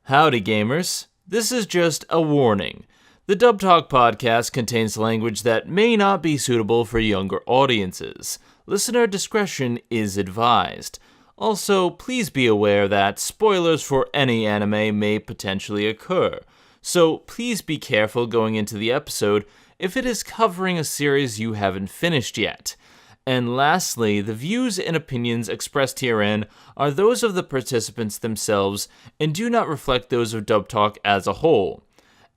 Howdy gamers, this is just a warning. The Dub Talk podcast contains language that may not be suitable for younger audiences. Listener discretion is advised. Also, please be aware that spoilers for any anime may potentially occur. So please be careful going into the episode if it is covering a series you haven't finished yet. And lastly, the views and opinions expressed herein are those of the participants themselves and do not reflect those of Dub Talk as a whole.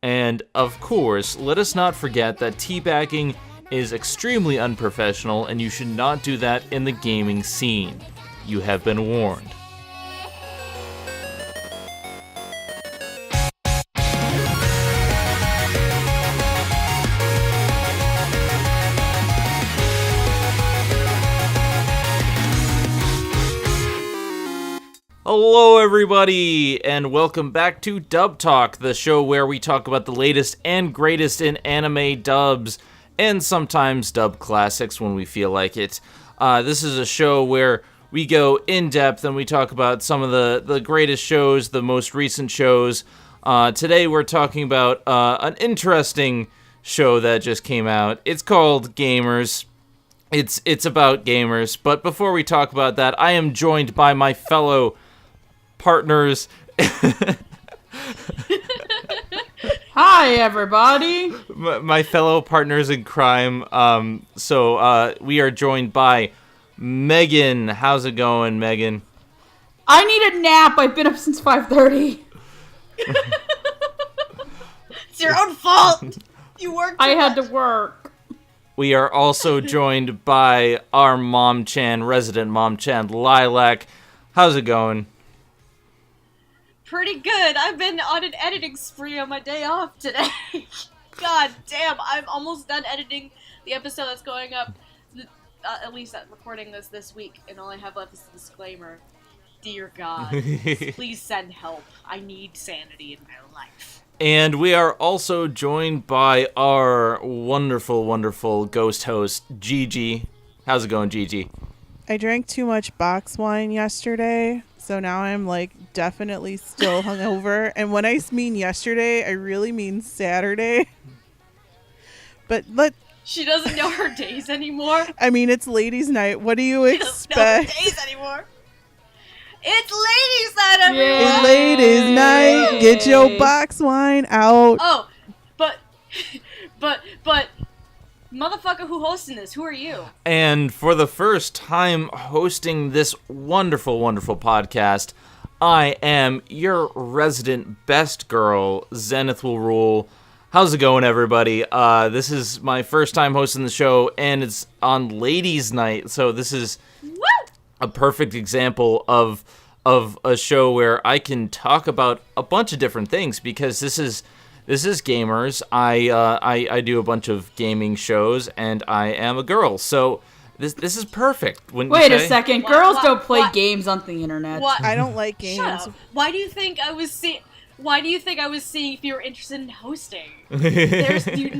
And, of course, let us not forget that teabagging is extremely unprofessional and you should not do that in the gaming scene. You have been warned. Hello everybody, and welcome back to Dub Talk, the show where we talk about the latest and greatest in anime dubs, and sometimes dub classics when we feel like it. This is a show where we go in-depth and we talk about some of the greatest shows, the most recent shows. Today we're talking about an interesting show that just came out. It's called Gamers. It's about gamers, but before we talk about that, I am joined by my fellow partners. Hi, everybody. My fellow partners in crime. So we are joined by Megan. How's it going, Megan? I need a nap. I've been up since 5:30. It's your own fault. You worked. I had to work. We are also joined by our resident Mom-chan, Lilac. How's it going? Pretty good. I've been on an editing spree on my day off today. God damn, I'm almost done editing the episode that's going up. At least I'm recording this week, and all I have left is the disclaimer. Dear God, please send help. I need sanity in my life. And we are also joined by our wonderful, wonderful ghost host, Gigi. How's it going, Gigi? I drank too much box wine yesterday, so now I'm definitely still hungover. And when I mean yesterday, I really mean Saturday. But she doesn't know her days anymore. I mean, it's ladies' night. What do you expect? Know her days anymore. It's ladies' night, everyone. It's ladies' night. Get your box wine out. Oh, but. Motherfucker, who hosting this? Who are you? And for the first time hosting this wonderful, wonderful podcast, I am your resident best girl, Zenith will rule. How's it going, everybody? This is my first time hosting the show, and it's on Ladies' Night, so this is a perfect example of a show where I can talk about a bunch of different things, because this is Gamers. I do a bunch of gaming shows, and I am a girl, so this is perfect. Wait a second, girls don't play games on the internet. What? I don't like games. Shut up. Why do you think I was seeing if you were interested in hosting?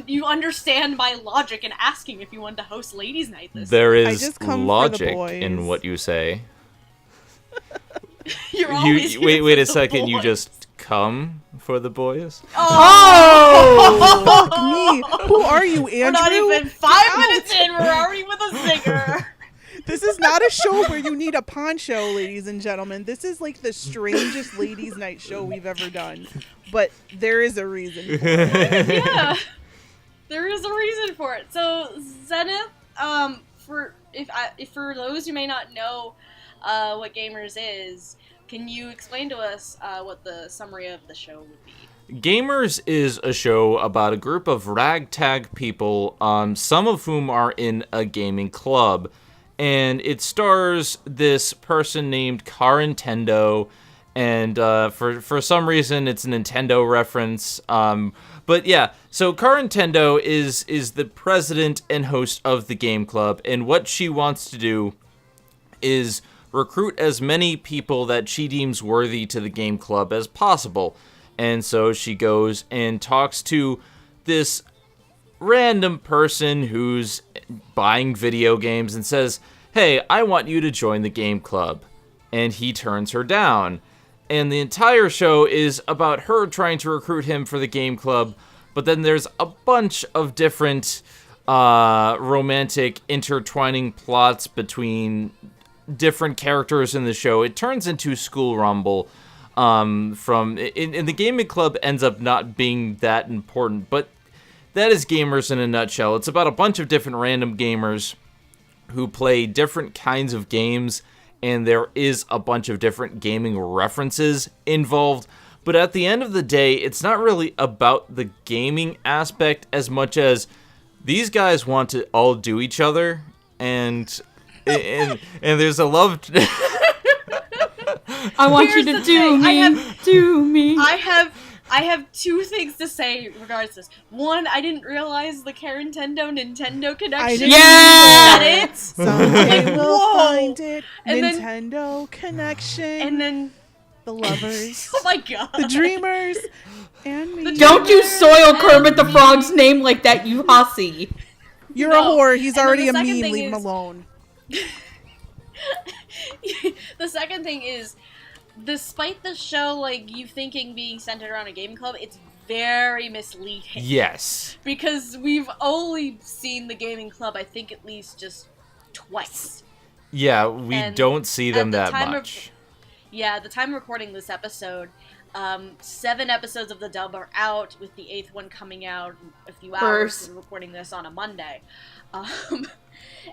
You understand my logic in asking if you wanted to host Ladies' Night this There year. is logic in what you say. You're always wait a second. You just come for the boys? Oh! Fuck me. Who are you, Andrew? We're not even 5 minutes in. We're already with a zinger. This is not a show where you need a poncho, ladies and gentlemen. This is the strangest ladies' night show we've ever done. But there is a reason for it. Yeah. There is a reason for it. So, Zenith, for those who may not know what Gamers is, can you explain to us what the summary of the show would be? Gamers is a show about a group of ragtag people, some of whom are in a gaming club. And it stars this person named Tendo, and for some reason it's a Nintendo reference. But yeah, so Tendo is the president and host of the game club, and what she wants to do is recruit as many people that she deems worthy to the game club as possible. And so she goes and talks to this random person who's buying video games and says, "Hey, I want you to join the game club." And he turns her down. And the entire show is about her trying to recruit him for the game club, but then there's a bunch of different romantic intertwining plots between different characters in the show. It turns into School Rumble. In the gaming club ends up not being that important, but that is gamers in a nutshell. It's about a bunch of different random gamers who play different kinds of games, and there is a bunch of different gaming references involved. But at the end of the day, it's not really about the gaming aspect as much as these guys want to all do each other, and there's a love. I want Here's you to the do thing. me, do me. I have two things to say regards to this. One, I didn't realize the Karen Nintendo connection. Yeah! Someday we'll Whoa! find it. And then- Nintendo connection. And then, the lovers. oh my god. The dreamers. And me. Don't you soil Kermit the Frog's name like that, you hussy. You're No. a whore. He's And then already the a second meme. thing Leave him is- alone. The second thing is, despite the show, like, you thinking being centered around a gaming club, it's very misleading. Yes. Because we've only seen the gaming club, I think, at least just twice. Yeah, we And don't see them at the that time of- much. Yeah, at the time of recording this episode, 7 episodes of the dub are out, with the 8th one coming out in a few hours. First. We're recording this on a Monday.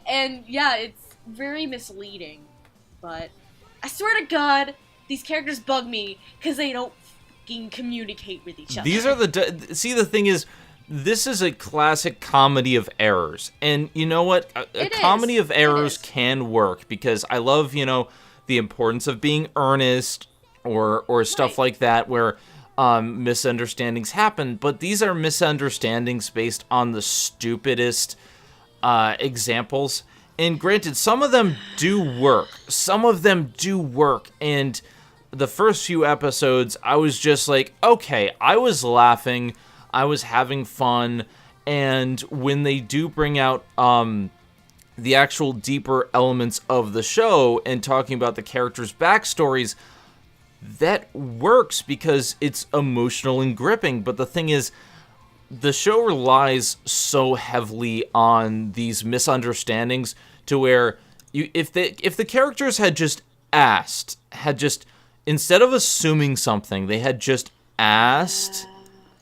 And yeah, it's very misleading. But I swear to God, these characters bug me because they don't fucking communicate with each other. These are see, the thing is, this is a classic comedy of errors. And you know what? A It comedy is. of errors It is. can work, because I love, the importance of being earnest or stuff Right. like that, where misunderstandings happen. But these are misunderstandings based on the stupidest examples. And granted, some of them do work. And the first few episodes, I was just like, okay, I was laughing, I was having fun, and when they do bring out the actual deeper elements of the show and talking about the characters' backstories, that works because it's emotional and gripping. But the thing is, the show relies so heavily on these misunderstandings to where if the characters had just instead of assuming something, they had just asked,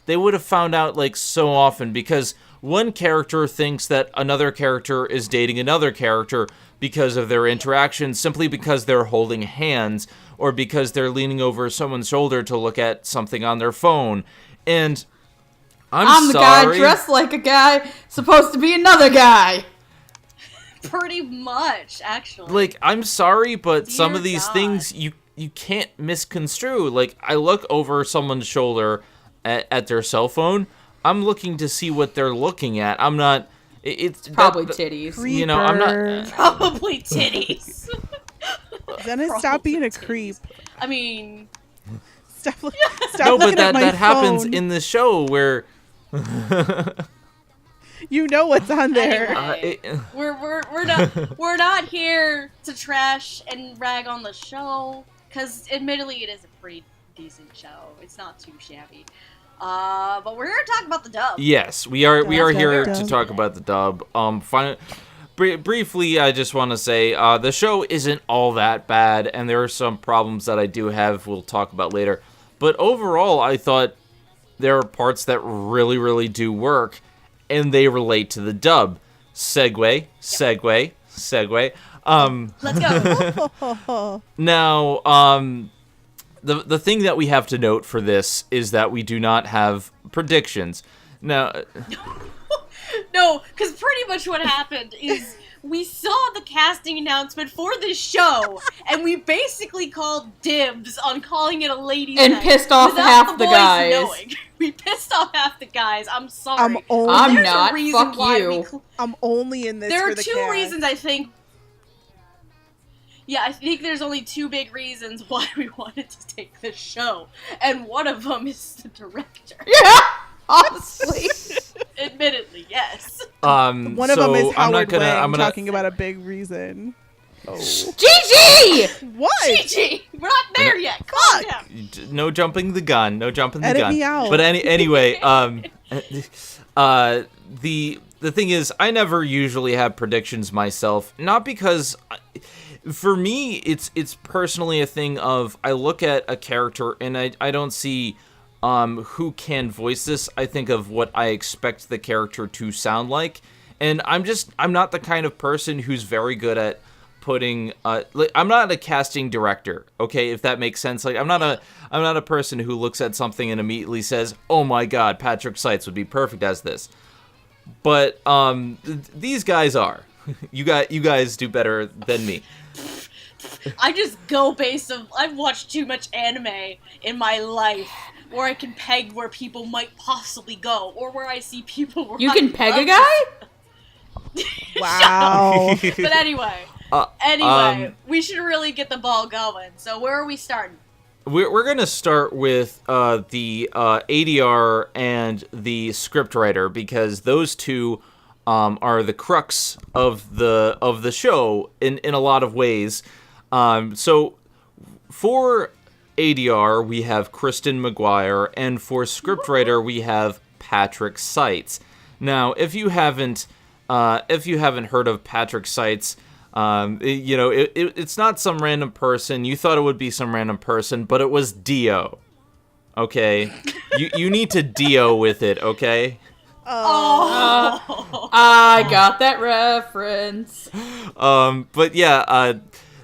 they would have found out like so often, because one character thinks that another character is dating another character because of their interaction, simply because they're holding hands or because they're leaning over someone's shoulder to look at something on their phone. And I'm the sorry. guy dressed like a guy, supposed to be another guy. Pretty much, actually. Like, I'm sorry, but some Dear of these God. things you can't misconstrue. Like, I look over someone's shoulder at their cell phone. I'm looking to see what they're looking at. I'm not. It's Probably titties. You know, I'm not. Creeper. Probably titties. Then stop being a creep. I mean, Stop No, looking but at my that happens phone. in the show where. You know what's on there. Anyway. we're not here to trash and rag on the show, because admittedly it is a pretty decent show. It's not too shabby. But we're here to talk about the dub. Yes, we are here Dub. to talk about the dub. Briefly, I just want to say the show isn't all that bad, and there are some problems that I do have we'll talk about later. But overall, I thought there are parts that really, really do work, and they relate to the dub. Segue. Let's go. Now, the thing that we have to note for this is that we do not have predictions. Now, No, because pretty much what happened is we saw the casting announcement for this show, and we basically called dibs on calling it a ladies' And night pissed off without half the boys guys. knowing. We pissed off half the guys. I'm sorry. I'm only, I'm There's not. a reason Fuck why you. I'm only in this There for are the two cast. reasons, I think. Yeah, I think there's only two big reasons why we wanted to take this show, and one of them is the director. Yeah, honestly. Admittedly, yes. One of so them is I'm not Howard gonna, Wang I'm gonna, talking about a big reason. Gigi! What? Gigi! We're not there yet. Calm down. No jumping the gun. No jumping the Edit gun. me out. But anyway, the thing is, I never usually have predictions myself. Not because, for me, it's personally a thing of I look at a character and I don't see who can voice this. I think of what I expect the character to sound like, and I'm not the kind of person who's very good at putting I'm not a casting director, okay, if that makes sense. Like I'm not a person who looks at something and immediately says, "Oh my god, Patrick Seitz would be perfect as this." But these guys are. You guys do better than me. I just go based on I've watched too much anime in my life where I can peg where people might possibly go, or where I see people where You can peg a guy? Wow. But anyway, we should really get the ball going. So where are we starting? We're gonna start with the ADR and the scriptwriter, because those two are the crux of the show in a lot of ways. So for ADR we have Kristen McGuire, and for scriptwriter we have Patrick Seitz. Now, if you haven't heard of Patrick Seitz, it's not some random person. You thought it would be some random person, but it was Dio. Okay, you need to Dio with it. Okay. Oh, I got that reference. But yeah,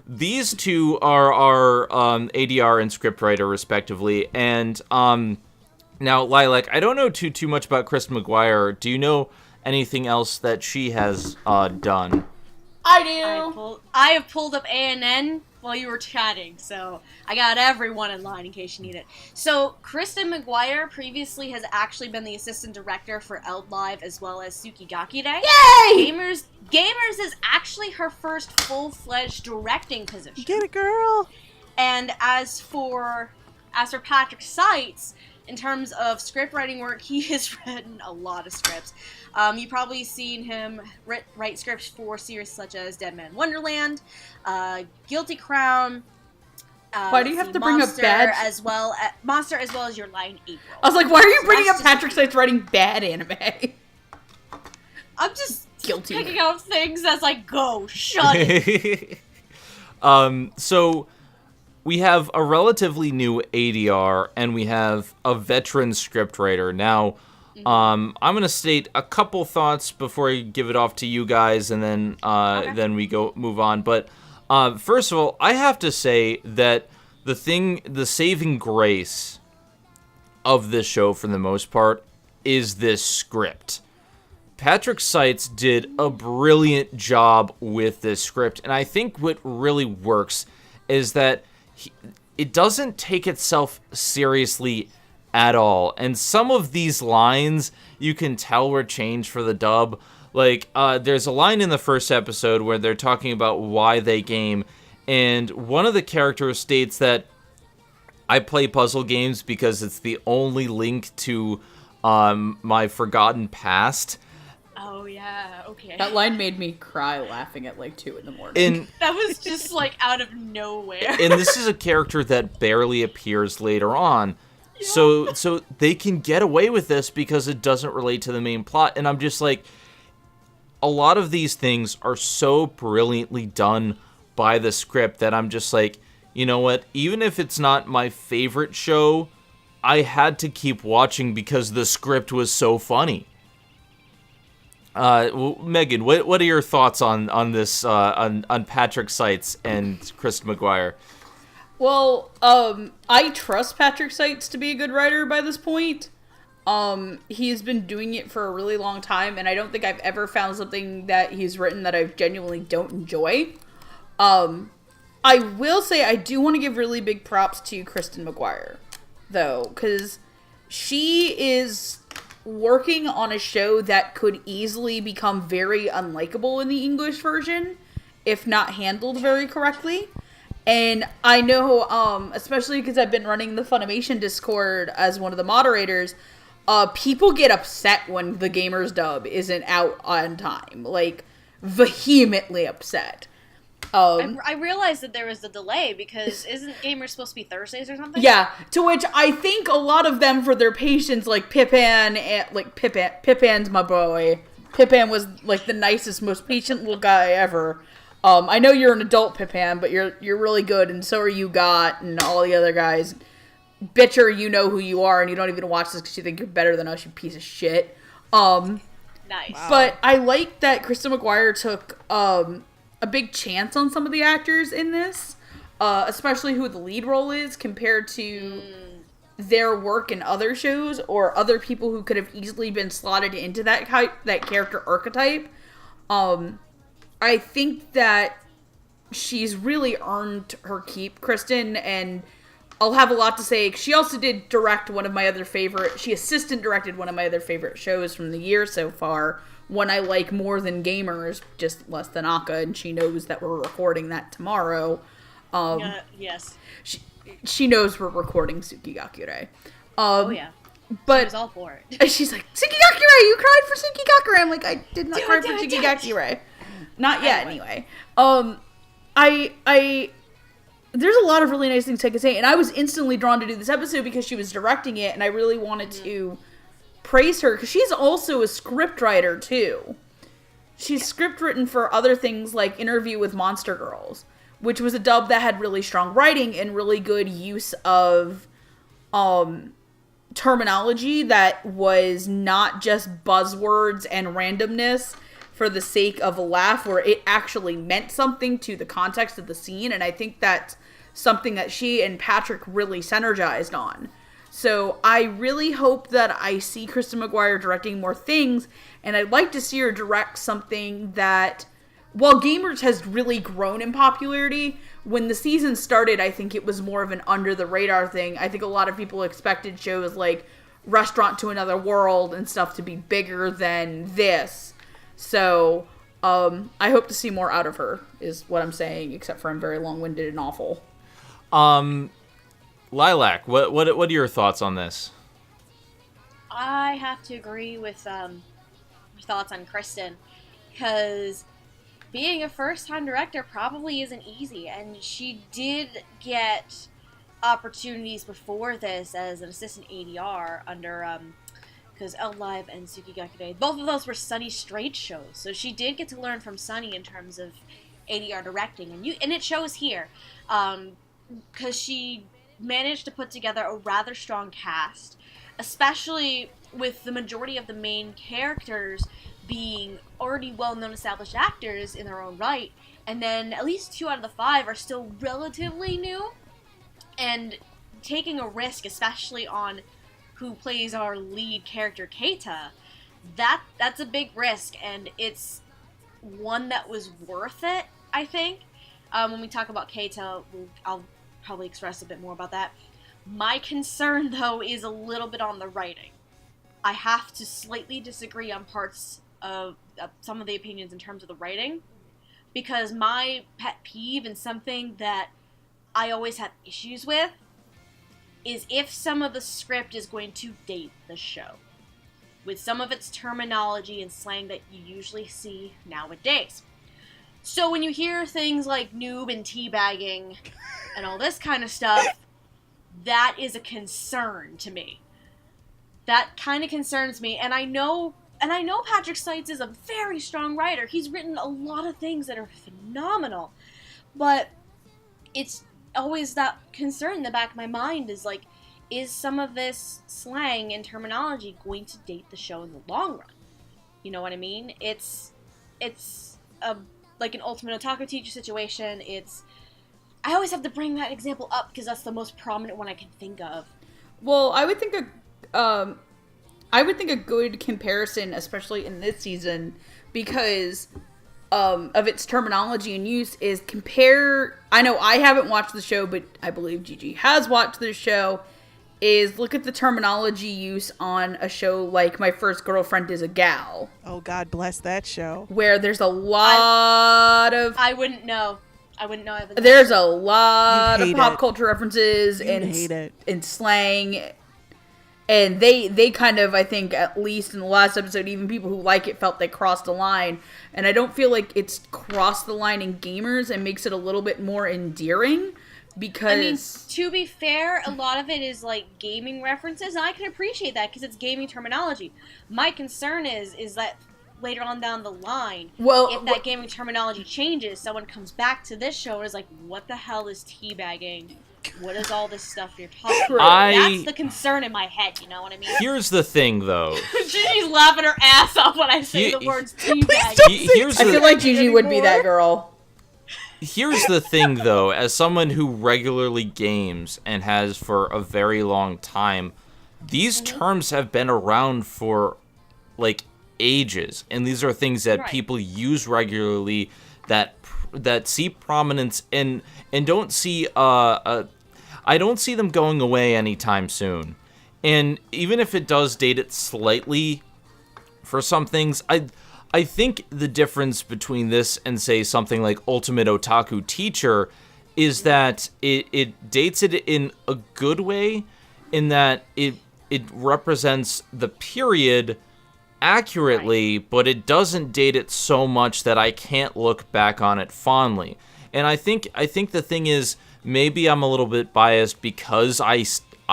these two are our ADR and scriptwriter respectively, and now Lilac, I don't know too much about Chris McGuire. Do you know anything else that she has done? I do. I have pulled up ANN while you were chatting, so I got everyone in line in case you need it. So, Kristen McGuire previously has actually been the assistant director for Eld Live as well as Tsukigaki Day. Yay! Gamers is actually her first full-fledged directing position. Get it, girl. And as for Patrick Seitz, in terms of script writing work, he has written a lot of scripts. You've probably seen him write scripts for series such as Dead Man Wonderland, Guilty Crown. Why do you have to bring up bad? Monster as well as Your Lie in April. I was like, why are you bringing up Patrick Seitz writing bad anime? I'm just guilty. Picking out things as I go. Shut it. So we have a relatively new ADR and we have a veteran scriptwriter. Now, I'm going to state a couple thoughts before I give it off to you guys, and then then we move on. But first of all, I have to say that the saving grace of this show, for the most part, is this script. Patrick Seitz did a brilliant job with this script, and I think what really works is that it doesn't take itself seriously at all. And some of these lines you can tell were changed for the dub. Like, there's a line in the first episode where they're talking about why they game, and one of the characters states that I play puzzle games because it's the only link to my forgotten past. Oh, yeah, okay. That line made me cry laughing at like 2 a.m. And that was just like out of nowhere. And this is a character that barely appears later on. Yeah. So they can get away with this because it doesn't relate to the main plot. And I'm just like, a lot of these things are so brilliantly done by the script that I'm just like, you know what? Even if it's not my favorite show, I had to keep watching because the script was so funny. Megan, what are your thoughts on this on Patrick Seitz and Chris McGuire? Well, I trust Patrick Seitz to be a good writer by this point. He's been doing it for a really long time, and I don't think I've ever found something that he's written that I genuinely don't enjoy. I will say I do want to give really big props to Kristen McGuire, though, because she is working on a show that could easily become very unlikable in the English version, if not handled very correctly. And I know, especially because I've been running the Funimation Discord as one of the moderators, people get upset when the Gamers dub isn't out on time. Like, vehemently upset. I realized that there was a delay because isn't Gamers supposed to be Thursdays or something? Yeah, to which I think a lot of them, for their patience, like Pippin, Pippin's my boy. Pippin was like the nicest, most patient little guy ever. I know you're an adult, Pippin, but you're really good, and so are you, Got, and all the other guys. Bitcher, you know who you are, and you don't even watch this because you think you're better than us, you piece of shit. Nice. Wow. But I like that Kristen McGuire took a big chance on some of the actors in this, especially who the lead role is compared to their work in other shows or other people who could have easily been slotted into that character archetype. I think that she's really earned her keep, Kristen, and I'll have a lot to say. She also did direct she assistant directed one of my other favorite shows from the year so far, one I like more than Gamers, just less than Aka, and she knows that we're recording that tomorrow. Yes. She knows we're recording Tsukigakure. Oh, yeah. But she was all for it. She's like, Tsukigakure! You cried for Tsukigakure! I'm like, I did not cry for Tsukigakure. Not yet, anyway. There's a lot of really nice things I could say, and I was instantly drawn to do this episode because she was directing it, and I really wanted to praise her, because she's also a scriptwriter, too. She's script written for other things like Interview with Monster Girls, which was a dub that had really strong writing and really good use of terminology that was not just buzzwords and randomness for the sake of a laugh, where it actually meant something to the context of the scene, and I think that's something that she and Patrick really synergized on. So I really hope that I see Kristen McGuire directing more things, and I'd like to see her direct something that, while Gamers has really grown in popularity, when the season started, I think it was more of an under-the-radar thing. I think a lot of people expected shows like Restaurant to Another World and stuff to be bigger than this. So, I hope to see more out of her, is what I'm saying, except for I'm very long-winded and awful. Lilac, what are your thoughts on this? I have to agree with your thoughts on Kristen, because being a first-time director probably isn't easy, and she did get opportunities before this as an assistant ADR under, because L Live and Tsukigakure, both of those were Sunny Straight shows, so she did get to learn from Sunny in terms of ADR directing, and it shows here, because she managed to put together a rather strong cast, especially with the majority of the main characters being already well-known established actors in their own right, and then at least 2 out of the 5 are still relatively new, and taking a risk, especially on who plays our lead character, Keita, that's a big risk, and it's one that was worth it, I think. When we talk about Keita, I'll probably express a bit more about that. My concern, though, is a little bit on the writing. I have to slightly disagree on parts of some of the opinions in terms of the writing, because my pet peeve and something that I always have issues with is if some of the script is going to date the show with some of its terminology and slang that you usually see nowadays. So when you hear things like noob and teabagging and all this kind of stuff, that is a concern to me. That kind of concerns me, and I know Patrick Seitz is a very strong writer. He's written a lot of things that are phenomenal, but it's always that concern in the back of my mind is like, is some of this slang and terminology going to date the show in the long run? You know what I mean? It's like an ultimate otaku teacher situation. I always have to bring that example up because that's the most prominent one I can think of. Well, I would think a good comparison, especially in this season, because of its terminology and use, is compare. I know I haven't watched the show, but I believe Gigi has watched the show. Is look at the terminology use on a show like My First Girlfriend is a Gal. Oh, God bless that show. Where there's a lot of... I wouldn't know. There's a lot of pop culture references and slang. And they kind of, I think, at least in the last episode, even people who like it felt they crossed the line. And I don't feel like it's crossed the line in gamers and makes it a little bit more endearing. Because, I mean, to be fair, a lot of it is, like, gaming references, and I can appreciate that, because it's gaming terminology. My concern is that later on down the line, if that gaming terminology changes, someone comes back to this show and is like, what the hell is teabagging? What is all this stuff you're talking about? That's the concern in my head, you know what I mean? Here's the thing, though. Gigi's laughing her ass off when I say the words teabagging. I feel like Gigi would be that girl. Here's the thing, though. As someone who regularly games and has for a very long time, these terms have been around for, like, ages. And these are things that people use regularly that see prominence and don't see... I don't see them going away anytime soon. And even if it does date it slightly for some things, I think the difference between this and, say, something like Ultimate Otaku Teacher is that it dates it in a good way, in that it represents the period accurately, but it doesn't date it so much that I can't look back on it fondly. And I think the thing is, maybe I'm a little bit biased because I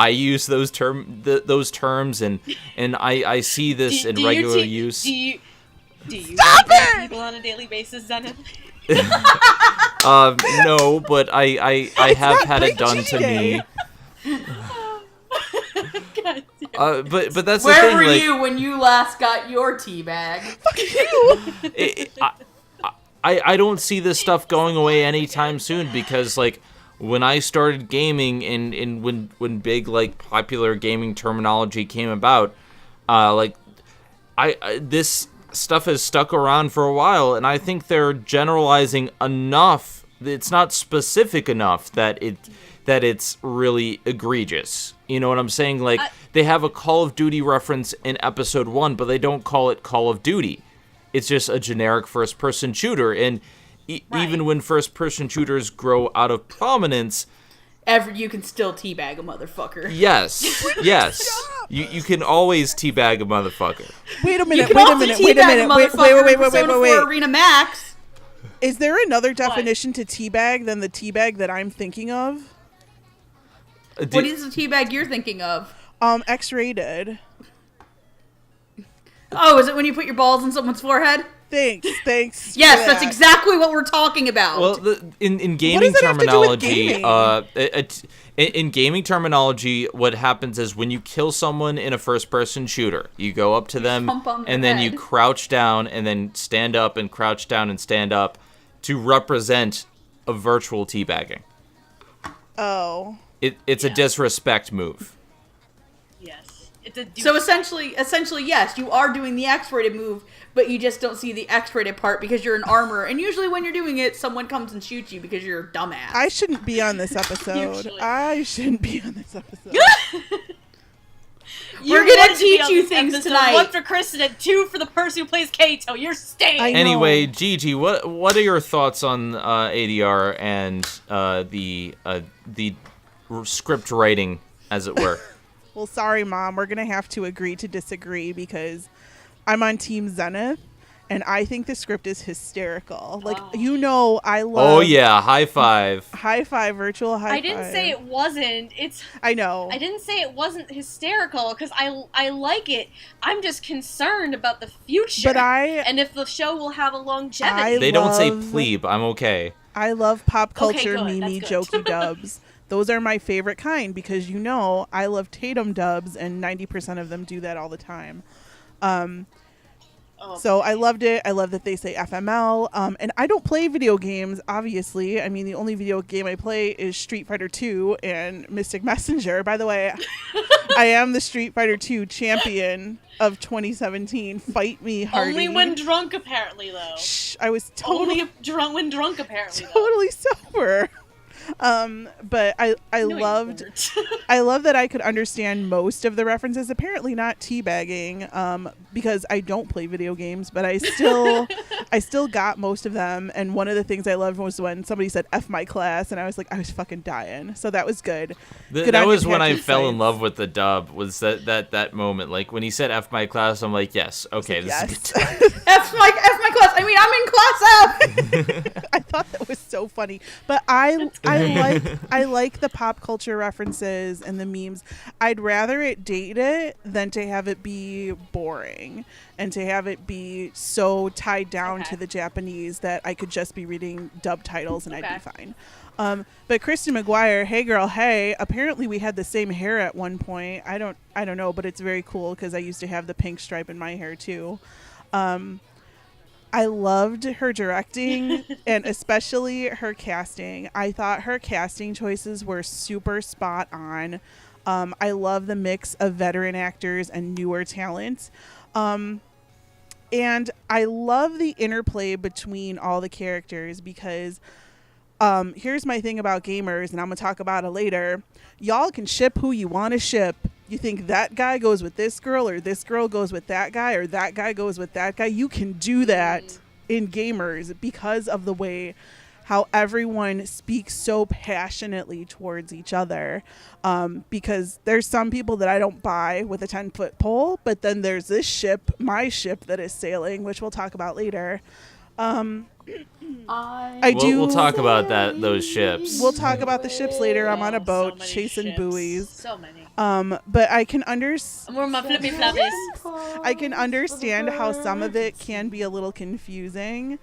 use those terms and I see this in regular use. Do you Stop it! people on a daily basis, Zenith? No, but I have had it done to me. But that's the thing. Where were you when you last got your teabag? Fuck you! I don't see this stuff going away anytime soon because, like, when I started gaming and when big, like, popular gaming terminology came about, this stuff has stuck around for a while, and I think they're generalizing enough. It's not specific enough that it's really egregious. You know what I'm saying? Like, they have a Call of Duty reference in episode 1, but they don't call it Call of Duty. It's just a generic first-person shooter, and even when first-person shooters grow out of prominence, you can still teabag a motherfucker. Yes. You can always teabag a motherfucker. Wait a minute. Wait. Arena Max. Is there another definition to teabag than the teabag that I'm thinking of? What is the teabag you're thinking of? X-rated. Oh, is it when you put your balls on someone's forehead? Thanks. Yes, that's exactly what we're talking about. Well, in gaming terminology, in gaming terminology, what happens is when you kill someone in a first-person shooter, you go up to them, and then you crouch down, and then stand up, and crouch down, and stand up to represent a virtual teabagging. Oh. It's a disrespect move. Yes. So essentially, yes, you are doing the X-rated move, but you just don't see the X-rated part because you're in armor. And usually when you're doing it, someone comes and shoots you because you're a dumbass. I shouldn't be on this episode. We're going to teach you things tonight. 1 for Kristen and 2 for the person who plays Keito. You're staying. Anyway, Gigi, what are your thoughts on ADR and the script writing, as it were? Well, sorry, Mom. We're going to have to agree to disagree because I'm on Team Zenith, and I think the script is hysterical. Like, I love... Oh, yeah. High five. High five, virtual high five. I didn't say it wasn't. I know. I didn't say it wasn't hysterical, because I like it. I'm just concerned about the future. And if the show will have a longevity. They don't say plebe. I'm okay. I love pop culture meme jokey dubs. Those are my favorite kind because I love Tatum dubs and 90% of them do that all the time. So I loved it. I love that they say FML. And I don't play video games, obviously. I mean, the only video game I play is Street Fighter 2 and Mystic Messenger. By the way, I am the Street Fighter 2 champion of 2017. Fight me, Hardy. Only when drunk, apparently, though. Shh, I was totally... Only when drunk, apparently, though. Totally sober. But I No, you loved weren't. I love that I could understand most of the references. Apparently not teabagging, because I don't play video games, but I still got most of them. And one of the things I loved was when somebody said "F my class," and I was fucking dying. So that was good. That was when I fell in love with the dub. Was that moment? Like when he said "F my class," I'm like, yes, okay, this is good. F my class. I mean, I'm in class F. I thought that was so funny, but I like the pop culture references and the memes. I'd rather it date it than to have it be boring and to have it be so tied down to the Japanese that I could just be reading dub titles and I'd be fine. But Kristen McGuire, hey girl, hey. Apparently we had the same hair at one point. I don't know, but it's very cool because I used to have the pink stripe in my hair too. I loved her directing and especially her casting. I thought her casting choices were super spot on. I love the mix of veteran actors and newer talent. And I love the interplay between all the characters because here's my thing about gamers, and I'm going to talk about it later. Y'all can ship who you want to ship. You think that guy goes with this girl or this girl goes with that guy or that guy goes with that guy. You can do that in gamers because of the way how everyone speaks so passionately towards each other. Because there's some people that I don't buy with a 10-foot pole, but then there's this ship, my ship that is sailing, which we'll talk about later. We'll talk about those ships. We'll talk about the ships later. I'm on a boat chasing ships. buoys. So many. But I can understand. More my flippy flappies. I can understand how some of it can be a little confusing.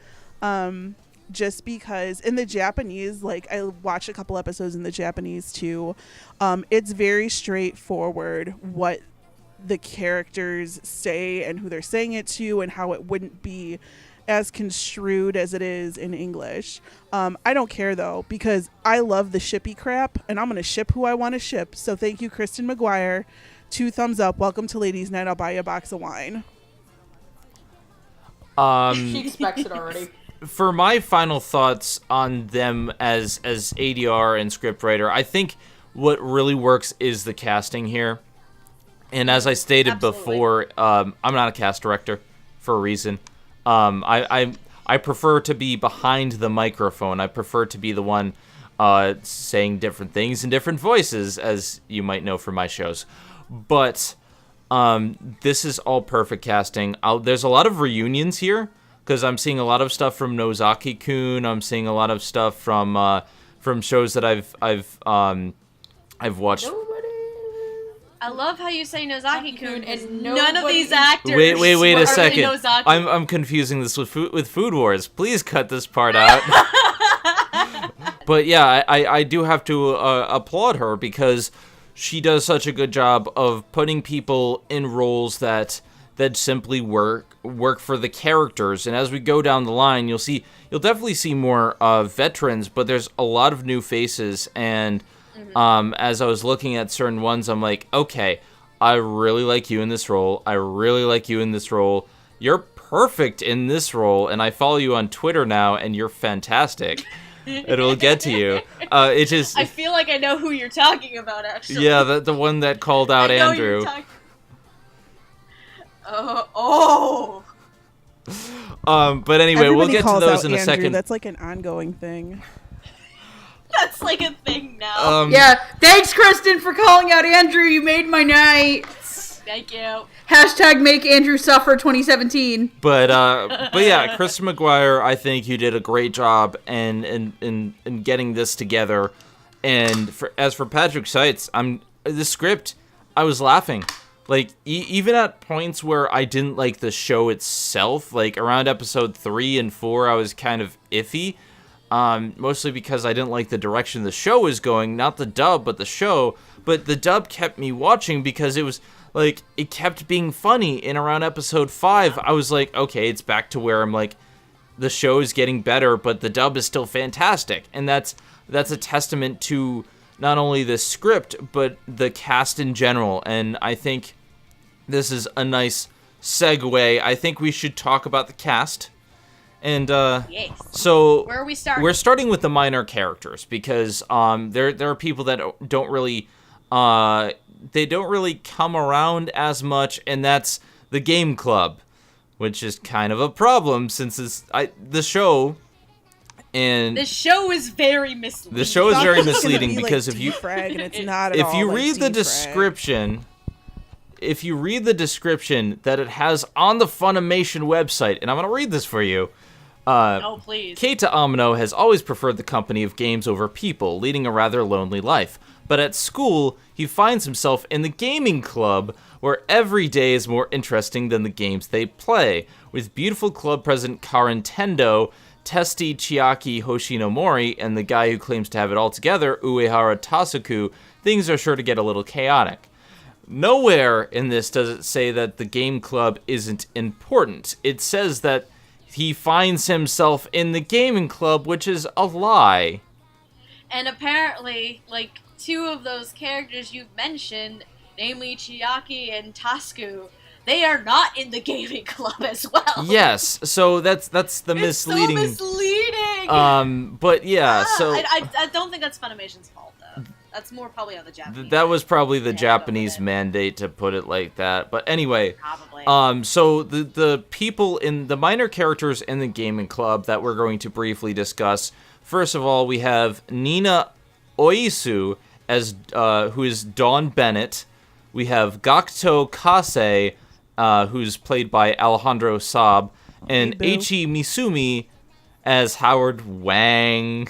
Just because in the Japanese, like I watched a couple episodes in the Japanese too. It's very straightforward what the characters say and who they're saying it to and how it wouldn't be as construed as it is in English. I don't care though, because I love the shippy crap and I'm going to ship who I want to ship. So thank you, Kristen McGuire. 2 thumbs up. Welcome to Ladies Night. I'll buy you a box of wine. She expects it already. For my final thoughts on them as ADR and scriptwriter, I think what really works is the casting here. And as I stated before, I'm not a cast director for a reason. I prefer to be behind the microphone. I prefer to be the one saying different things in different voices, as you might know from my shows. But this is all perfect casting. There's a lot of reunions here because I'm seeing a lot of stuff from Nozaki-kun. I'm seeing a lot of stuff from shows that I've watched. I love how you say Nozaki-kun and nobody- none of these actors. Wait a were second. Nozaki. I'm confusing this with Food Wars. Please cut this part out. But yeah, I do have to applaud her because she does such a good job of putting people in roles that simply work for the characters. And as we go down the line, you'll definitely see more veterans, but there's a lot of new faces. And as I was looking at certain ones, I'm like, okay, I really like you in this role. I really like you in this role. You're perfect in this role. And I follow you on Twitter now, and you're fantastic. It'll get to you. It just. I feel like I know who you're talking about, actually. Yeah, the one that called out I know Andrew. You're oh. But anyway, we'll get to those in a second. That's like an ongoing thing. That's like a thing now. Yeah, thanks, Kristen, for calling out Andrew. You made my night. Thank you. Hashtag make Andrew suffer 2017. But yeah, Kristen McGuire, I think you did a great job in getting this together. And as for Patrick Seitz, the script, I was laughing. Like, even at points where I didn't like the show itself, like around episode 3 and 4, I was kind of iffy. Mostly because I didn't like the direction the show was going, not the dub, but the show. But the dub kept me watching because it was, like, it kept being funny. In around episode 5, I was like, okay, it's back to where I'm like, the show is getting better, but the dub is still fantastic. And that's a testament to not only the script, but the cast in general. And I think this is a nice segue. I think we should talk about the cast. And Yes. so Where are we starting? We're starting with the minor characters because there are people that don't really come around as much, and that's the game club, which is kind of a problem since the show. And the show is very misleading. The show is very It's gonna misleading be because like if you defrag, and it's not at if all you like read the defrag. description that it has on the Funimation website, and I'm going to read this for you. Oh, please. Keita Amano has always preferred the company of games over people, leading a rather lonely life. But at school, he finds himself in the gaming club, where every day is more interesting than the games they play. With beautiful club president Karen Tendo, testy Chiaki Hoshinomori, and the guy who claims to have it all together, Uehara Tasuku, things are sure to get a little chaotic. Nowhere in this does it say that the game club isn't important. It says that he finds himself in the gaming club, which is a lie. And apparently, like, two of those characters you've mentioned, namely Chiaki and Tasuku, they are not in the gaming club as well. Yes, so that's the misleading. It's so misleading. But yeah, so I don't think that's Funimation's fault though. That's more probably on the Japanese. that was probably the Yeah, Japanese mandate to put it like that. But anyway, Probably. so the people in the minor characters in the gaming club that we're going to briefly discuss. First of all, we have Nina Oisu as who is Dawn Bennett. We have Gakuto Kase, who's played by Alejandro Saab, and Hey, boo. Eiichi Misumi as Howard Wang.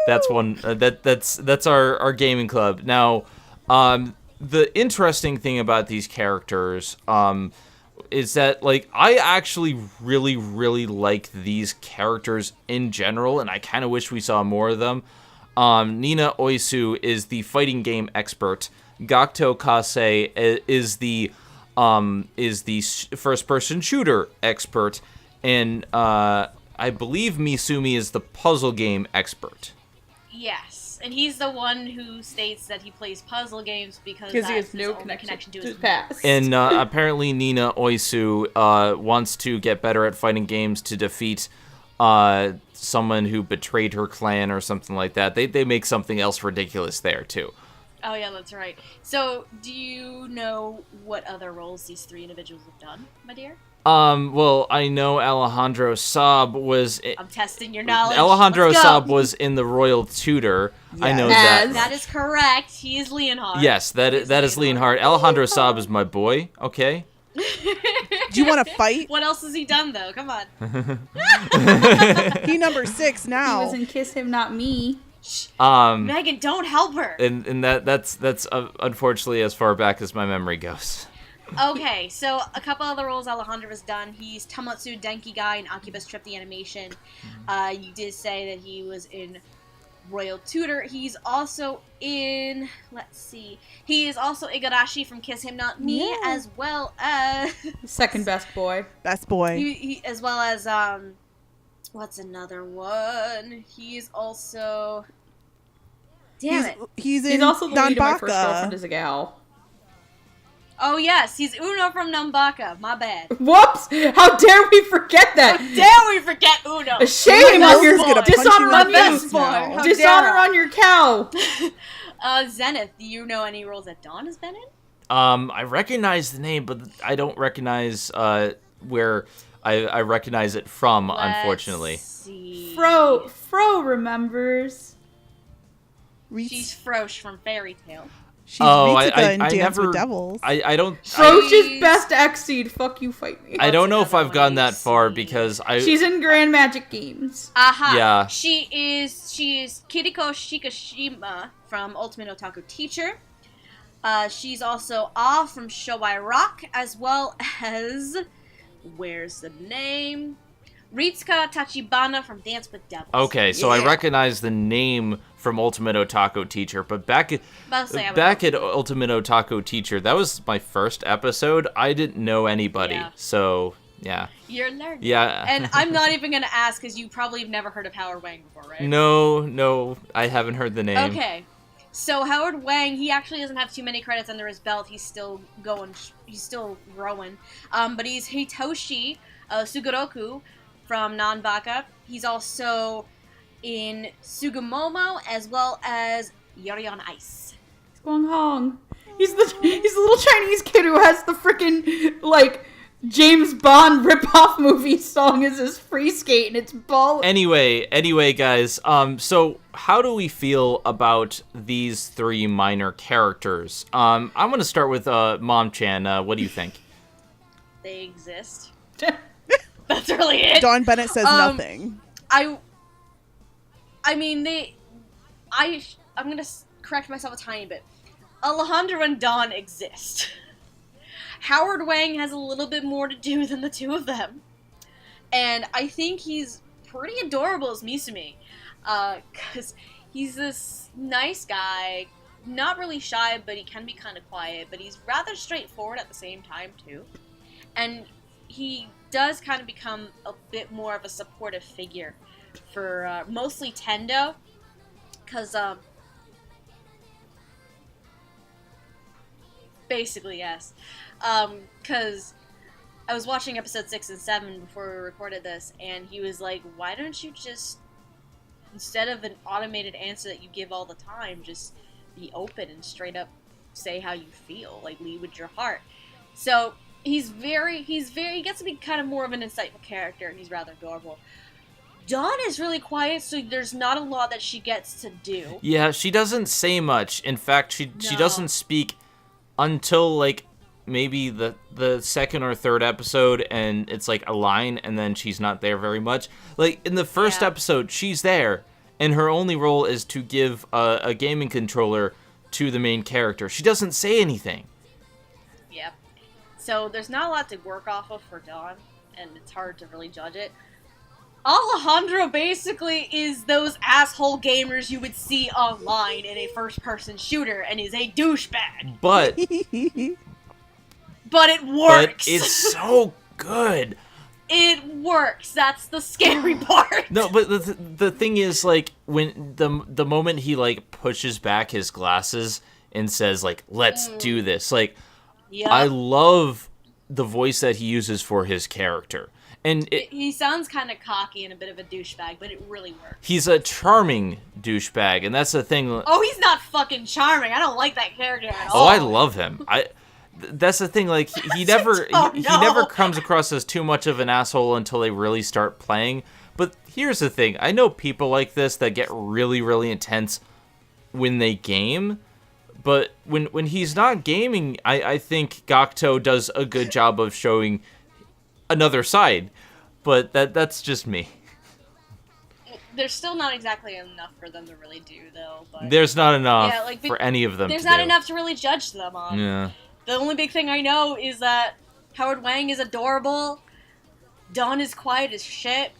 That's one. That's our gaming club. Now, the interesting thing about these characters is that, like, I actually really, really like these characters in general, and I kind of wish we saw more of them. Nina Oisu is the fighting game expert. Gakuto Kase is the first-person shooter expert, and I believe Misumi is the puzzle game expert. Yes, and he's the one who states that he plays puzzle games because Because that's he has his no only connection to his his past. And apparently Nina Oisu wants to get better at fighting games to defeat someone who betrayed her clan or something like that. They make something else ridiculous there, too. Oh yeah, that's right. So, do you know what other roles these three individuals have done, my dear? Well, I know Alejandro Saab was... I'm testing your knowledge. Alejandro Let's go. Saab was in The Royal Tutor. I know that. As- That is correct. He is Leonhard. Yes, that is Leonhard. Alejandro Saab is my boy, okay? Do you want to fight? What else has he done though? Come on. He number 6 He now. was in Kiss Him Not Me. Megan, don't help her. And that's unfortunately as far back as my memory goes. Okay, so a couple other roles Alejandro has done. He's Tomatsu Denki guy in Akiba's Trip the Animation. You did say that he was in Royal Tutor. He's also in, let's see, he is also Igarashi from Kiss Him Not Me, Yeah. as well as Second best boy. Best boy. he as well as what's another one? He's also He's in He's also the lead of My First Nanbaka. Girlfriend is a Gal. Oh yes, he's Uno from Nambaka. My bad. Whoops! How dare we forget that? Dare we forget Uno? A shame on your Gonna punch dishonor you on in the your face now. How dishonor dare I? on your cow. Zenith, do you know any roles that Dawn has been in? I recognize the name, but I don't recognize where I recognize it from, unfortunately. Let's see. Fro remembers. She's Frosh from Fairy Tail. She's Oh, Ritsuka in I Dance never. with Devils. I don't. Froach's best Exceed. Fuck you, fight me. I don't know if another I've gone one that you've far seen? because She's in Grand Magic Games. Aha. Yeah. She is Kiriko Shikishima from Ultimate Otaku Teacher. She's also Ah from Shobai Rock, as well as, where's the name? Ritsuka Tachibana from Dance with Devils. Okay, so I Yeah. recognize the name from Ultimate Otaku Teacher, but back at Ultimate Otaku Teacher, that was my first episode. I didn't know anybody, Yeah. so yeah. You're learning. Yeah. And I'm not even going to ask because you probably have never heard of Howard Wang before, right? No, I haven't heard the name. Okay. So Howard Wang, he actually doesn't have too many credits under his belt. He's still going, he's still growing. But he's Hitoshi Sugoroku from Nanbaka. He's also in Sugumomo as well as Yuri on Ice. Guang Hong. He's the little Chinese kid who has the freaking like James Bond ripoff movie song as his free skate, and it's ball. Anyway, guys. So how do we feel about these three minor characters? I'm gonna start with Mom-chan. What do you think? They exist. That's really it. Dawn Bennett says nothing. I'm gonna correct myself a tiny bit. Alejandro and Dawn exist. Howard Wang has a little bit more to do than the two of them. And I think he's pretty adorable as Misumi. Because he's this nice guy, not really shy, but he can be kind of quiet, but he's rather straightforward at the same time, too. And he does kind of become a bit more of a supportive figure for mostly Tendo. Because, basically, yes. Because I was watching episode 6 and 7 before we recorded this, and he was like, why don't you just, instead of an automated answer that you give all the time, just be open and straight up say how you feel, like lead with your heart. So he gets to be kind of more of an insightful character, and he's rather adorable. Dawn is really quiet, so there's not a lot that she gets to do. Yeah, she doesn't say much. In fact, she doesn't speak until like maybe the second or third episode, and it's like a line, and then she's not there very much. Like in the first episode, she's there, and her only role is to give a gaming controller to the main character. She doesn't say anything. Yep. So there's not a lot to work off of for Dawn, and it's hard to really judge it. Alejandro basically is those asshole gamers you would see online in a first-person shooter, and is a douchebag. But But it works. But it's so good. It works. That's the scary part. No, but the thing is, like, when the moment he like pushes back his glasses and says like, "Let's do this," like, Yep. I love the voice that he uses for his character. And he sounds kind of cocky and a bit of a douchebag, but it really works. He's a charming douchebag, and that's the thing. Oh, he's not fucking charming. I don't like that character at all. Oh, I love him. That's the thing. Like he never he never comes across as too much of an asshole until they really start playing. But here's the thing. I know people like this that get really, really intense when they game. But when he's not gaming, I think Gakuto does a good job of showing another side. But that's just me. There's still not exactly enough for them to really do, though. But there's not enough for any of them to do. There's not enough to really judge them on. Yeah. The only big thing I know is that Howard Wang is adorable, Dawn is quiet as shit,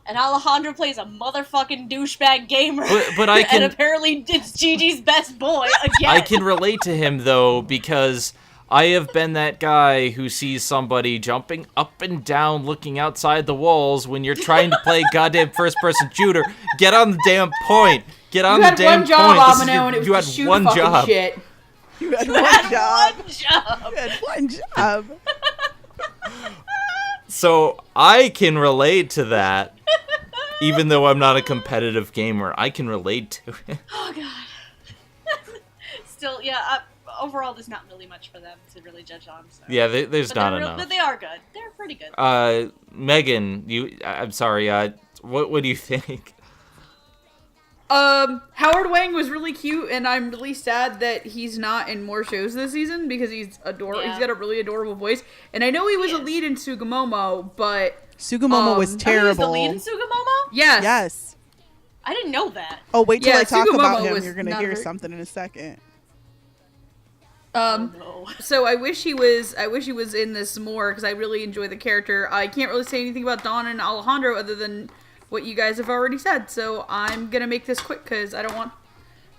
and Alejandro plays a motherfucking douchebag gamer. But I can, and apparently it's Gigi's best boy again. I can relate to him, though, because I have been that guy who sees somebody jumping up and down, looking outside the walls when you're trying to play goddamn first-person shooter. Get on the damn point. Get on the damn point. You had one job, Amano, and it was you to had shoot one fucking job. shit. You had one job. You had one job. So I can relate to that, even though I'm not a competitive gamer. I can relate to it. Oh, God. Still, yeah, overall, there's not really much for them to really judge on. So. Yeah, there's not enough. But they are good. They're pretty good. Megan, I'm sorry, what do you think? Howard Wang was really cute, and I'm really sad that he's not in more shows this season because he's adorable. Yeah. He's got a really adorable voice, and I know he was a lead in Sugumomo, but Sugumomo was terrible. Oh, he was the lead in Sugumomo? Yes. Yes. I didn't know that. Oh, wait till I talk Sugumomo about him. You're gonna hear something in a second. No. So I wish he was in this more because I really enjoy the character. I can't really say anything about Dawn and Alejandro other than what you guys have already said, so I'm gonna make this quick because I don't want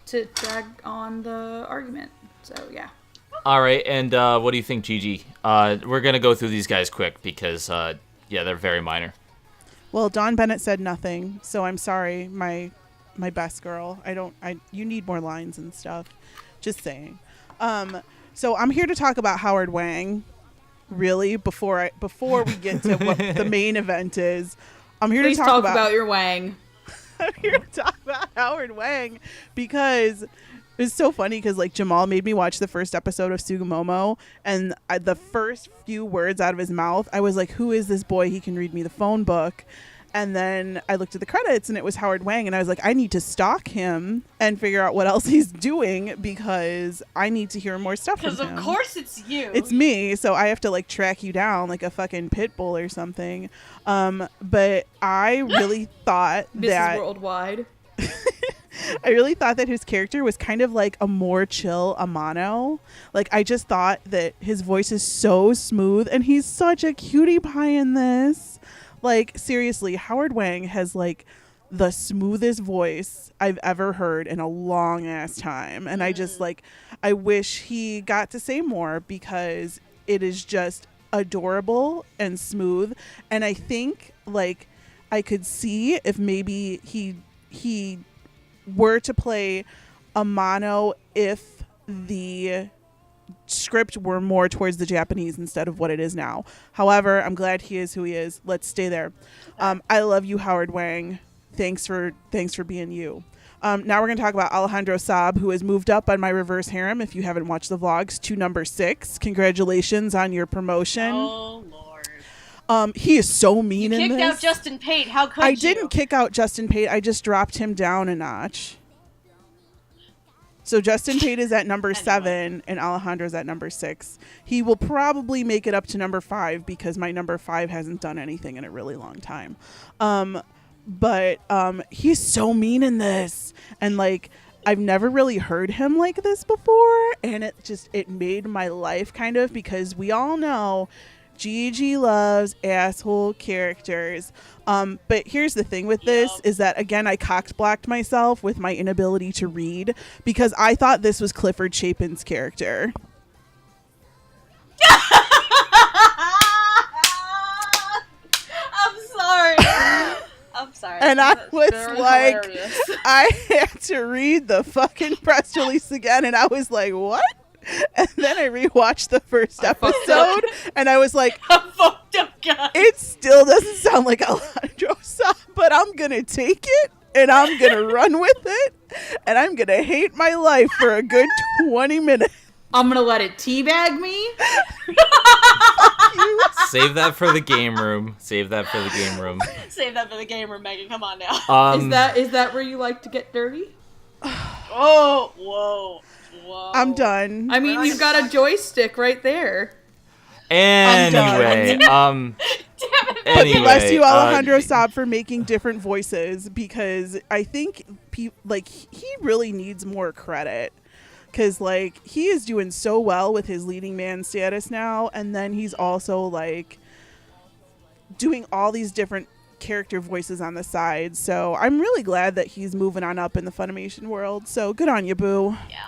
to drag on the argument. So yeah. All right, and what do you think, Gigi? We're gonna go through these guys quick because they're very minor. Well, Dawn Bennett said nothing, so I'm sorry, my best girl. You need more lines and stuff. Just saying. So I'm here to talk about Howard Wang really, before we get to what the main event is, I'm here Please to talk about your Wang. I'm here to talk about Howard Wang because it's so funny because like Jamal made me watch the first episode of Sugumomo, and the first few words out of his mouth, I was like, who is this boy? He can read me the phone book. And then I looked at the credits and it was Howard Wang, and I was like, I need to stalk him and figure out what else he's doing because I need to hear more stuff from him. Because of course it's you. It's me, so I have to like track you down like a fucking pit bull or something. But I really thought that Mrs. Worldwide. I really thought that his character was kind of like a more chill Amano. Like, I just thought that his voice is so smooth, and he's such a cutie pie in this. Like, seriously, Howard Wang has like the smoothest voice I've ever heard in a long ass time. And I just like, I wish he got to say more because it is just adorable and smooth. And I think like I could see if maybe he were to play Amano if the script were more towards the Japanese instead of what it is now. However, I'm glad he is who he is. Let's stay there. I love you, Howard Wang. Thanks for being you. Now we're going to talk about Alejandro Saab, who has moved up on my reverse harem, if you haven't watched the vlogs, to number 6. Congratulations on your promotion. Oh, Lord. He is so mean in this. You kicked out Justin Pate. How could you? I didn't kick out Justin Pate. I just dropped him down a notch. So Justin Pate is at number 7 and Alejandro's at number 6. He will probably make it up to number 5 because my number 5 hasn't done anything in a really long time. But he's so mean in this. And like, I've never really heard him like this before. And it made my life kind of, because we all know Gigi loves asshole characters. But here's the thing with this is that, again, I cock-blocked myself with my inability to read because I thought this was Clifford Chapin's character. I'm sorry. And I was like, hilarious. I had to read the fucking press release again, and I was like, what? And then I rewatched the first episode, and I was like, I'm fucked up, guys. it still doesn't sound like Alejandro Saab, but I'm going to take it, and I'm going to run with it, and I'm going to hate my life for a good 20 minutes. I'm gonna let it teabag me. Save that for the game room. Save that for the game room. Save that for the game room, Megan. Come on now. Is that where you like to get dirty? Oh, whoa. I'm done. I mean, you've got a joystick right there. Anyway, Damn it. anyway, Bless you, Alejandro Saab, for making different voices, because I think he really needs more credit. Because, like, he is doing so well with his leading man status now, and then he's also, like, doing all these different character voices on the side. So I'm really glad that he's moving on up in the Funimation world. So good on you, boo. Yeah.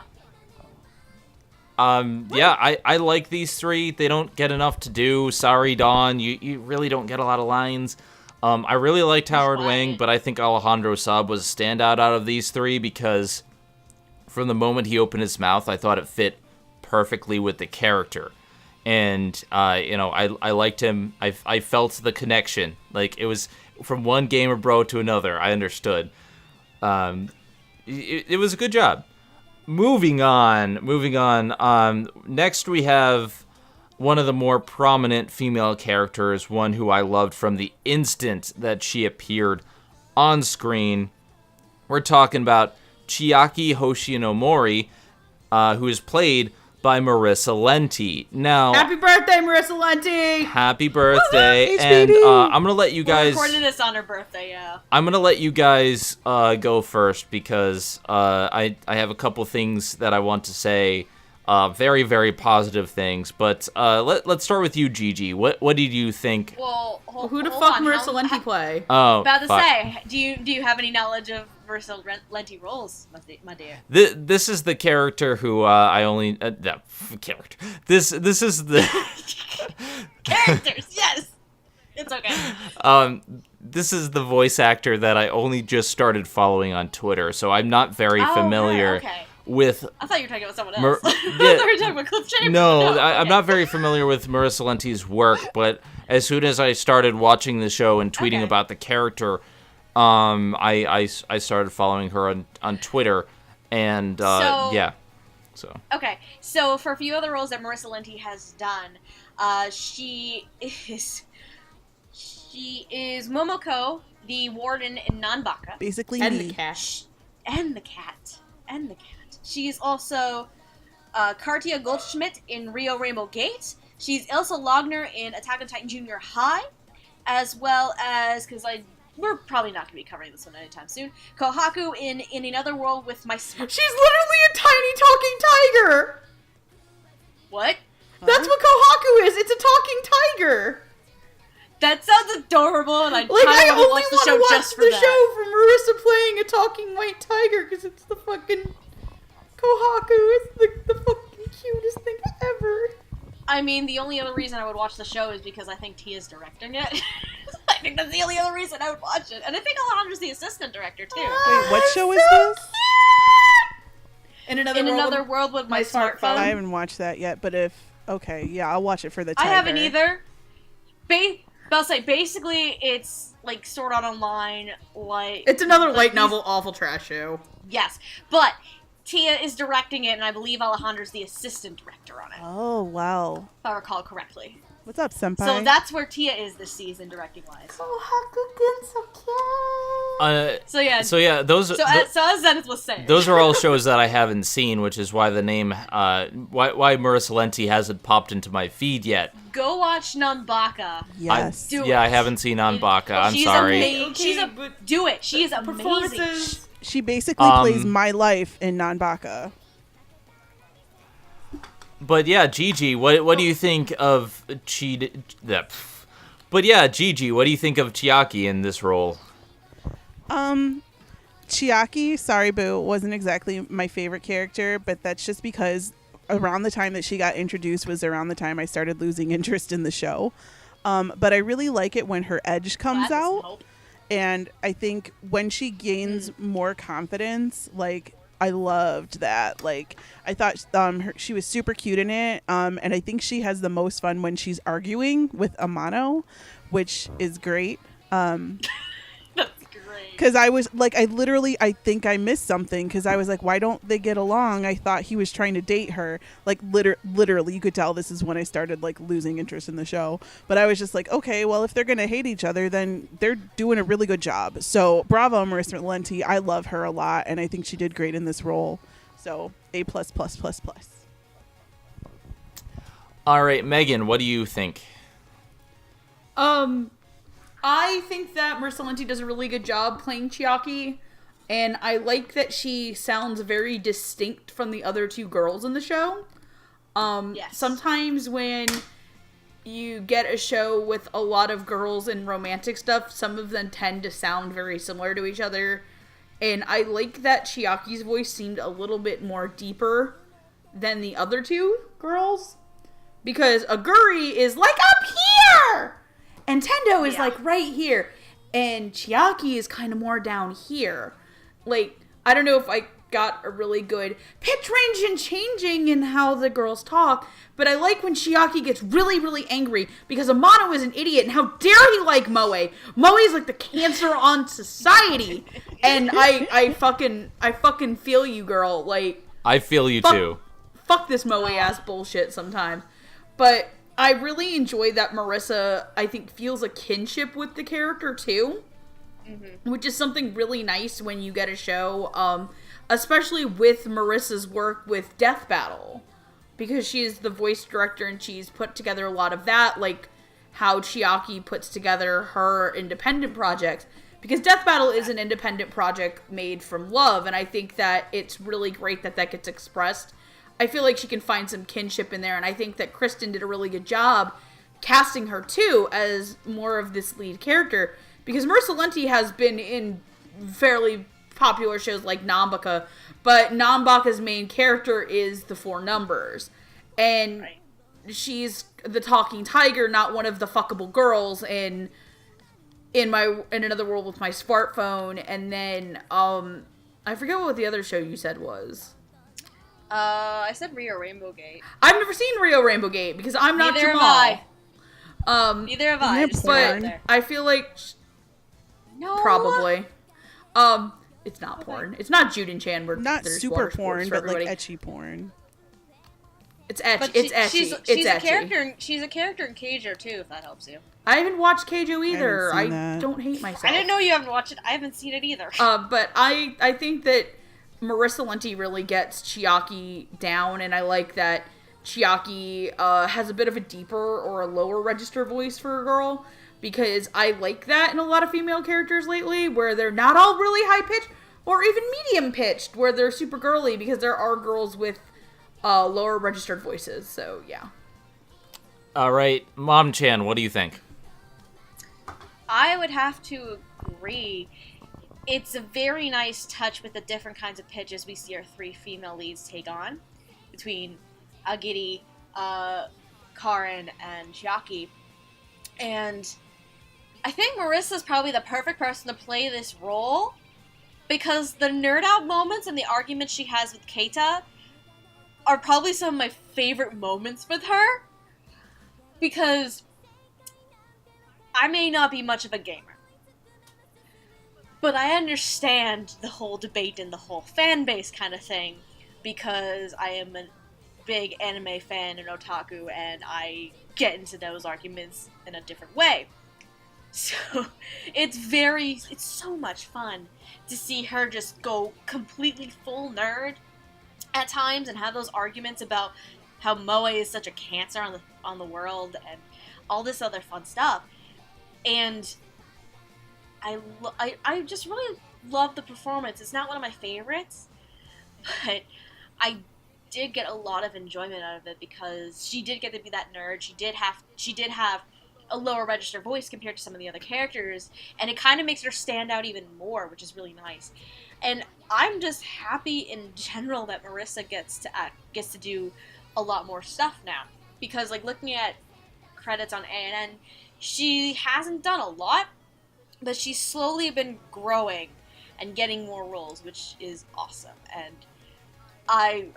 I like these three. They don't get enough to do. Sorry, Dawn. You really don't get a lot of lines. I really liked Howard Wang, but I think Alejandro Saab was a standout out of these three because from the moment he opened his mouth, I thought it fit perfectly with the character. And, I liked him. I felt the connection. Like, it was from one gamer bro to another. I understood. It was a good job. Moving on. Next we have one of the more prominent female characters, one who I loved from the instant that she appeared on screen. We're talking about Chiaki Hoshinomori, who is played by Marissa Lenti. Now, happy birthday, Marissa Lenti! Happy birthday! Woo-hoo! And I'm gonna let you guys. We're recording this on her birthday, yeah. I'm gonna let you guys go first because I have a couple things that I want to say. Very, very positive things. But let's start with you, Gigi. What did you think? Well, Who the fuck Marissa Lenti play? Oh, about to fuck. say, do you have any knowledge of Marissa Lenti roles, my dear? This is the character who I only character. This is the Characters, yes. It's okay. This is the voice actor that I only just started following on Twitter, so I'm not very familiar with... I thought you were talking about someone else. I thought you were talking about Cliff Chambers. No, I'm not very familiar with Marissa Lenti's work, but as soon as I started watching the show and tweeting about the character, I started following her on Twitter, and So. Okay, so for a few other roles that Marissa Lenti has done, she is Momoko, the warden in Nanbaka. Basically And me. the cat. And the cat. She is also Kartia Goldschmidt in Rio Rainbow Gate. She's Ilsa Logner in Attack on Titan Junior High, as well as, we're probably not going to be covering this one anytime soon, Kohaku in Another World with My... She's literally a tiny talking tiger! What? That's what Kohaku is! It's a talking tiger! That sounds adorable, and I I kind of only want to watch the show just for the that. show for Marissa playing a talking white tiger, because it's the fucking... Kohaku is the fucking cutest thing ever. I mean, the only other reason I would watch the show is because I think Tia's directing it. I think that's the only other reason I would watch it. And I think Alejandra's the assistant director, too. Wait, what show is this? In Another World with My Smartphone. I haven't watched that yet, but I'll watch it for the tiger. I haven't either. I'll say, basically, it's, like, Sword Art Online, like... It's another light novel awful trash show. Yes, but Tia is directing it, and I believe Alejandra's the assistant director on it. Oh, wow. If I recall correctly. What's up, senpai? So that's where Tia is this season, directing-wise. So yeah, those. So as Zenith was saying, those are all shows that I haven't seen, which is why the name, why Marissa Lenti hasn't popped into my feed yet. Go watch Nanbaka. Yes. I haven't seen Nanbaka. I'm sorry. Do it. She is amazing. She basically plays my life in Nanbaka. But yeah, Gigi, what do you think of But yeah, Gigi, what do you think of Chiaki in this role? Chiaki, sorry boo, wasn't exactly my favorite character, but that's just because around the time that she got introduced was around the time I started losing interest in the show. But I really like it when her edge comes out. And I think when she gains more confidence, like, I loved that. Like, I thought she was super cute in it. And I think she has the most fun when she's arguing with Amano, which is great. That's great. Because I was like, I think I missed something. Because I was like, why don't they get along? I thought he was trying to date her. Like, literally, you could tell this is when I started, like, losing interest in the show. But I was just like, okay, well, if they're going to hate each other, then they're doing a really good job. So, bravo, Marissa Lenti. I love her a lot. And I think she did great in this role. So, A+++++. All right, Megan, what do you think? I think that Marissa Lenti does a really good job playing Chiaki, and I like that she sounds very distinct from the other two girls in the show. Yes. Sometimes when you get a show with a lot of girls and romantic stuff, some of them tend to sound very similar to each other, and I like that Chiaki's voice seemed a little bit more deeper than the other two girls, because Aguri is like up here! And Tendo is, like, right here. And Chiaki is kind of more down here. Like, I don't know if I got a really good pitch range and changing in how the girls talk, but I like when Chiaki gets really, really angry because Amano is an idiot, and how dare he like Moe? Moe is, like, the cancer on society. And I fucking feel you, girl. Like, I feel you, too. Fuck this Moe-ass bullshit sometimes. But I really enjoy that Marissa, I think, feels a kinship with the character, too. Mm-hmm. Which is something really nice when you get a show, especially with Marissa's work with Death Battle. Because she is the voice director and she's put together a lot of that, like how Chiaki puts together her independent projects. Because Death Battle is an independent project made from love, and I think that it's really great that that gets expressed. I feel like she can find some kinship in there, and I think that Kristen did a really good job casting her, too, as more of this lead character. Because Marissa Lenti has been in fairly popular shows like Nanbaka, but Nanbaka's main character is the Four Numbers. And she's the talking tiger, not one of the fuckable girls in Another World with My Smartphone. And then, I forget what the other show you said was. I said Rio Rainbow Gate. I've never seen Rio Rainbow Gate because I'm not Neither Jamal. have I. Neither have I. Isn't it Just throw it out porn? there. I feel like No. probably. It's not porn. It's not Juden Chan. Where Not there's super water sports porn, for but like everybody. etchy porn. It's etchy. But It's etchy. she's It's a etchy. character. She's a character in Keijo too, if that helps you. I haven't watched Keijo either. I haven't seen I that. don't hate myself. I didn't know you haven't watched it. I haven't seen it either. But I think that Marissa Lenti really gets Chiaki down, and I like that Chiaki has a bit of a deeper or a lower register voice for a girl, because I like that in a lot of female characters lately, where they're not all really high-pitched, or even medium-pitched, where they're super girly, because there are girls with lower registered voices, so yeah. All right, Mom Chan, what do you think? I would have to agree. It's a very nice touch with the different kinds of pitches we see our three female leads take on, between Aguri, Karin, and Chiaki. And I think Marissa's probably the perfect person to play this role, because the nerd out moments and the arguments she has with Keita are probably some of my favorite moments with her, because I may not be much of a gamer, but I understand the whole debate and the whole fan base kind of thing, because I am a big anime fan and otaku, and I get into those arguments in a different way. So it's so much fun to see her just go completely full nerd at times and have those arguments about how Moe is such a cancer on the world and all this other fun stuff. And I just really love the performance. It's not one of my favorites, but I did get a lot of enjoyment out of it because she did get to be that nerd. She did have a lower register voice compared to some of the other characters, and it kind of makes her stand out even more, which is really nice. And I'm just happy in general that Marissa gets to do a lot more stuff now, because like looking at credits on ANN, she hasn't done a lot, but she's slowly been growing and getting more roles, which is awesome. And I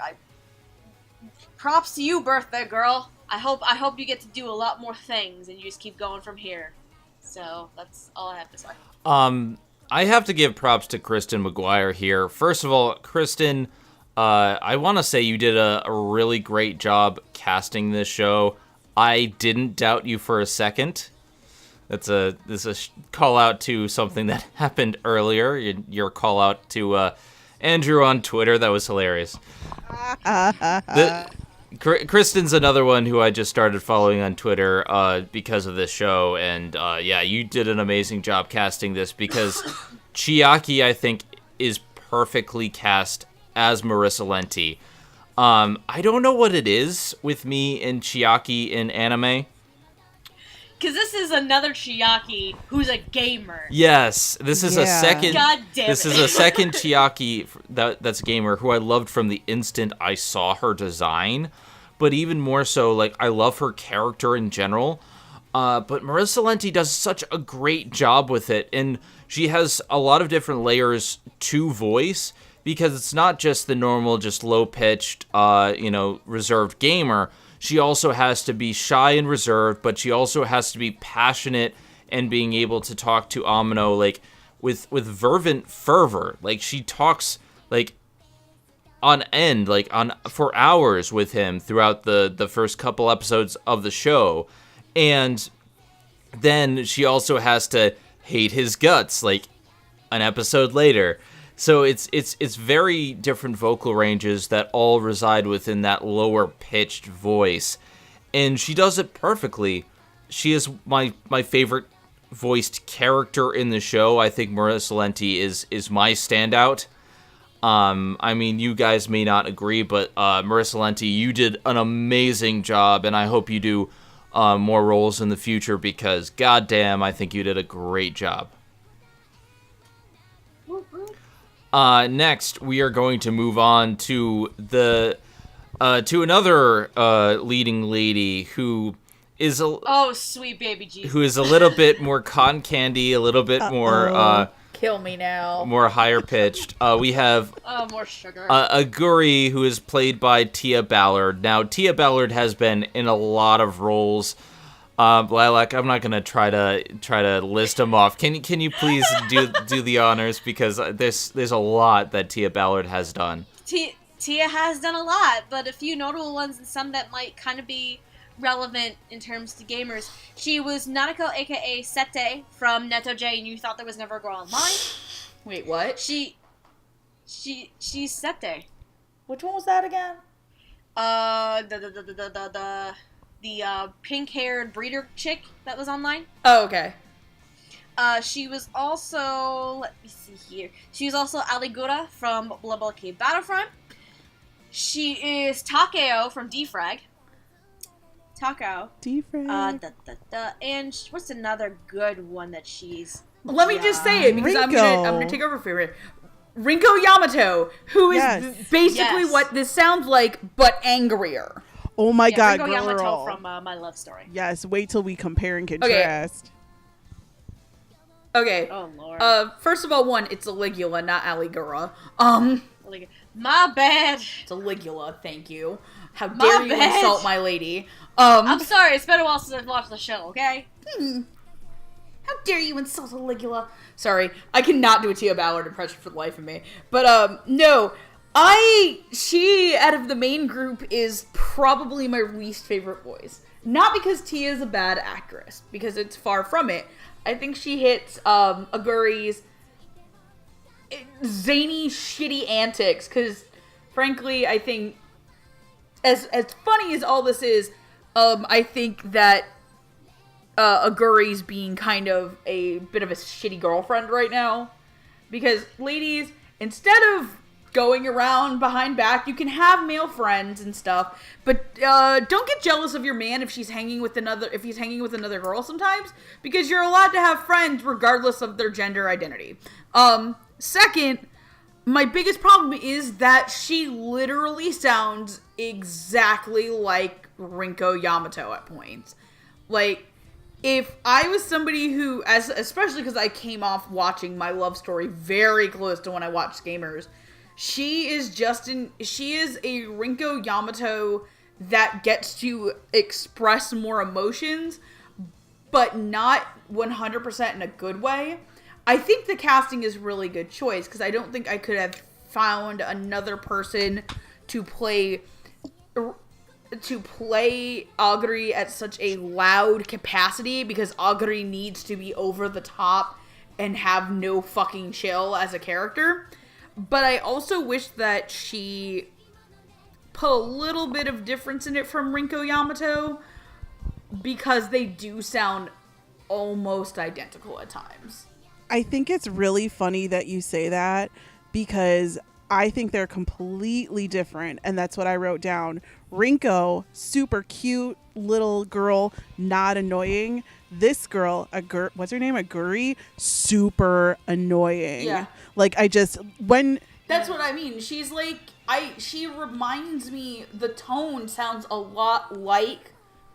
props to you, birthday girl. I hope you get to do a lot more things and you just keep going from here. So that's all I have to say. I have to give props to Kristen McGuire here. First of all, Kristen, I want to say you did a really great job casting this show. I didn't doubt you for a second. This is a call out to something that happened earlier. Your call out to Andrew on Twitter. That was hilarious. Kristen's another one who I just started following on Twitter because of this show, and yeah, you did an amazing job casting this, because Chiaki, I think, is perfectly cast as Marissa Lenti. I don't know what it is with me and Chiaki in anime. Because this is another Chiaki who's a gamer. Yes, this is a second. God damn This it. is a second Chiaki that's a gamer who I loved from the instant I saw her design, but even more so, like, I love her character in general. But Marissa Lenti does such a great job with it, and she has a lot of different layers to voice, because it's not just the normal, just low-pitched, reserved gamer. She also has to be shy and reserved, but she also has to be passionate and being able to talk to Amano, like, with fervent fervor. Like, she talks, like, on end, like, for hours with him throughout the first couple episodes of the show. And then she also has to hate his guts, like, an episode later. So it's very different vocal ranges that all reside within that lower pitched voice, and she does it perfectly. She is my favorite voiced character in the show. I think Marissa Lenti is my standout. I mean, you guys may not agree, but Marissa Lenti, you did an amazing job, and I hope you do more roles in the future, because goddamn, I think you did a great job. Next, we are going to move on to another leading lady who is oh, sweet baby Jesus. who is a little bit more cotton candy, a little bit more Kill me now. more higher pitched. We have Oh, more sugar. Aguri, who is played by Tia Ballard. Now, Tia Ballard has been in a lot of roles. Lilac, I'm not gonna try to list them off. Can you please do the honors, because there's a lot that Tia Ballard has done. Tia has done a lot, but a few notable ones and some that might kind of be relevant in terms to gamers. She was Nanako, aka Sete, from Neto J, and You Thought There Was Never a Girl Online. Wait, what? She's Sete. Which one was that again? The pink-haired breeder chick that was online. Oh, okay. She was also, let me see here. She was also Aligura from Blah K Battlefront. She is Takeo from Defrag. Takao. Defrag. And what's another good one that she's? Let me just say it, because I'm Rinko. gonna take over for you. Rinko Yamato, who is basically Yes. what this sounds like, but angrier. Oh my god, Ringo girl. Yamato from My Love Story. Yes, wait till we compare and contrast. Okay. Oh lord. First of all, it's Aligula, not Aligura. My bad. It's Aligula, thank you. How dare you bad. insult my lady? I'm sorry. It's been a while since I've watched the show. Okay. How dare you insult Aligula? Sorry, I cannot do a Tia Ballard impression for the life of me. But, no. She, out of the main group, is probably my least favorite voice. Not because Tia is a bad actress, because it's far from it. I think she hits, Aguri's zany, shitty antics, because, frankly, I think, as funny as all this is, I think that Aguri's being kind of a bit of a shitty girlfriend right now. Because, ladies, instead of going around behind back, you can have male friends and stuff, but don't get jealous of your man if he's hanging with another girl sometimes, because you're allowed to have friends regardless of their gender identity. Second, my biggest problem is that she literally sounds exactly like Rinko Yamato at points. Like, if I was somebody who, especially because I came off watching My Love Story very close to when I watched Gamers, she is a Rinko Yamato that gets to express more emotions, but not 100% in a good way. I think the casting is really good choice, because I don't think I could have found another person to play Aguri at such a loud capacity, because Aguri needs to be over the top and have no fucking chill as a character. But I also wish that she put a little bit of difference in it from Rinko Yamato, because they do sound almost identical at times. I think it's really funny that you say that, because I think they're completely different, and that's what I wrote down. Rinko, super cute little girl, not annoying. This girl, what's her name? Aguri, super annoying. Yeah. Like, that's what I mean. She's like, she reminds me, the tone sounds a lot like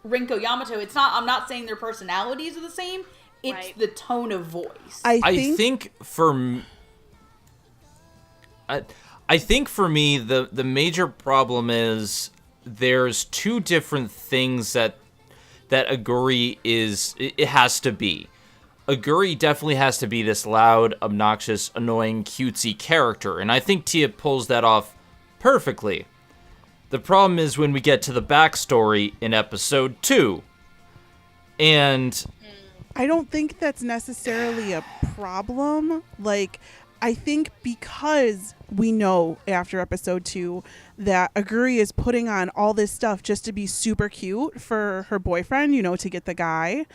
Rinko Yamato. I'm not saying their personalities are the same. It's Right. the tone of voice. I think for me, the major problem is there's two different things that Aguri it has to be. Aguri definitely has to be this loud, obnoxious, annoying, cutesy character, and I think Tia pulls that off perfectly. The problem is when we get to the backstory in episode 2. And I don't think that's necessarily a problem. Like, I think because we know after episode 2 that Aguri is putting on all this stuff just to be super cute for her boyfriend, to get the guy.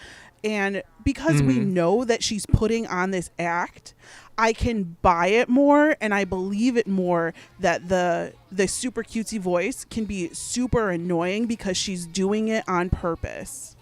And because we know that she's putting on this act, I can buy it more, and I believe it more that the super cutesy voice can be super annoying because she's doing it on purpose.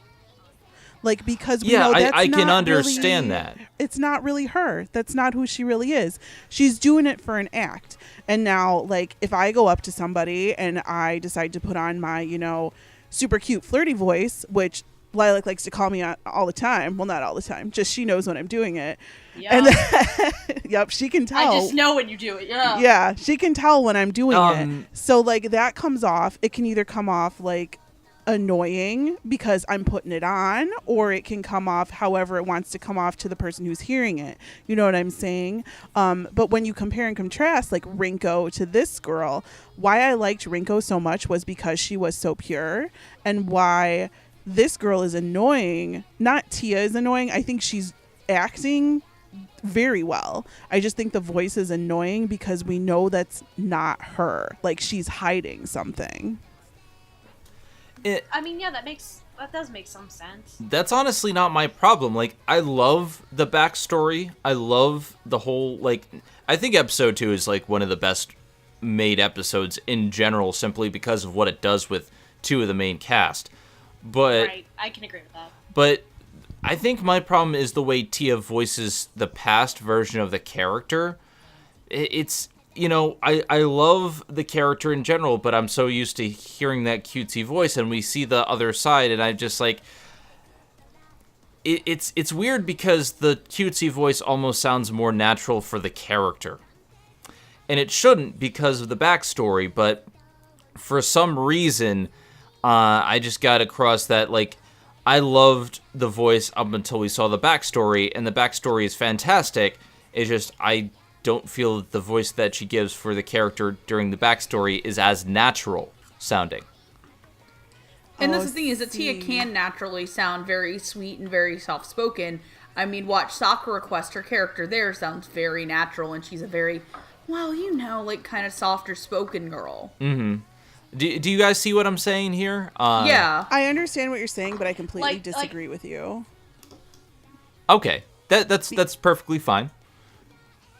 Like, because we know that's I can not understand really, that. It's not really her. That's not who she really is. She's doing it for an act. And now, like, if I go up to somebody and I decide to put on my, super cute flirty voice, which Lilac likes to call me on all the time. Well, not all the time. Just she knows when I'm doing it. Yeah. And then, yep, she can tell. I just know when you do it. Yeah. Yeah, she can tell when I'm doing it. So like that comes off. It can either come off like annoying because I'm putting it on, or it can come off however it wants to come off to the person who's hearing it. You know what I'm saying? But when you compare and contrast like Rinko to this girl, why I liked Rinko so much was because she was so pure, and why this girl is annoying. Not Tia is annoying. I think she's acting very well. I just think the voice is annoying because we know that's not her. Like she's hiding something. I mean, yeah, that does make some sense. That's honestly not my problem. Like, I love the backstory. I love the whole, like, I think episode 2 is, like, one of the best made episodes in general, simply because of what it does with 2 of the main cast. But, right, I can agree with that. But I think my problem is the way Tia voices the past version of the character. It's, you know, I love the character in general, but I'm so used to hearing that cutesy voice, and we see the other side, and I just, like, it's weird because the cutesy voice almost sounds more natural for the character. And it shouldn't because of the backstory, but for some reason, I just got across that, like, I loved the voice up until we saw the backstory, and the backstory is fantastic. It's just, I don't feel that the voice that she gives for the character during the backstory is as natural sounding. And that's the thing, is that Tia can naturally sound very sweet and very soft-spoken. I mean, watch Sakura Quest, her character there sounds very natural, and she's a very, well, you know, like, kind of softer spoken girl. Mm-hmm. Do you guys see what I'm saying here? Yeah. I understand what you're saying, but I completely disagree with you. Okay. That's perfectly fine.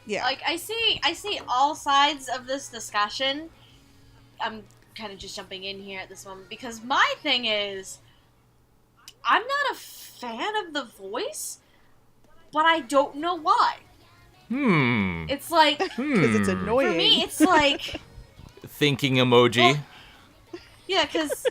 Yeah. Like, I see all sides of this discussion. I'm kind of just jumping in here at this moment, because my thing is, I'm not a fan of the voice, but I don't know why. It's like... Because it's annoying. For me, it's like... Thinking emoji. Well, yeah, because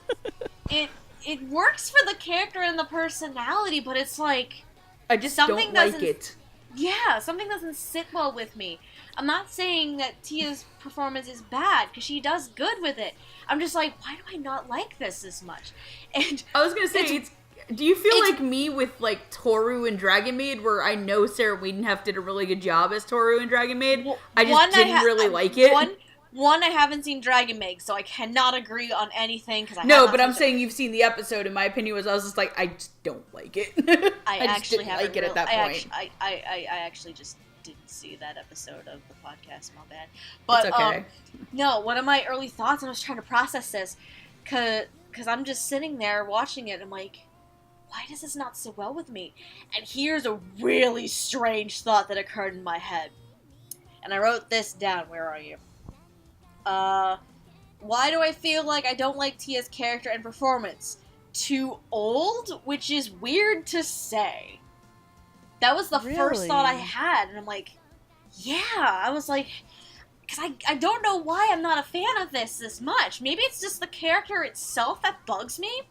it works for the character and the personality, but it's like... I just don't like it. Yeah, something doesn't sit well with me. I'm not saying that Tia's performance is bad, because she does good with it. I'm just like, why do I not like this much? And I was going to say, do you feel like me with, like, Toru and Dragon Maid, where I know Sarah Wiedenheft did a really good job as Toru and Dragon Maid? I just didn't really like it. One, I haven't seen Dragon Maid, so I cannot agree on anything. But I'm saying you've seen the episode, and my opinion was, I was just like, I just don't like it. I actually didn't like it at that point. I actually just didn't see that episode of the podcast, my bad. But, it's okay. No, one of my early thoughts, and I was trying to process this, because I'm just sitting there watching it, and I'm like, why does this not sit well with me? And here's a really strange thought that occurred in my head. And I wrote this down. Where are you? Why do I feel like I don't like Tia's character and performance? Too old? Which is weird to say. That was the first thought I had, and I'm like, yeah, I was like, because I don't know why I'm not a fan of this much. Maybe it's just the character itself that bugs me.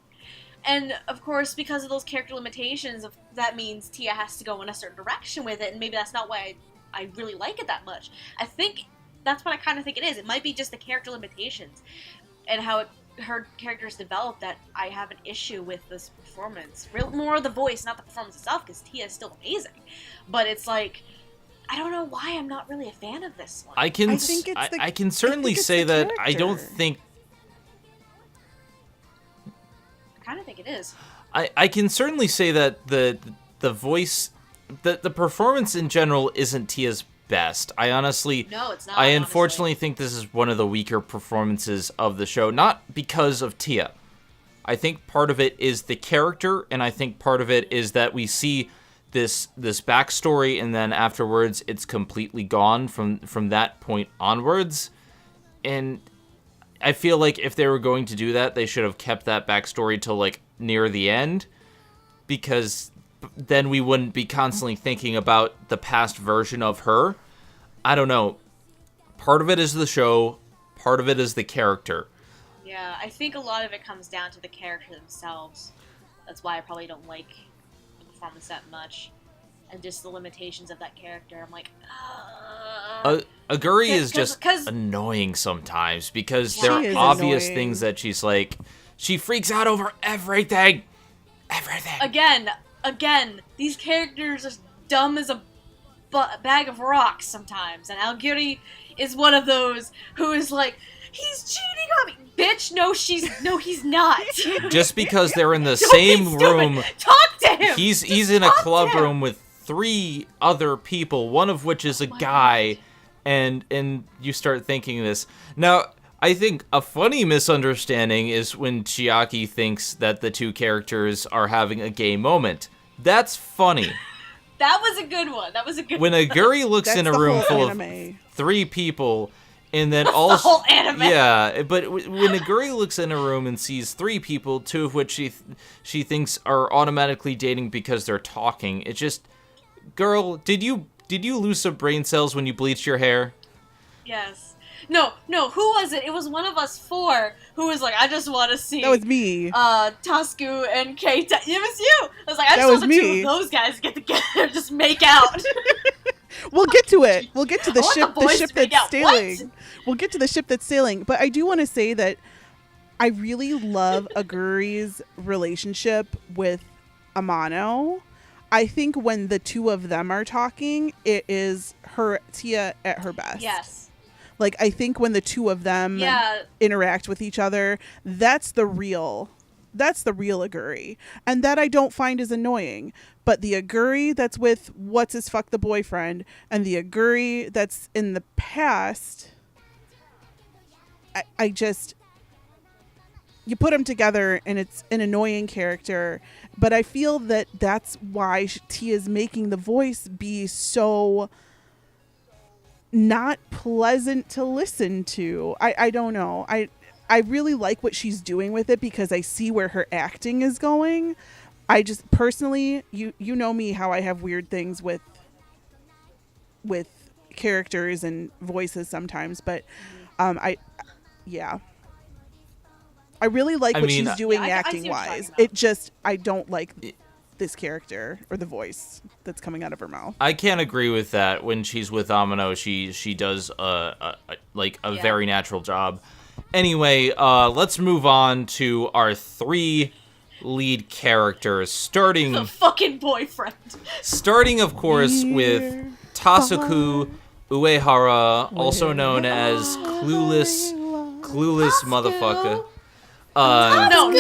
And, of course, because of those character limitations, that means Tia has to go in a certain direction with it, and maybe that's not why I really like it that much. I think that's what I kind of think it is. It might be just the character limitations and how her character's developed that I have an issue with this performance. More the voice, not the performance itself, because Tia is still amazing. But it's like, I don't know why I'm not really a fan of this one. I can certainly say that character. I don't think... I kind of think it is. I can certainly say that the voice... The performance in general isn't Tia's best. I honestly... No, it's not. I unfortunately think this is one of the weaker performances of the show. Not because of Tia. I think part of it is the character, and I think part of it is that we see this backstory, and then afterwards it's completely gone from that point onwards. And I feel like if they were going to do that, they should have kept that backstory till, like, near the end, because then we wouldn't be constantly thinking about the past version of her. I don't know. Part of it is the show, part of it is the character. Yeah, I think a lot of it comes down to the character themselves. That's why I probably don't like the performance that much. And just the limitations of that character. I'm like, Aguri is just annoying sometimes because there are obvious things that she's like, she freaks out over everything. Again, these characters are dumb as a bag of rocks sometimes. And Aguri is one of those who is like, he's cheating on me. Bitch, no, he's not. Just because they're in the same room. Talk to him. He's in a club room with 3 other people, one of which is a guy, and you start thinking this. Now, I think a funny misunderstanding is when Chiaki thinks that the 2 characters are having a gay moment. That's funny. That was a good one. When Aguri looks in a room full of 3 people, and then the whole anime. Yeah, but when Aguri looks in a room and sees 3 people, 2 of which she thinks are automatically dating because they're talking, it's just, girl, did you lose some brain cells when you bleached your hair? Yes. No, who was it? It was one of us 4 who was like, I just want to see... That was me. Tasuku and Keita. It was you! I was like, I just want the 2 of those guys to get together and just make out. We'll get to it. We'll get to the ship that's sailing. What? We'll get to the ship that's sailing. But I do want to say that I really love Aguri's relationship with Amano. I think when the 2 of them are talking, it is Tia at her best. Yes. Like, I think when the 2 of them interact with each other, that's the real Aguri. And that I don't find is annoying. But the Aguri that's with what's-his-fuck the boyfriend, and the Aguri that's in the past, I just... You put them together, and it's an annoying character. But I feel that that's why Tia's making the voice be so... not pleasant to listen to. I don't know. I really like what she's doing with it because I see where her acting is going. I just personally, you know me, how I have weird things with characters and voices sometimes, but I really like what she's doing acting wise. It just, I don't like this character or the voice that's coming out of her mouth. I can't agree with that. When she's with Amano, she does a very natural job. Anyway, let's move on to our 3 lead characters, starting the fucking boyfriend. Starting, of course, with Tasuku Uehara, also known as Clueless motherfucker. No,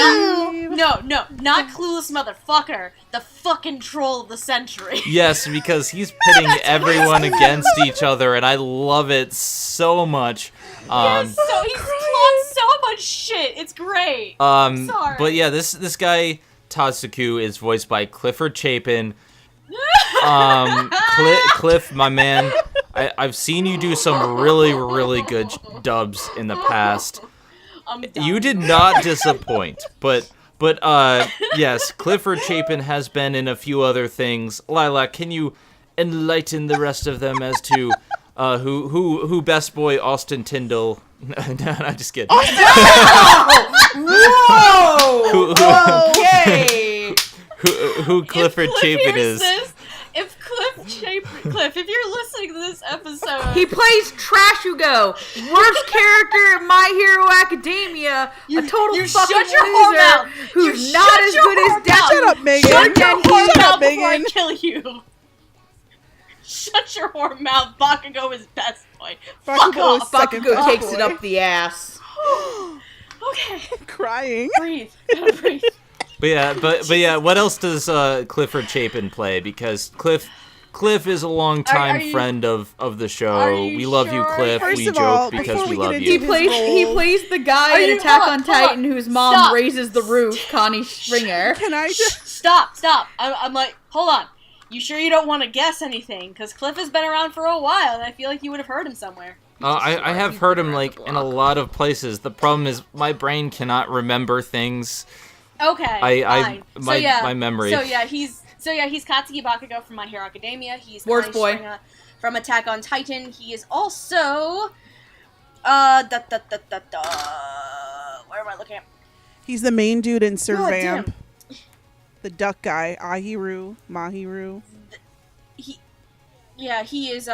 not Clueless motherfucker. The fucking troll of the century. Yes, because he's pitting everyone against each other, and I love it so much. Yes, so he's plotting so much shit. It's great. Sorry. But yeah, this guy Tasuku is voiced by Clifford Chapin. Cliff, my man, I've seen you do some really, really good dubs in the past. You did not disappoint, but yes, Clifford Chapin has been in a few other things. Lilac, can you enlighten the rest of them as to who best boy Austin Tyndall? No, I'm just kidding. Whoa! Okay. Who Clifford Chapin is? If Cliff, if you're listening to this episode, he plays Trashugo, worst character in My Hero Academia, a total fucking loser who's not as good as Death. Shut up, Megan. Shut your whore mouth Megan. before I kill you. Shut your whore mouth. Bakugo is best boy. Fuck off. Bakugo takes it up the ass. Okay. Crying. Breathe. Gotta breathe. But yeah, what else does Clifford Chapin play? Because Cliff is a longtime friend of the show. We love you, Cliff. First we of joke all, because we love He you. plays the guy in Attack on Titan whose mom raises the roof, Connie Stringer. Can I just... Stop. I'm like, hold on. You sure you don't want to guess anything? Because Cliff has been around for a while, and I feel like you would have heard him somewhere. I have heard him like in a lot of places. The problem is my brain cannot remember things. Okay, fine. My memory. So yeah, he's Katsuki Bakugo from My Hero Academia. He's Worst Connie boy Stringer from Attack on Titan. He is also where am I looking at? He's the main dude in Sir God Vamp. damn. The duck guy, Ahiru, Mahiru. He is,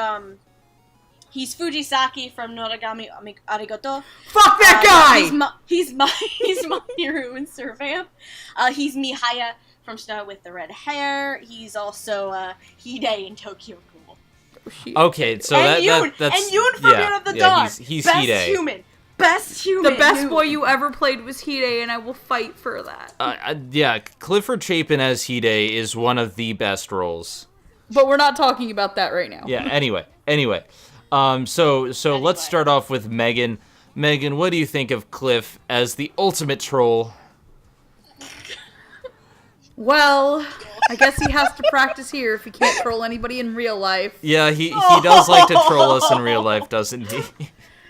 he's Fujisaki from Noragami Arigato. Fuck that guy! He's Mahiru in Survamp. He's Mihaya from Snow with the Red Hair. He's also, Hide in Tokyo Ghoul. Okay, so that's... And Yoon from Yoon of the Dawn. He's Best Hide. human. Best human. The best boy you ever played was Hide, and I will fight for that. Clifford Chapin as Hide is one of the best roles. But we're not talking about that right now. Yeah, anyway. So let's start off with Megan. Megan, what do you think of Cliff as the ultimate troll? Well, I guess he has to practice here if he can't troll anybody in real life. Yeah, he does like to troll us in real life, doesn't he?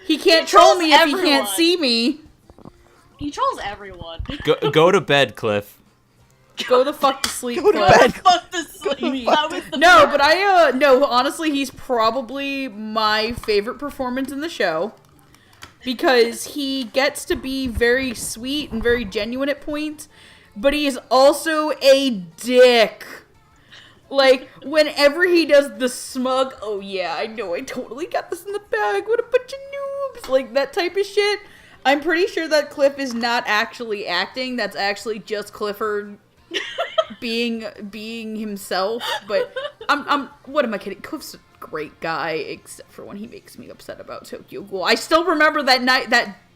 He can't troll me if he can't see me. He trolls everyone. Go to bed, Cliff. Go the fuck to sleep. Go to bed. Fuck to sleep. No, but honestly, he's probably my favorite performance in the show. Because he gets to be very sweet and very genuine at points, but he is also a dick. Like, whenever he does the smug, oh yeah, I know, I totally got this in the bag, what a bunch of noobs, like that type of shit. I'm pretty sure that Cliff is not actually acting, that's actually just Clifford being himself, but what am I kidding? Cliff's a great guy, except for when he makes me upset about Tokyo Ghoul. I still remember that night,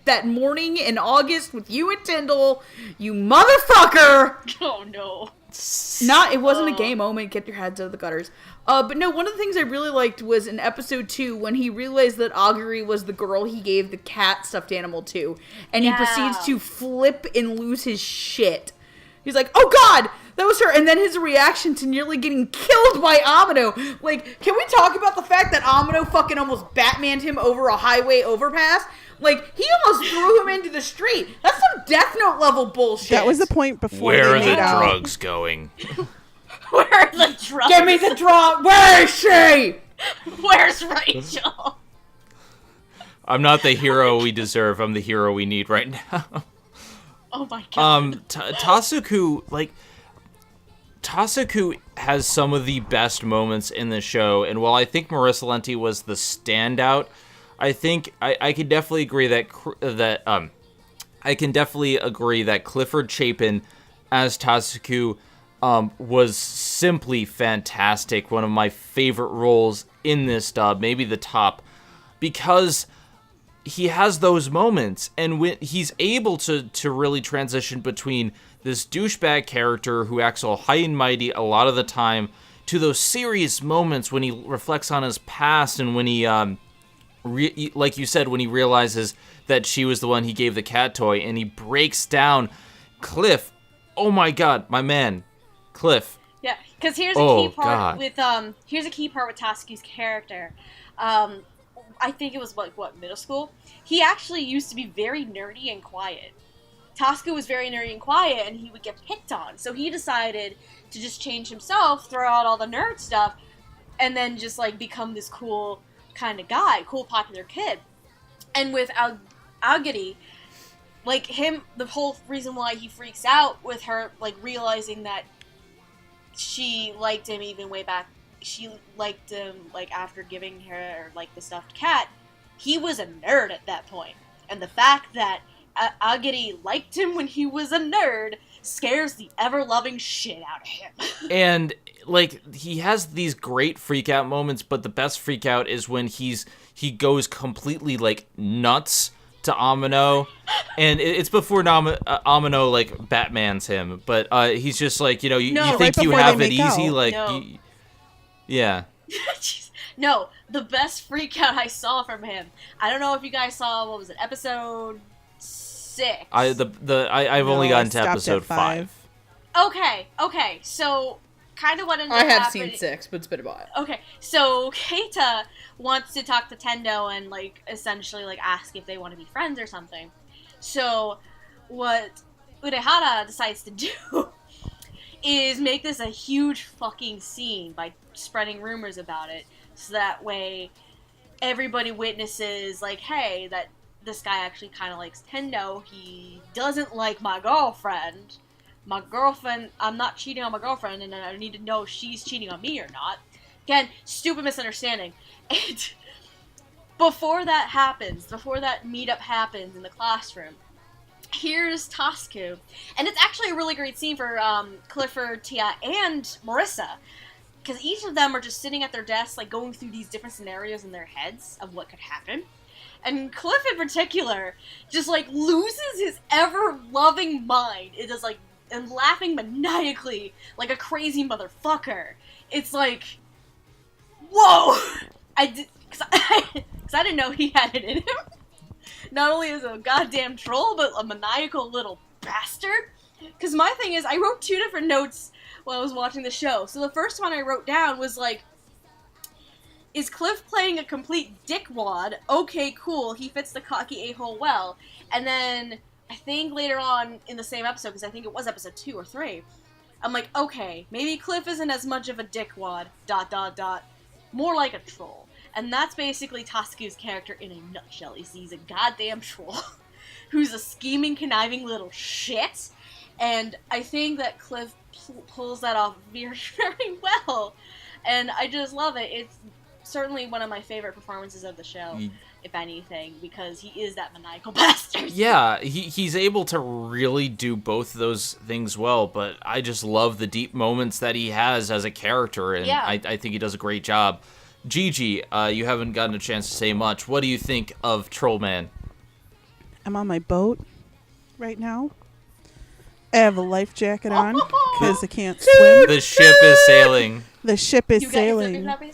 that morning in August with you and Tendo, you motherfucker! Oh no. It wasn't a gay moment, get your heads out of the gutters. But no, one of the things I really liked was in episode 2 when he realized that Aguri was the girl he gave the cat stuffed animal to, and he proceeds to flip and lose his shit. He's like, oh god, that was her, and then his reaction to nearly getting killed by Amano. Like, can we talk about the fact that Amano fucking almost Batmaned him over a highway overpass? Like, he almost threw him into the street. That's some Death Note level bullshit. That was the point before Where they are the made out. drugs going? Where are the drugs? Give me the drug! Where is she? Where's Rachel? I'm not the hero we deserve. I'm the hero we need right now. Oh my god. Tasuku has some of the best moments in the show, and while I think Marissa Lenti was the standout, I think I can definitely agree that Clifford Chapin as Tasuku was simply fantastic. One of my favorite roles in this dub, maybe the top, because he has those moments, and when he's able to really transition between this douchebag character who acts all high and mighty a lot of the time to those serious moments when he reflects on his past and when he like you said, when he realizes that she was the one he gave the cat toy, and he breaks down. Cliff, oh my god, my man, Cliff. Yeah, because here's a key part with Tasuku's character. I think it was middle school. He actually used to be very nerdy and quiet. Tasuku was very nerdy and quiet, and he would get picked on. So he decided to just change himself, throw out all the nerd stuff, and then just become this cool kind of guy, cool popular kid. And with Aguri, the whole reason why he freaks out with her, realizing that she liked him even way back, she liked him, after giving her, the stuffed cat, he was a nerd at that point. And the fact that Aguri liked him when he was a nerd scares the ever-loving shit out of him. And he has these great freak out moments, but the best freak out is when he goes completely nuts to Amano, and it's before Amano Batmans him, but he's just you think right you before have they it make easy, out. yeah. No, the best freak out I saw from him. I don't know if you guys saw, what was it, episode 6? I've only gotten to stopped episode at 5. Okay, so kind of what ended up I have happening. seen 6, but it's been a while. Okay, so Keita wants to talk to Tendo and essentially ask if they want to be friends or something. So what Uehara decides to do is make this a huge fucking scene by spreading rumors about it, so that way everybody witnesses hey, that this guy actually kind of likes Tendo. He doesn't like my girlfriend, my girlfriend, I'm not cheating on my girlfriend, and I need to know if she's cheating on me or not. Again, stupid misunderstanding. And before that happens, before that meetup happens in the classroom, here's Tasuku. And it's actually a really great scene for Clifford, Tia, and Marissa. Because each of them are just sitting at their desks, like, going through these different scenarios in their heads of what could happen. And Cliff in particular just, like, loses his ever-loving mind. It is, like, and laughing maniacally like a crazy motherfucker. It's like, whoa! Because I didn't know he had it in him. Not only as a goddamn troll, but a maniacal little bastard. Because my thing is, I wrote 2 different notes while I was watching the show. So the first one I wrote down was like, is Cliff playing a complete dickwad? Okay, cool, he fits the cocky a-hole well. And then, I think later on in the same episode, because I think it was episode 2 or 3, I'm like, okay, maybe Cliff isn't as much of a dickwad, ... more like a troll. And that's basically Tasuku's character in a nutshell. He's a goddamn troll who's a scheming, conniving little shit. And I think that Cliff pulls that off very, very well. And I just love it. It's certainly one of my favorite performances of the show, if anything, because he is that maniacal bastard. Yeah, he's able to really do both of those things well, but I just love the deep moments that he has as a character, and yeah. I think he does a great job. Gigi, you haven't gotten a chance to say much. What do you think of Trollman? I'm on my boat right now. I have a life jacket on because I can't swim. The ship is sailing. The ship is you sailing. Got your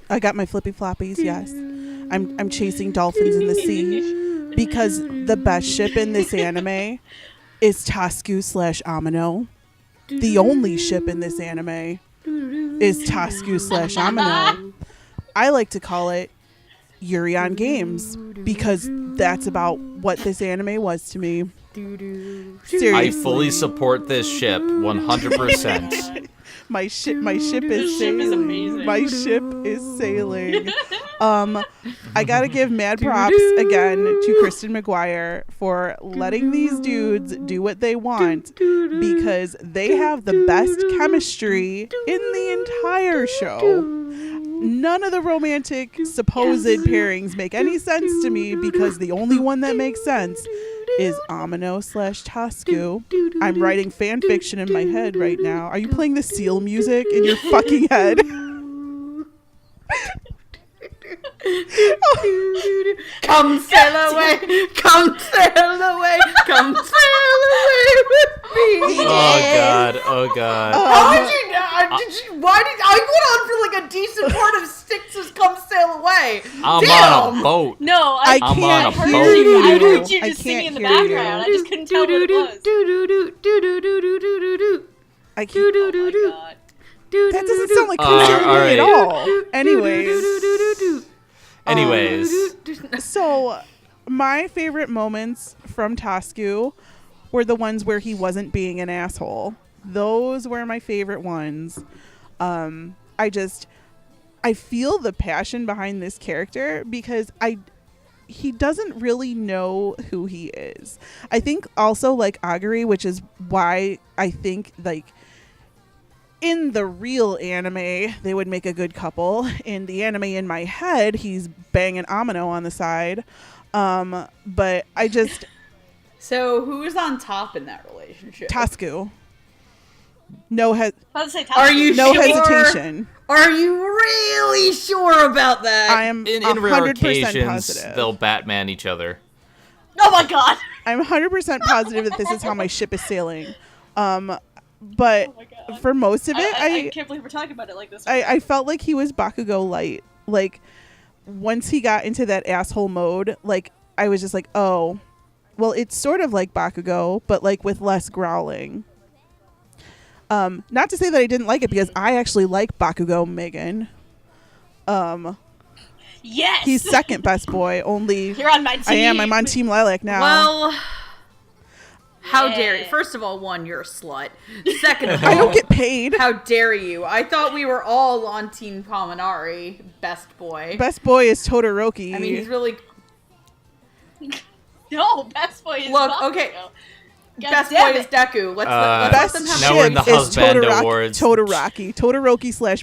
I got my flippy floppies, yes. I'm chasing dolphins in the sea because the best ship in this anime is Tasuku / Amano. The only ship in this anime is Tasuku / Amano. I like to call it Yuri on Games because that's about what this anime was to me. Seriously. I fully support this ship 100%. My ship is sailing. Is amazing. My ship is sailing. I gotta give mad props again to Kristen McGuire for letting these dudes do what they want because they have the best chemistry in the entire show. None of the romantic supposed pairings make any sense to me because the only one that makes sense is Amano / Tasuku. I'm writing fan fiction in my head right now. Are you playing the seal music in your fucking head? Come sail away, come sail away, come sail away with me. Oh god. How did you know? I went on for like a decent part of Styx's "Come Sail Away." I'm Damn. on a boat. No, I I'm can't on a heard boat. you. I heard you I just singing in the can't hear background. you. I just couldn't tell what it was. I can't. Oh my god. That doesn't sound like Come Sail Away at all. Anyways, so my favorite moments from Tasuku were the ones where he wasn't being an asshole. Those were my favorite ones. I feel the passion behind this character because he doesn't really know who he is. I think also like Aguri, which is why I think like in the real anime they would make a good couple. In the anime in my head, he's banging Amano on the side. But I just So who's on top in that relationship? Tasuku. No Are you no sure? hesitation. Are you really sure about that? I am In rare 100% occasions, positive. they'll Batman each other. Oh my god. I'm 100% positive that this is how my ship is sailing. But Oh my God. for most of it, I can't believe we're talking about it like this. I felt like he was Bakugo light. Like once he got into that asshole mode, like I was just like, oh, well, it's sort of like Bakugo, but like with less growling. Not to say that I didn't like it because I actually like Bakugo Megan. Yes. He's second best boy. Only You're on my team. I'm on Team Lilac now. Well, how Yeah. dare you? First of all, one, you're a slut. Second of all, I don't get paid. how dare you? I thought we were all on Team Kaminari, best boy. Best boy is Todoroki. I mean, he's really... No, best boy is Look, Bakugo. okay. best boy damn is it. Deku. Let's Best let them have Now we're in the ship is husband awards. Todoroki /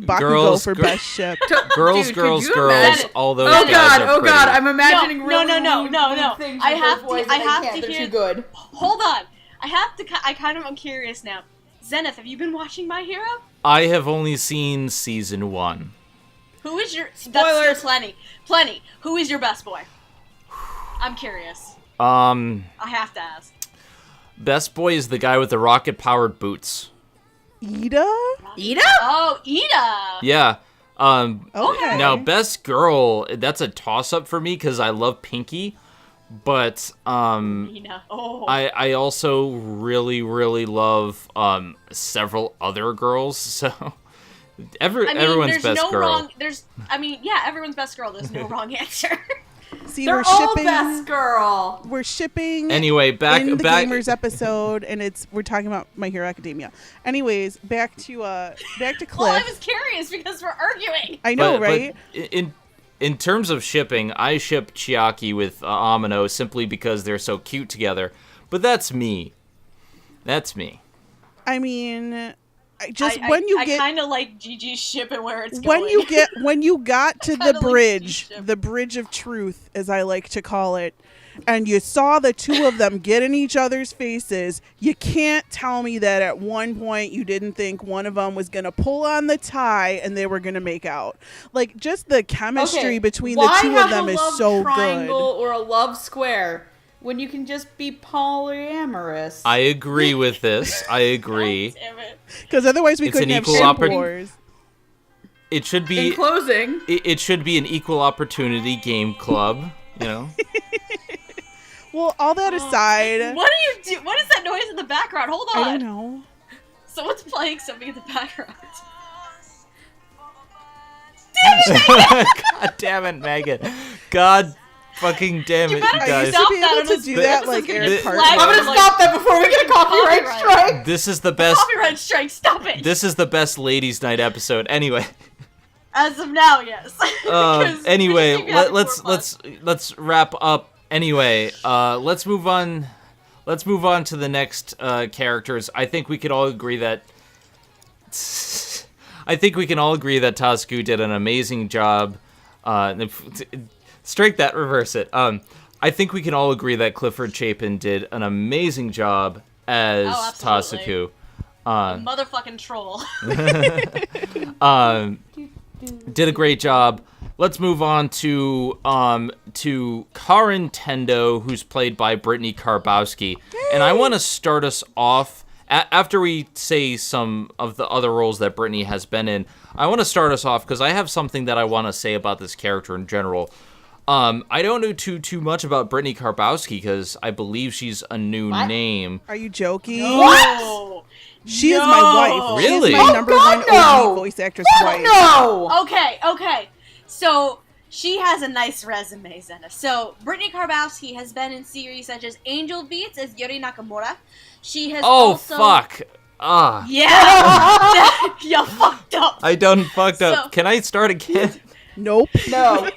Bakugo Girls, for best ship. Girls, Dude, girls, could you girls. imagine- All those Oh guys god, are oh pretty. god, I'm imagining really No. weird things I with have those boys to- I and have can't. to They're hear- too good. Hold on. I kind of am curious now. Zenith, have you been watching My Hero? I have only seen season 1. Who is your... That's Spoilers. still plenty. Who is your best boy? I'm curious. Um, I have to ask. best boy is the guy with the rocket-powered boots. Ida? Ida? Oh, Ida! Yeah. Okay. Now, best girl, that's a toss-up for me because I love Pinky, but Ina. Oh. I also really, really love several other girls, so everyone's there's best no girl. wrong... everyone's best girl. There's no wrong answer. See, They're we're all shipping. best girl. We're shipping. Anyway, back in the back. gamers episode, and we're talking about My Hero Academia. Anyways, back to Cliff. Well, I was curious because we're arguing. I know, but right? in terms of shipping, I ship Chiaki with Amano simply because they're so cute together. But that's me. That's me. I mean, I kind of like Gigi's ship and where it's going. when you got to the Kinda like bridge, G-ship. the bridge of truth, as I like to call it, and you saw the two of them get in each other's faces, you can't tell me that at one point you didn't think one of them was going to pull on the tie and they were going to make out. Like, just the chemistry between the two of them is so triangle good. or a love square when you can just be polyamorous? I agree with this. I agree. Damn it. Because otherwise we It's couldn't an have equal ship oppor- wars. It should In be. closing, It should be an equal opportunity game club. You know. Well, all that aside, What are you do? What is that noise in the background? Hold on. I don't know. Someone's playing something in the background. God damn it, Megan. God fucking damn it, you better I guys. used to Stop be that able on to this do video. that This like is gonna Eric get Cartman. flagged. I'm gonna Like- stop that before we get a copyright Copyright. strike. This is the best. Copyright strike. Stop it. This is the best ladies' night episode. Anyway. As of now, yes. Because Anyway, we have let's wrap up. Anyway, let's move on. Let's move on to the next characters. I think we could all agree that. I think we can all agree that Tasuku did an amazing job. Strike that, reverse it. I think we can all agree that Clifford Chapin did an amazing job as absolutely. Tasuku. motherfucking troll. Did a great job. Let's move on to Karin Tendo, who's played by Brittany Karbowski. And I want to start us off, after we say some of the other roles that Brittany has been in, I want to start us off because I have something that I want to say about this character in general. I don't know too much about Brittany Karbowski because I believe she's a new name. Are you joking? What? She is my wife. Really? She is my number one no. OG voice actress wife. No! Okay. So she has a nice resume, Zena. So Brittany Karbowski has been in series such as Angel Beats as Yuri Nakamura. She has also... Fuck. Yeah! You fucked up. I done fucked up. So- Can I start again? Nope. No.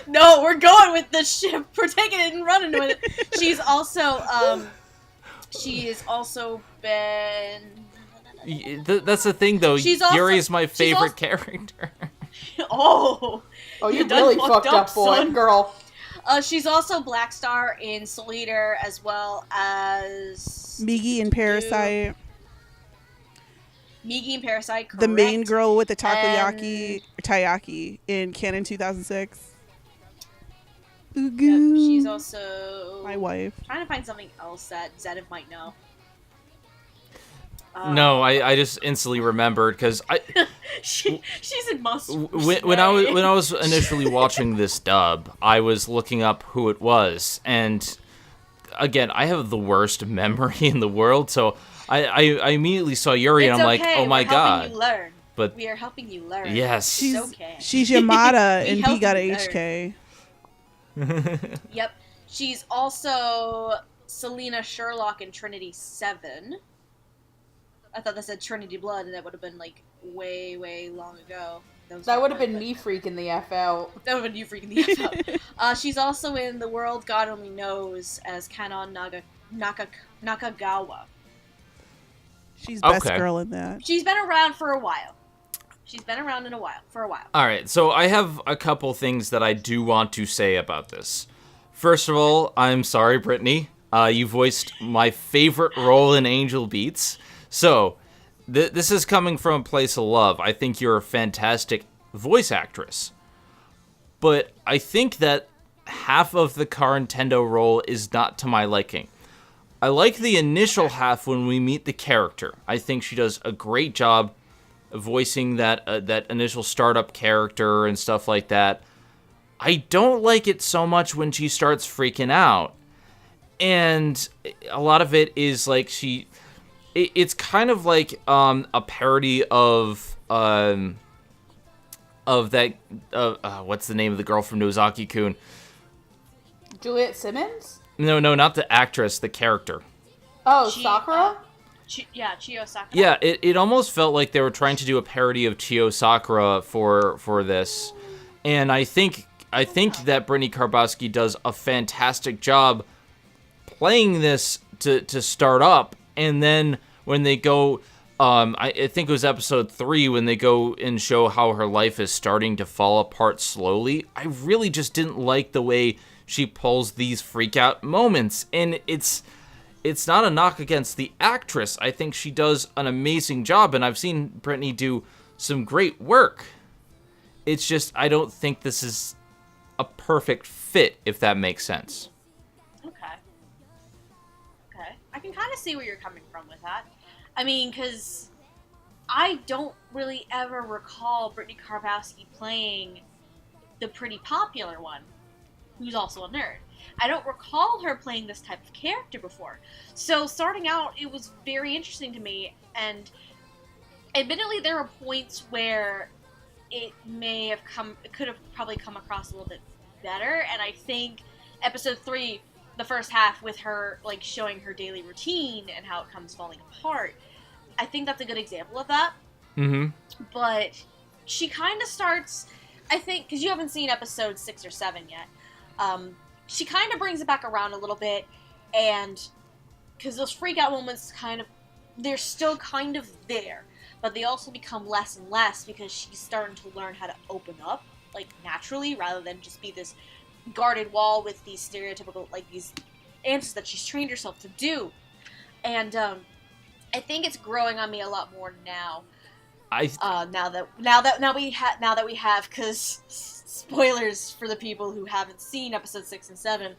No, we're going with the ship. We're taking it and running with it. She's also been... That's the thing, though. She's also- Yuri is my she's favorite also- character. Oh, You done really fucked fucked up, boy. son. Girl. She's also Black Star in Soul Eater, as well as Migi and Parasite. Migi and Parasite. Correct. The main girl with the taiyaki in Canon 2006. Yep, Ooh, she's also my wife. trying to find something else that Zenith might know. No, I just instantly remembered because she's in Monster. when I was initially watching this dub, I was looking up who it was, and again, I have the worst memory in the world, so I immediately saw Yuri, and I'm like, oh my god! You learn. But we are helping you learn. yes, It's okay. She's Yamada We in help B got you HK. Yep. She's also Selena Sherlock in Trinity 7. I thought that said Trinity Blood, and that would have been like way long ago. That would have been me freaking the F out. That would have been you freaking the F out. She's also in The World God Only Knows as Kanon Nakagawa. She's best Okay. girl in that. She's been around for a while. For a while. All right, so I have a couple things that I do want to say about this. First of all, I'm sorry, Brittany. You voiced my favorite role in Angel Beats. So, this is coming from a place of love. I think you're a fantastic voice actress. But I think that half of the Karen Tendo role is not to my liking. I like the initial half when we meet the character. I think she does a great job voicing that initial startup character and stuff like that. I don't like it so much when she starts freaking out. And a lot of it is like it's kind of like a parody of that what's the name of the girl from Nozaki-kun? Juliet Simmons? No, not the actress, the character. Oh, Sakura? Chiyo Sakura. Yeah, it almost felt like they were trying to do a parody of Chiyo Sakura for this. And I think that Brittany Karbowski does a fantastic job playing this to start up, and then when they go I think it was episode 3 when they go and show how her life is starting to fall apart slowly. I really just didn't like the way she pulls these freak out moments, and it's not a knock against the actress. I think she does an amazing job, and I've seen Brittany do some great work. It's just I don't think this is a perfect fit, if that makes sense. Okay. I can kind of see where you're coming from with that. I mean, because I don't really ever recall Brittany Karbowski playing the pretty popular one, who's also a nerd. I don't recall her playing this type of character before. So starting out, it was very interesting to me, and admittedly there were points where it could have probably come across a little bit better, and I think episode 3, the first half with her, like, showing her daily routine and how it comes falling apart, I think that's a good example of that. Mm-hmm. But she kind of starts, I think, because you haven't seen episode 6 or 7 yet, she kind of brings it back around a little bit, and because those freak out moments they're still kind of there, but they also become less and less because she's starting to learn how to open up, like, naturally, rather than just be this guarded wall with these stereotypical, like, these answers that she's trained herself to do. And I think it's growing on me a lot more now. Now that we have, because spoilers for the people who haven't seen episode 6 and 7,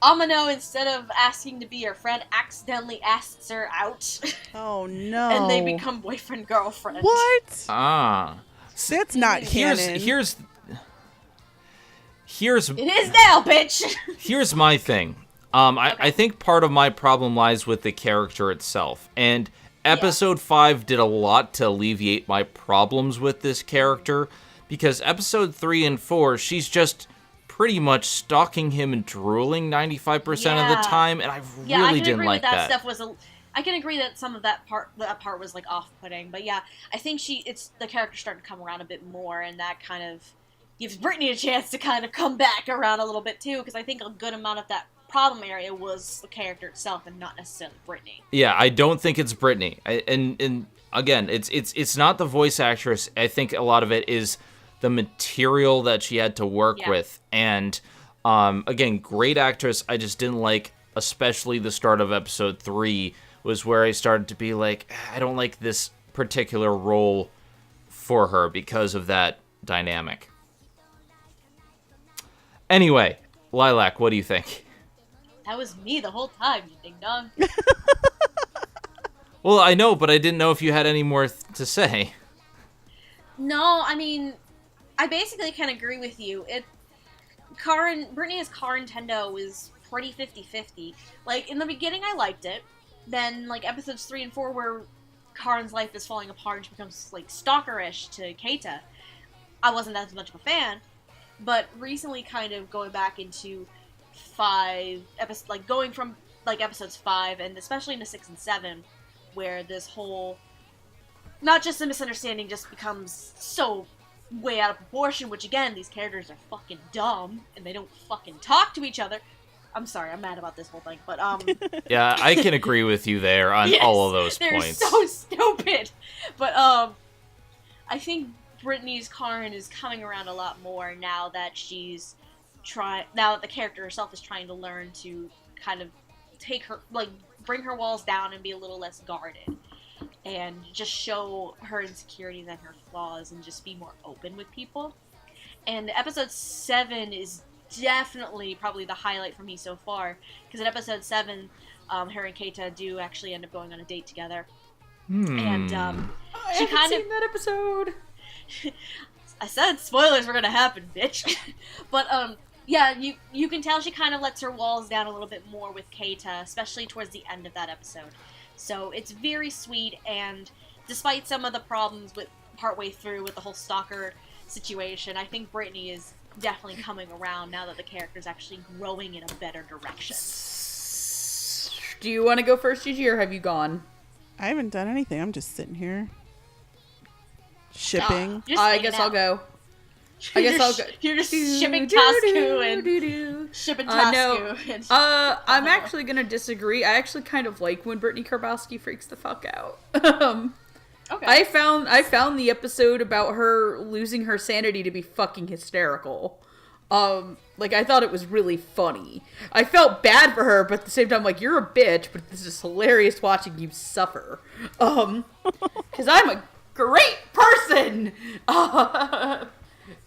Amano, instead of asking to be her friend, accidentally asks her out. Oh no! And they become boyfriend girlfriend. What? That's not canon. Here's it is now, bitch. Here's my thing. I think part of my problem lies with the character itself, and episode 5 did a lot to alleviate my problems with this character, because episode 3 and 4, she's just pretty much stalking him and drooling 95% of the time, and I really didn't like that. Stuff was I can agree that some of that part was, like, off-putting, but yeah, I think the character's starting to come around a bit more, and that kind of gives Brittany a chance to kind of come back around a little bit too, because I think a good amount of that problem area was the character itself and not necessarily Brittany. Yeah, I don't think it's Brittany. And again, it's not the voice actress. I think a lot of it is the material that she had to work with. And again, great actress. I just didn't like, especially the start of episode 3 was where I started to be like, I don't like this particular role for her because of that dynamic. Anyway, Lilac, what do you think? That was me the whole time, you ding-dong. Well, I know, but I didn't know if you had any more to say. No, I mean, I basically can agree with you. Brittany's Karen Tendo was pretty 50-50. Like, in the beginning, I liked it. Then, like, episodes 3 and 4, where Karen's life is falling apart and she becomes, like, stalkerish to Keita, I wasn't as much of a fan. But recently, kind of going back into 5 episodes, like, going from, like, episodes 5, and especially into 6 and 7, where this whole, not just a misunderstanding, just becomes so way out of proportion, which, again, these characters are fucking dumb, and they don't fucking talk to each other. I'm sorry, I'm mad about this whole thing, but Yeah, I can agree with you there on yes, all of those they're points. so stupid. But I think Brittany's Karin is coming around a lot more now that now that the character herself is trying to learn to kind of bring her walls down and be a little less guarded. And just show her insecurities and her flaws and just be more open with people. And episode 7 is definitely probably the highlight for me so far. Because in episode 7, her and Keita do actually end up going on a date together. And I haven't seen that episode. I said spoilers were gonna happen, bitch. But yeah, you can tell she kind of lets her walls down a little bit more with Keita, especially towards the end of that episode. So it's very sweet, and despite some of the problems with partway through with the whole stalker situation, I think Brittany is definitely coming around now that the character's actually growing in a better direction. Do you want to go first, Gigi, or have you gone? I haven't done anything. I'm just sitting here. Shipping. I guess I'll go. You're just shipping Tasuku and shipping Tasuku. I'm actually gonna disagree. I actually kind of like when Brittany Karbowski freaks the fuck out. Okay. I found the episode about her losing her sanity to be fucking hysterical. I thought it was really funny. I felt bad for her, but at the same time, like, you're a bitch, but this is hilarious watching you suffer. 'Cause I'm a great person.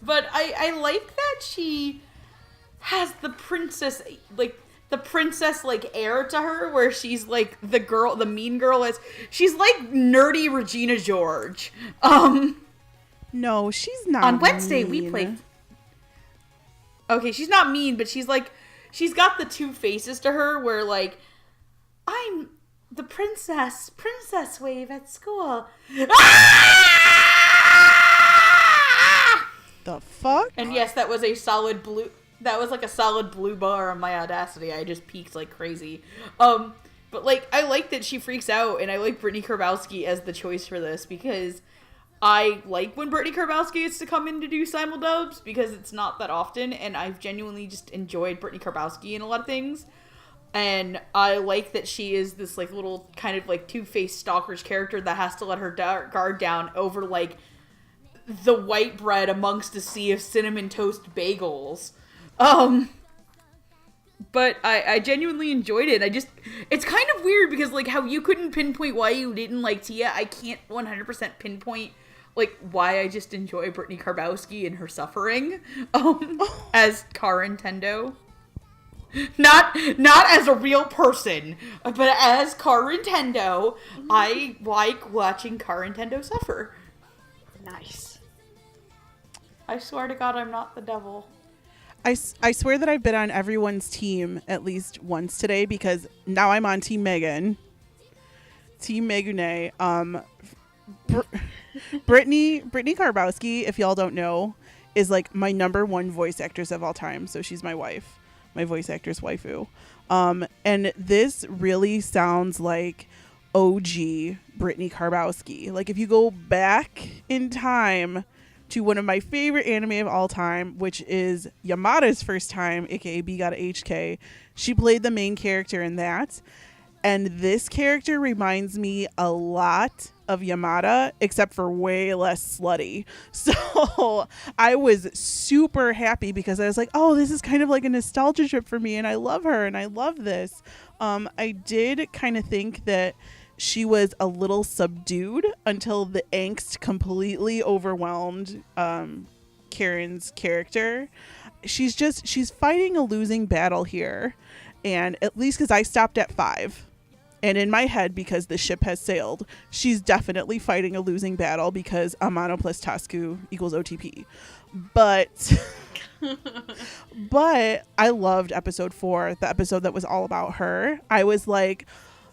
But I like that she has the princess air to her, where she's like the mean girl she's like nerdy Regina George. No, she's not. On Wednesday mean. we played. Okay, she's not mean, but she's got the two faces to her, where like, I'm the princess wave at school. The fuck? And yes, that was a solid blue. That was like a solid blue bar on my Audacity. I just peaked like crazy. But like, I like that she freaks out, and I like Brittany Karbowski as the choice for this, because I like when Brittany Karbowski gets to come in to do simuldubs, because it's not that often, and I've genuinely just enjoyed Brittany Karbowski in a lot of things. And I like that she is this like little kind of like two-faced stalker's character that has to let her guard down over like the white bread amongst a sea of cinnamon toast bagels. But I genuinely enjoyed it. It's kind of weird because like how you couldn't pinpoint why you didn't like Tia, I can't 100% pinpoint like why I just enjoy Brittany Karbowski and her suffering as Karin Tendo. Not as a real person, but as Karin Tendo. I like watching Karin Tendo suffer. Nice. I swear to God, I'm not the devil. I swear that I've been on everyone's team at least once today, because now I'm on Team Megan. Team Megune. Brittany Karbowski, if y'all don't know, is like my #1 voice actress of all time. So she's my wife, my voice actress waifu. And this really sounds like OG Brittany Karbowski. Like if you go back in time to one of my favorite anime of all time, which is Yamada's first time, aka B Gotta HK. She played the main character in that. And this character reminds me a lot of Yamada, except for way less slutty. So I was super happy because I was like, oh, this is kind of like a nostalgia trip for me, and I love her and I love this. I did kind of think that she was a little subdued until the angst completely overwhelmed Karen's character. She's fighting a losing battle here. And at least because I stopped at 5. And in my head, because the ship has sailed, she's definitely fighting a losing battle because Amano plus Tasuku equals OTP. But I loved episode 4, the episode that was all about her. I was like,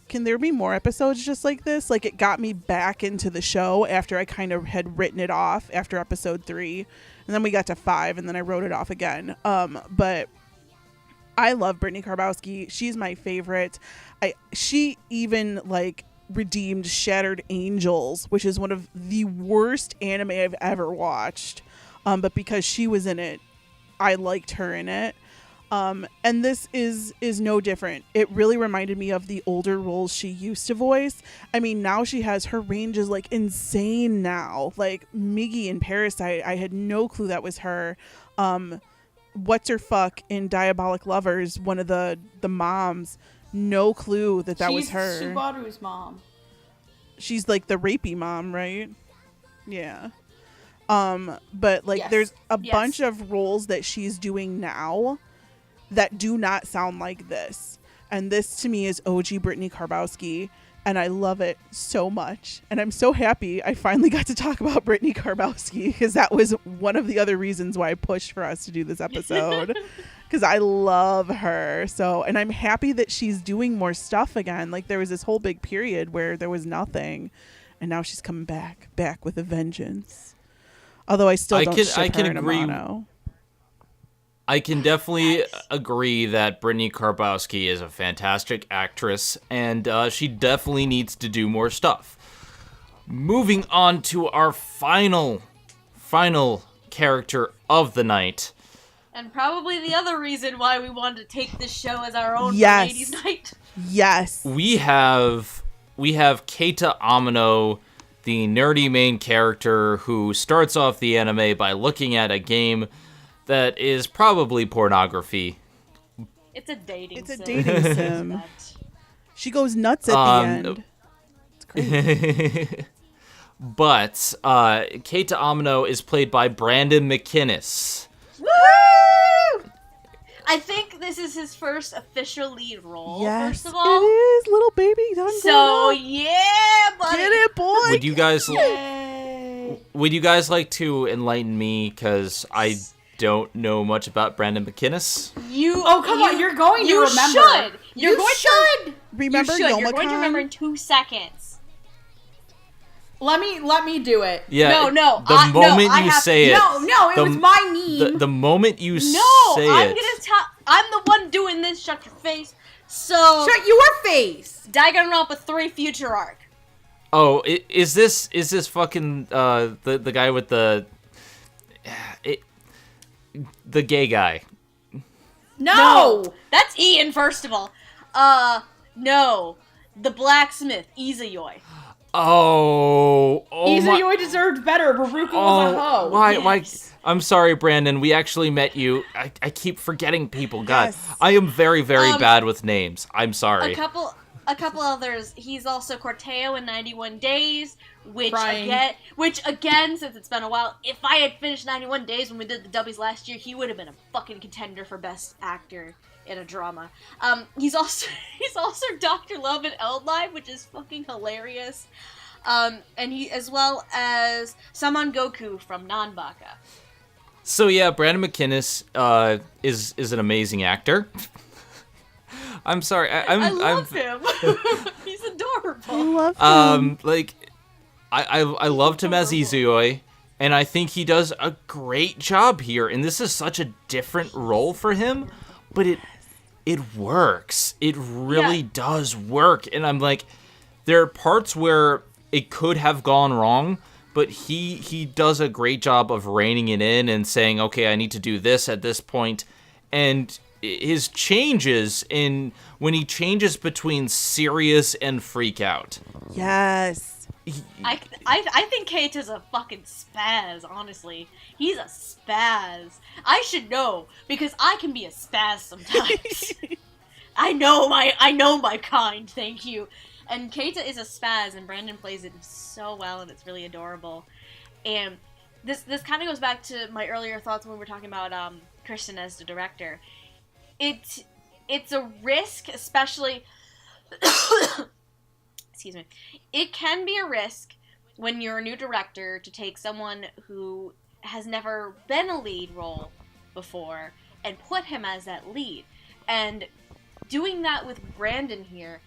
can there be more episodes just like this? Like, it got me back into the show after I kind of had written it off after episode 3. And then we got to 5, and then I wrote it off again. But I love Brittany Karbowski. She's my favorite. She even, like, redeemed Shattered Angels, which is one of the worst anime I've ever watched. But because she was in it, I liked her in it. And this is no different. It really reminded me of the older roles she used to voice. I mean, now she has, her range is like insane now. Like Miggy in Parasite, I had no clue that was her. What's her fuck in Diabolic Lovers, one of the moms, no clue that was her. She's Subaru's mom. She's like the rapey mom, right? Yeah. But like Yes. there's a bunch of roles that she's doing now that do not sound like this. And this to me is OG Brittany Karbowski, and I love it so much. And I'm so happy I finally got to talk about Brittany Karbowski, because that was one of the other reasons why I pushed for us to do this episode, because I love her. So, and I'm happy that she's doing more stuff again. Like there was this whole big period where there was nothing, and now she's coming back with a vengeance. Although I still don't ship her in Amano. I can definitely agree that Brittany Karbowski is a fantastic actress, and she definitely needs to do more stuff. Moving on to our final character of the night. And probably the other reason why we wanted to take this show as our own ladies' night. Yes. We have Keita Amano, the nerdy main character who starts off the anime by looking at a game that is probably pornography. It's a dating sim. She goes nuts at the end. It's crazy. But Keita Amano is played by Brandon McInnes. Woo! I think this is his first official lead role, yes, first of all. It is, little baby. So, yeah, buddy. Get it, boy. Would you guys like to enlighten me, because I don't know much about Brandon McInnes? Come on, you're going to remember. You should. Remember Yomakon? You're going to remember in 2 seconds. Let me do it. Yeah. No. The moment you say it. No, it was my meme. The moment you say I'm it. gonna tell. I'm the one doing this. Shut your face. So. Shut your face. Danganronpa 3 Future Arc. Oh, is this fucking the guy with the gay guy? No, that's Ian. First of all, no, the blacksmith Izayoi. Oh Izayoi deserved better. Baruka was a hoe. Why? I'm sorry, Brandon. We actually met you. I keep forgetting people. God, Yes. I am very, very bad with names. I'm sorry. A couple others. He's also Corteo in 91 Days, which Crying. again, since it's been a while, if I had finished 91 Days when we did the Dubbies last year, he would have been a fucking contender for Best Actor in a Drama. He's also Dr. Love in Eldlive, which is fucking hilarious. And he, as well as Saman Goku from Nanbaka. So yeah, Brandon McInnes is an amazing actor. I'm sorry. I love him. He's adorable. I love him. I loved him as Izuyoi, and I think he does a great job here. And this is such a different role for him, but it works. It really does work. And I'm like, there are parts where it could have gone wrong, but he does a great job of reining it in and saying, okay, I need to do this at this point. And his changes when he changes between serious and freak out. Yes. I think Keita's a fucking spaz, honestly. He's a spaz. I should know, because I can be a spaz sometimes. I know my kind, thank you. And Keita is a spaz, and Brandon plays it so well, and it's really adorable. And this kind of goes back to my earlier thoughts when we were talking about Kristen as the director. It's a risk, especially... Excuse me. It can be a risk when you're a new director to take someone who has never been a lead role before and put him as that lead. And doing that with Brandon here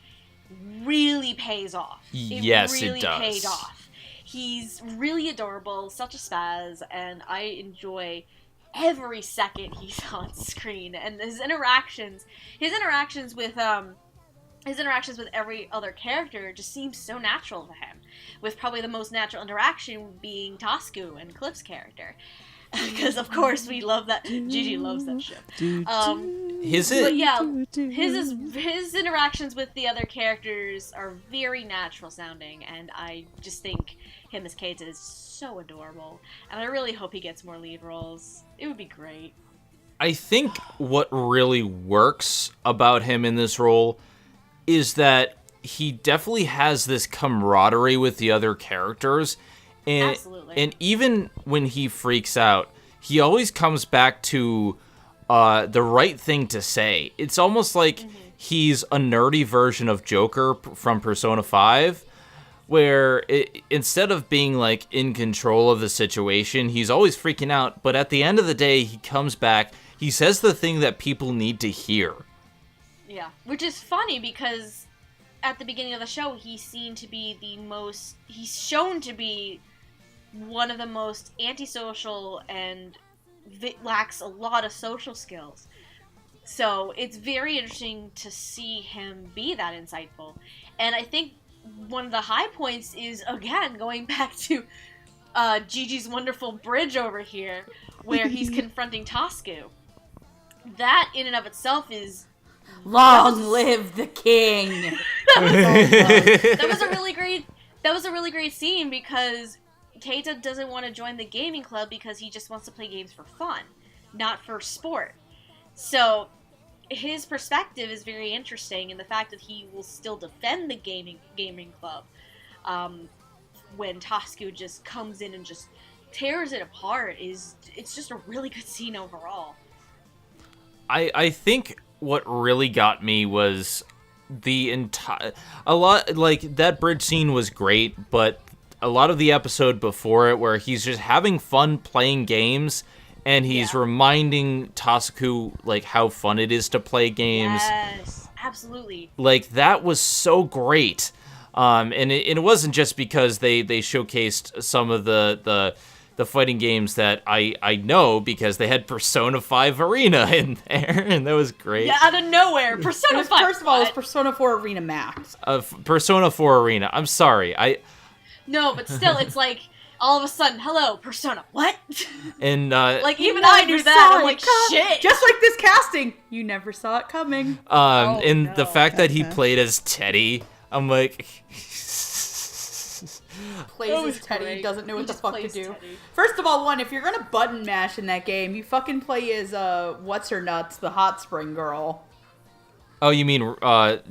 really pays off. Yes, really it does. paid off. He's really adorable, such a spaz, and I enjoy every second he's on screen. And his interactions with every other character just seems so natural to him, with probably the most natural interaction being Tasuku and Cliff's character. because of course we love that. Gigi loves that ship. But yeah, his interactions with the other characters are very natural sounding, and I just think him as Keita is so adorable, and I really hope he gets more lead roles. It would be great. I think what really works about him in this role is that he definitely has this camaraderie with the other characters. And, Absolutely. And even when he freaks out, he always comes back to the right thing to say. It's almost like he's a nerdy version of Joker from Persona 5, where instead of being like in control of the situation, he's always freaking out. But at the end of the day, he comes back. He says the thing that people need to hear. Yeah, which is funny because at the beginning of the show, he's shown to be one of the most antisocial and lacks a lot of social skills. So it's very interesting to see him be that insightful. And I think one of the high points is, again, going back to Gigi's wonderful bridge over here, where he's confronting Tasuku. That in and of itself is Long live the king. that was a really great scene because Keita doesn't want to join the gaming club because he just wants to play games for fun, not for sport. So his perspective is very interesting, and the fact that he will still defend the gaming club when Tasuku just comes in and just tears it apart it's just a really good scene overall. I think what really got me was that bridge scene was great, but a lot of the episode before it where he's just having fun playing games and he's reminding Tasuku like how fun it is to play games. Yes, absolutely. Like that was so great. And it wasn't just because they showcased some of the fighting games that I know, because they had Persona 5 Arena in there, and that was great. Yeah, out of nowhere, Persona 5. First of all, it's Persona 4 Arena Max. Persona 4 Arena. I'm sorry. No, but still, it's like, all of a sudden, hello, Persona, what? And, like, even I knew that, I'm like, shit! Just like this casting, you never saw it coming. The fact that he played as Teddy, I'm like... Plays as Teddy, great. doesn't know what the fuck to do. Teddy. First of all, if you're gonna button mash in that game, you fucking play as, what's-her-nuts, the hot spring girl. Oh, you mean, not...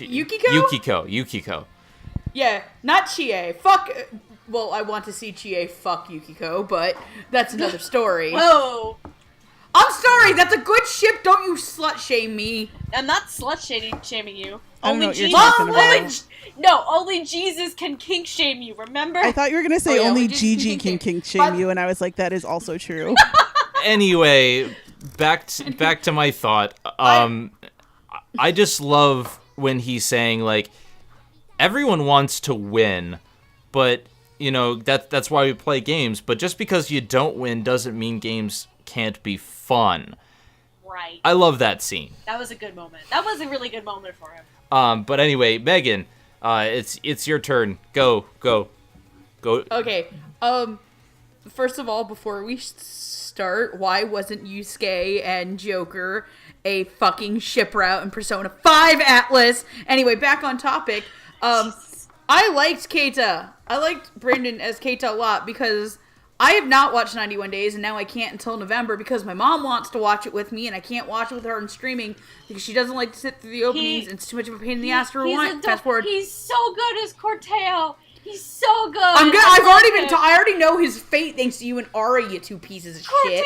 Yukiko? Yukiko. Yeah, not Chie. Fuck... Well, I want to see Chie fuck Yukiko, but that's another story. Whoa! I'm sorry, that's a good ship, don't you slut-shame me. I'm not shaming you. I don't know Only what you're Jesus. talking about. Only Jesus can kink shame you. Remember? I thought you were gonna say yeah, only we just Gigi can can kink shame you, and I was like, that is also true. Anyway, back to my thought. I just love when he's saying, like, everyone wants to win, but, you know, that's why we play games, but just because you don't win doesn't mean games can't be fun. Right. I love that scene. That was a good moment. That was a really good moment for him. But anyway, Megan, it's your turn. Go. Okay, first of all, before we start, why wasn't Yusuke and Joker a fucking ship route in Persona 5 Atlas? Anyway, back on topic. I liked Keita. I liked Brandon as Keita a lot because I have not watched 91 Days, and now I can't until November because my mom wants to watch it with me, and I can't watch it with her in streaming because she doesn't like to sit through the openings, and it's too much of a pain in the ass to rewind. Fast forward. He's so good as Corteo. He's so good. I already know his fate thanks to you and Ari, you two pieces of shit.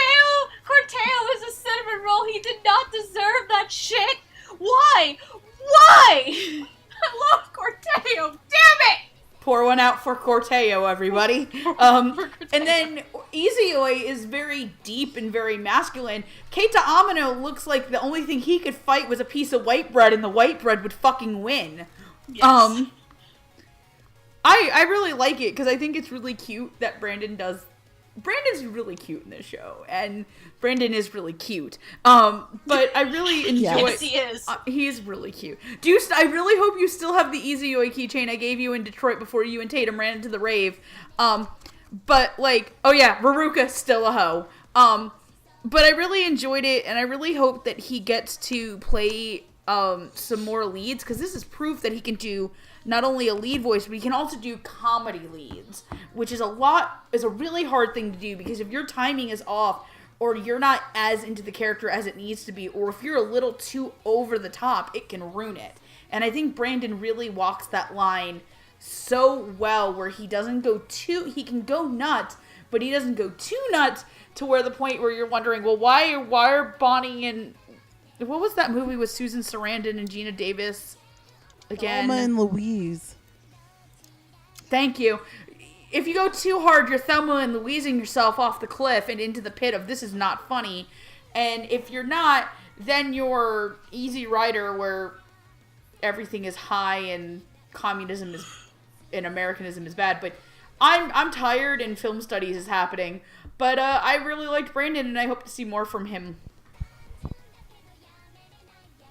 Corteo is a cinnamon roll. He did not deserve that shit. Why? I love Corteo. Damn it. Pour one out for Corteo, everybody. And then Izuyoi is very deep and very masculine. Keita Amano looks like the only thing he could fight was a piece of white bread, and the white bread would fucking win. Yes. I really like it because I think it's really cute that Brandon's really cute in this show, and Brandon is really cute. But I really enjoy. Yes, he is. He is really cute. I really hope you still have the Izuyoi keychain I gave you in Detroit before you and Tatum ran into the rave. But, like, oh yeah, Ruruka's still a hoe. But I really enjoyed it, and I really hope that he gets to play some more leads, because this is proof that he can do not only a lead voice, but he can also do comedy leads, which is a really hard thing to do, because if your timing is off, or you're not as into the character as it needs to be, or if you're a little too over the top, it can ruin it. And I think Brandon really walks that line so well, where he doesn't go he can go nuts, but he doesn't go too nuts to where the point where you're wondering, well, why are Bonnie and, what was that movie with Susan Sarandon and Gina Davis again? Thelma and Louise. Thank you. If you go too hard, you're Thelma and Louising yourself off the cliff and into the pit of this is not funny. And if you're not, then you're Easy Rider, where everything is high and communism is and Americanism is bad. But I'm tired and film studies is happening. But I really liked Brandon, and I hope to see more from him.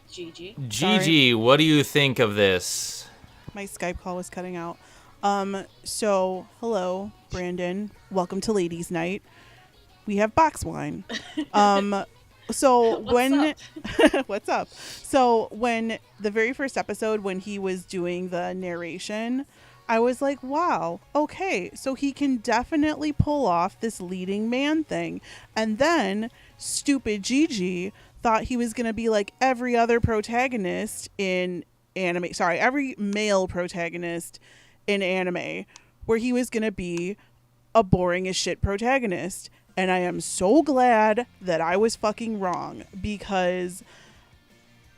Gigi. Gigi, what do you think of this? My Skype call was cutting out. So hello, Brandon. Welcome to Ladies' Night. We have box wine. So what's up? So when the very first episode, when he was doing the narration, I was like, wow, okay, so he can definitely pull off this leading man thing. And then stupid Gigi thought he was going to be like every other protagonist in anime. Sorry, every male protagonist in anime, where he was going to be a boring as shit protagonist. And I am so glad that I was fucking wrong, because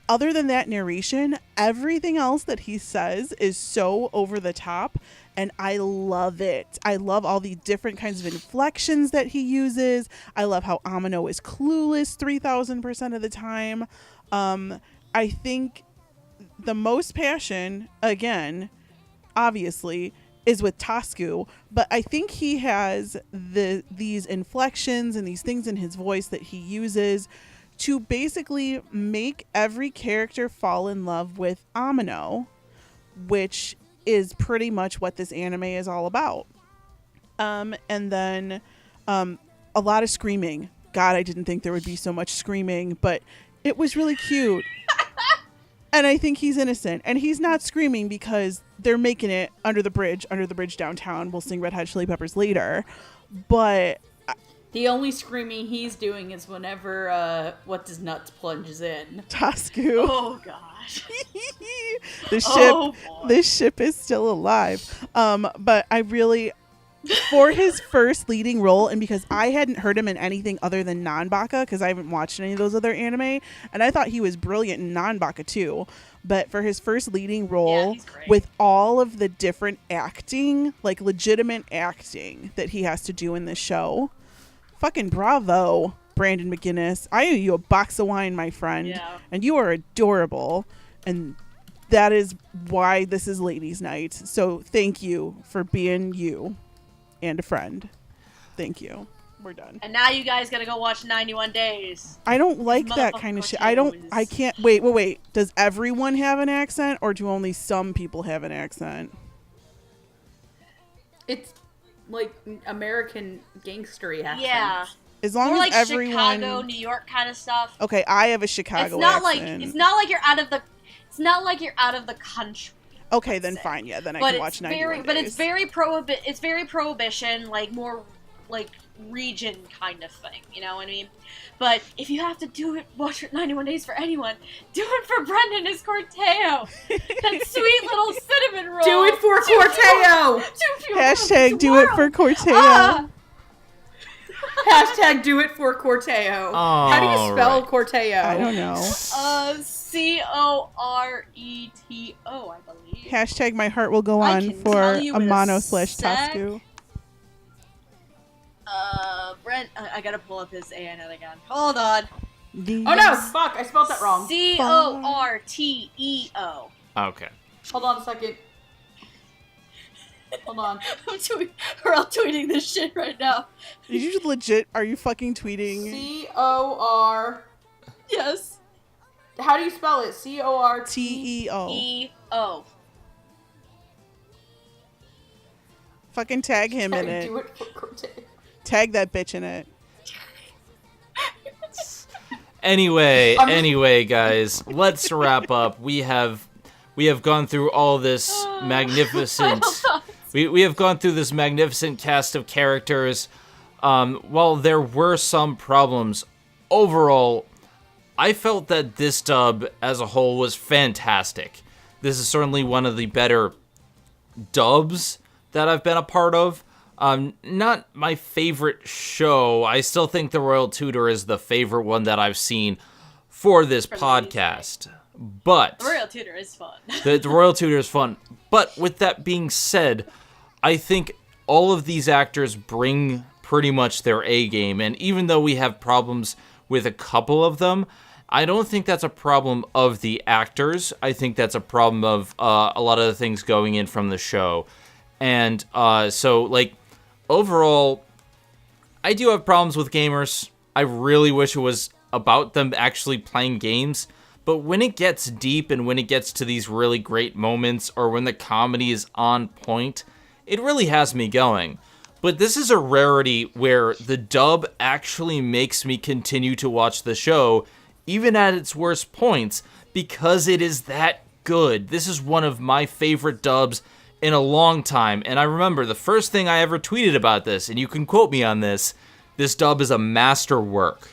other than that narration, everything else that he says is so over the top, and I love it. I love all the different kinds of inflections that he uses. I love how Amano is clueless 3,000% of the time. I think the most passion, again, obviously, is with Tasuku, but I think he has these inflections and these things in his voice that he uses to basically make every character fall in love with Amano, which is pretty much what this anime is all about. And then a lot of screaming. God, I didn't think there would be so much screaming, but it was really cute. And I think he's innocent. And he's not screaming because they're making it under the bridge downtown. We'll sing Red Hot Chili Peppers later. But the only screaming he's doing is whenever What's His Nuts plunges in. Tasuku. Oh gosh. This ship is still alive. But I really, for his first leading role, and because I hadn't heard him in anything other than Nanbaka, because I haven't watched any of those other anime, and I thought he was brilliant in Nanbaka too. But for his first leading role, with all of the different acting, like legitimate acting that he has to do in this show, fucking bravo, Brandon McGinnis. I owe you a box of wine, my friend. Yeah. And you are adorable. And that is why this is Ladies' Night. So thank you for being you and a friend. Thank you. We're done. And now you guys gotta go watch 91 Days. I don't like that kind of shit. I can't. Wait. Does everyone have an accent, or do only some people have an accent? It's like American gangstery accents. Yeah. As long More as like everyone, Chicago, New York kind of stuff. Okay, I have a Chicago accent. It's not like you're out of the country. Okay, then fine. Yeah, then I can watch 91 Days. But it's very prohibition, like more like region kind of thing. You know what I mean? But if you have to do it, watch 91 Days for anyone, do it for Brendan as Corteo. That sweet little cinnamon roll. Do it for Corteo. Hashtag do it for Corteo. Hashtag do it for Corteo. How do you spell Corteo? I don't know. Coreto, I believe. Hashtag my heart will go on for Amano / Tasuku. Brent, I gotta pull up his ANN again. Hold on. Oh no, fuck, I spelled that wrong. Corteo. Okay. Hold on a second. Hold on. I'm tweeting this shit right now. Did you legit, are you fucking tweeting? COR. Yes. How do you spell it? TEO. EO. Fucking tag him in it. Do it for Kote. Tag that bitch in it. Anyway, guys, let's wrap up. We have gone through all this magnificent. We have gone through this magnificent cast of characters. While there were some problems, overall, I felt that this dub as a whole was fantastic. This is certainly one of the better dubs that I've been a part of. Not my favorite show. I still think The Royal Tutor is the favorite one that I've seen for this podcast. But The Royal Tutor is fun. the Royal Tutor is fun. But with that being said, I think all of these actors bring pretty much their A game. And even though we have problems with a couple of them, I don't think that's a problem of the actors. I think that's a problem of a lot of the things going in from the show. And so, like, overall, I do have problems with gamers. I really wish it was about them actually playing games. But when it gets deep and when it gets to these really great moments or when the comedy is on point, it really has me going. But this is a rarity where the dub actually makes me continue to watch the show, even at its worst points, because it is that good. This is one of my favorite dubs in a long time, and I remember the first thing I ever tweeted about this, and you can quote me on this dub is a masterwork.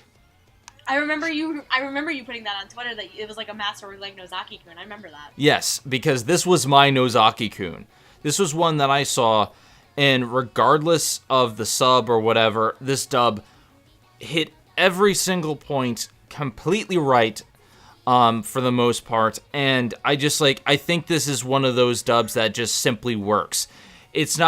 I remember you putting that on Twitter, that it was like a masterwork like Nozaki-kun. I remember that. Yes, because this was my Nozaki-kun. This was one that I saw, and regardless of the sub or whatever, this dub hit every single point completely right. For the most part, and I think this is one of those dubs that just simply works. It's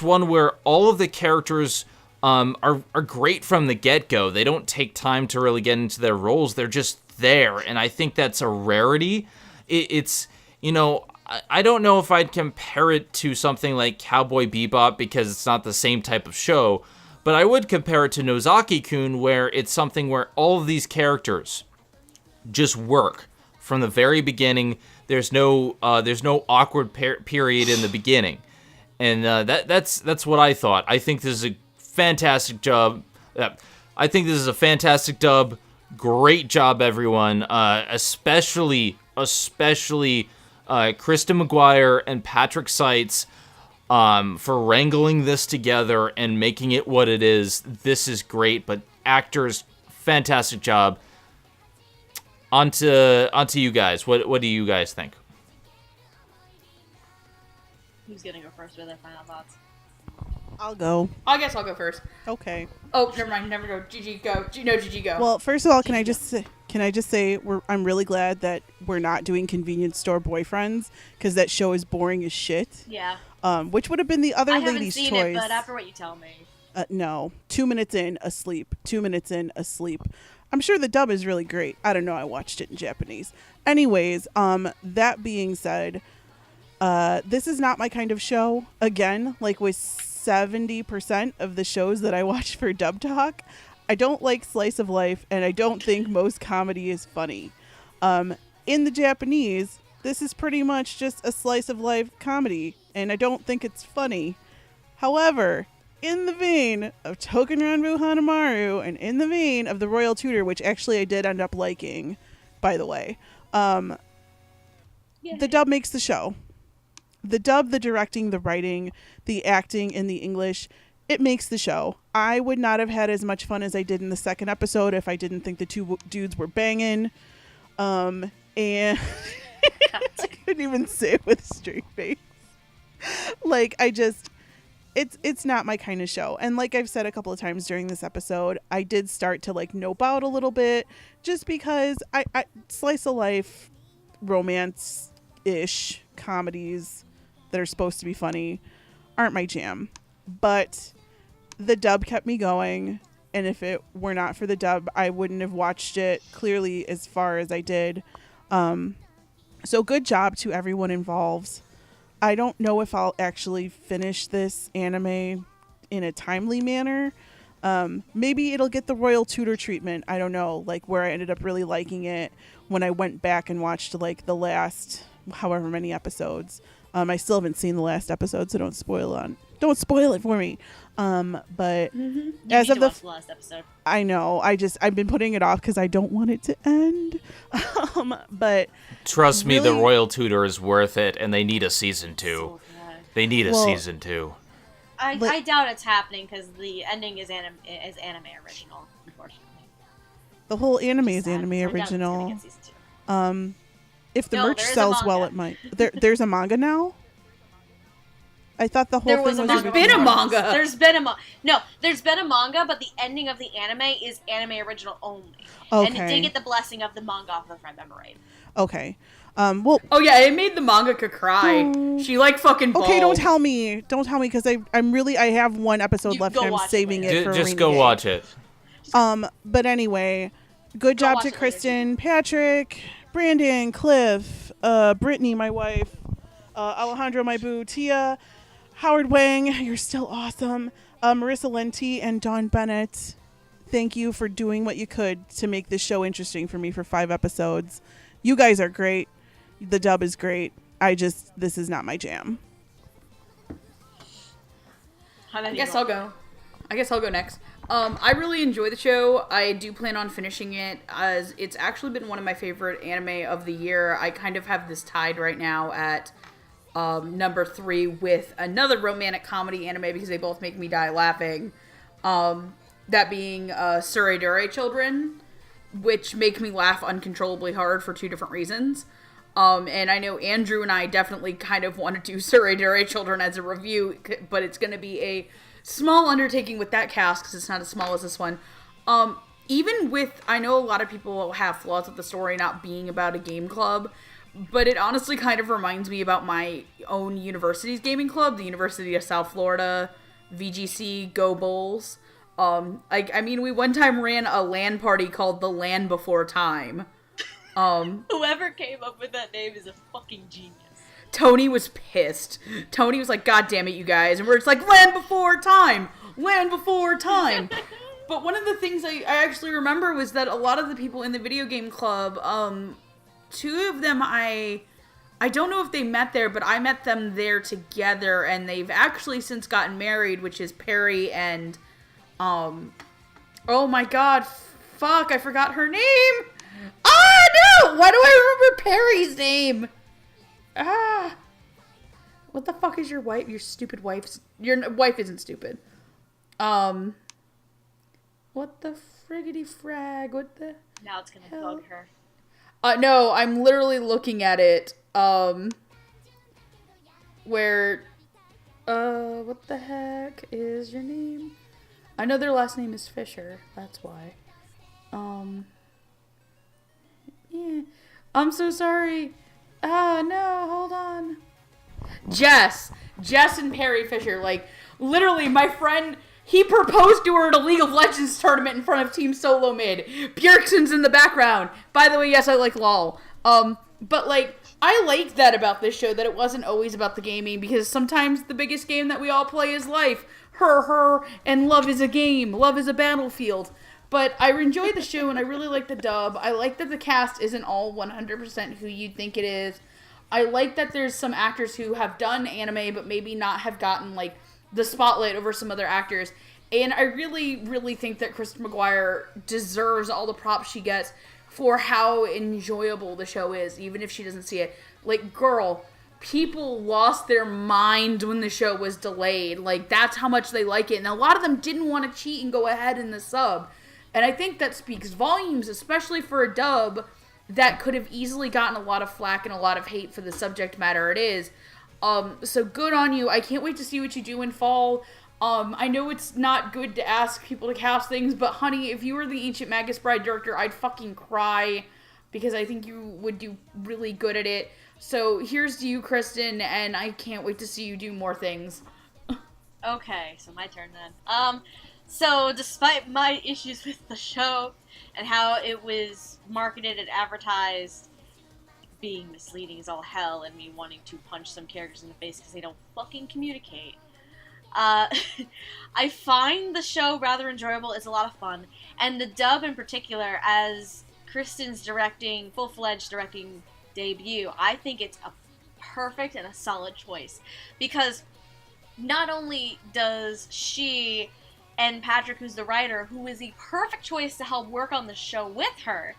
one where all of the characters are great from the get-go. They don't take time to really get into their roles. They're just there, and I think that's a rarity. It's, you know, I don't know if I'd compare it to something like Cowboy Bebop because it's not the same type of show, but I would compare it to Nozaki-kun, where it's something where all of these characters just work from the very beginning. There's no awkward period in the beginning, and that's what I thought. I think this is a fantastic job. I think this is a fantastic dub. Great job, everyone. Especially Krista McGuire and Patrick Seitz for wrangling this together and making it what it is. This is great, but actors, fantastic job. On to you guys. What do you guys think? Who's gonna go first with their final thoughts? I'll go. I guess I'll go first. Okay. Oh, never mind. Never go. Gigi, go. No, Gigi, go. Well, first of all, can I just say I'm really glad that we're not doing convenience store boyfriends, because that show is boring as shit. Yeah. Which would have been the other lady's choice. I haven't seen it, but after what you tell me. No. 2 minutes in, asleep. 2 minutes in, asleep. I'm sure the dub is really great. I don't know. I watched it in Japanese. Anyways, that being said, this is not my kind of show. Again, like with 70% of the shows that I watch for Dub Talk, I don't like slice of life, and I don't think most comedy is funny. In the Japanese, this is pretty much just a slice of life comedy, and I don't think it's funny. However, in the vein of Tokenranbu Hanamaru and in the vein of The Royal Tutor, which actually I did end up liking, by the way, the dub makes the show. The dub, the directing, the writing, the acting, and the English, it makes the show. I would not have had as much fun as I did in the second episode if I didn't think the two dudes were banging. And I couldn't even say it with a straight face. Like, it's not my kind of show. And like I've said a couple of times during this episode, I did start to like nope out a little bit just because I slice of life, romance-ish comedies that are supposed to be funny aren't my jam. But the dub kept me going, and if it were not for the dub, I wouldn't have watched it clearly as far as I did. So good job to everyone involved. I don't know if I'll actually finish this anime in a timely manner. Maybe it'll get the Royal Tutor treatment. I don't know, like where I ended up really liking it when I went back and watched like the last however many episodes. I still haven't seen the last episode, so don't spoil it for me. But as of the last episode, I know I've been putting it off because I don't want it to end. But trust me, really, the Royal Tutor is worth it, and they need a season 2. So they need a season 2. I doubt it's happening because the ending is anime original, unfortunately. The whole anime is anime original. If the merch sells well, it might. There's a manga now? I thought the whole thing was... There's been a manga. There's been a manga, but the ending of the anime is anime original only. Okay. And it did get the blessing of the manga author from memory. Okay. Well... Oh yeah, it made the mangaka cry. She fucking bawled. Okay, don't tell me because I have one episode left and I'm saving it for just go watch it. But anyway, good job to Kristen, Patrick, Brandon, Cliff, Brittany, my wife, Alejandro, my boo, Tia, Howard Wang, you're still awesome, Marissa Lenti, and Dawn Bennett. Thank you for doing what you could to make this show interesting for me for 5 episodes. You guys are great. The dub is great. This is not my jam. I guess I'll go next. I really enjoy the show. I do plan on finishing it, as it's actually been one of my favorite anime of the year. I kind of have this tied right now at number 3 with another romantic comedy anime because they both make me die laughing. That being Suredure Children, which make me laugh uncontrollably hard for 2 different reasons. And I know Andrew and I definitely kind of want to do Suredure Children as a review, but it's going to be a small undertaking with that cast because it's not as small as this one. Even with, I know a lot of people have flaws with the story not being about a game club, but it honestly kind of reminds me about my own university's gaming club, the University of South Florida, VGC, Go Bulls. I mean, we one time ran a LAN party called The Land Before Time. Whoever came up with that name is a fucking genius. Tony was pissed. Tony was like, God damn it, you guys. And we're just like, Land Before Time! Land Before Time! But one of the things I actually remember was that a lot of the people in the video game club, 2 of them I don't know if they met there, but I met them there together, and they've actually since gotten married, which is Perry and, oh my god, fuck, I forgot her name! Ah, no! Why do I remember Perry's name? Ah! What the fuck is your wife? Your stupid wife's... Your wife isn't stupid. What the friggity frag? What the... Now it's gonna bug her. No, I'm literally looking at it, where, what the heck is your name? I know their last name is Fisher, that's why. Yeah. I'm so sorry. Ah, no, hold on. Jess and Perry Fisher, literally, my friend... He proposed to her at a League of Legends tournament in front of Team Solo Mid. Bjergsen's in the background. By the way, yes, I like LOL. But, I like that about this show, that it wasn't always about the gaming, because sometimes the biggest game that we all play is life. Her, and love is a game. Love is a battlefield. But I enjoy the show, and I really like the dub. I like that the cast isn't all 100% who you'd think it is. I like that there's some actors who have done anime, but maybe not have gotten, the spotlight over some other actors. And I really, really think that Kristen McGuire deserves all the props she gets for how enjoyable the show is, even if she doesn't see it. Girl, people lost their mind when the show was delayed. That's how much they like it. And a lot of them didn't want to cheat and go ahead in the sub. And I think that speaks volumes, especially for a dub that could have easily gotten a lot of flack and a lot of hate for the subject matter it is. So good on you. I can't wait to see what you do in fall. I know it's not good to ask people to cast things, but honey, if you were the Ancient Magus Bride director, I'd fucking cry, because I think you would do really good at it. So here's to you, Kristen, and I can't wait to see you do more things. Okay, so my turn then. So despite my issues with the show and how it was marketed and advertised being misleading as all hell, and me wanting to punch some characters in the face because they don't fucking communicate, I find the show rather enjoyable. It's a lot of fun, and the dub in particular, as Kristen's full-fledged directing debut, I think it's a perfect and a solid choice. Because not only does she and Patrick, who's the writer, who is the perfect choice to help work on the show with her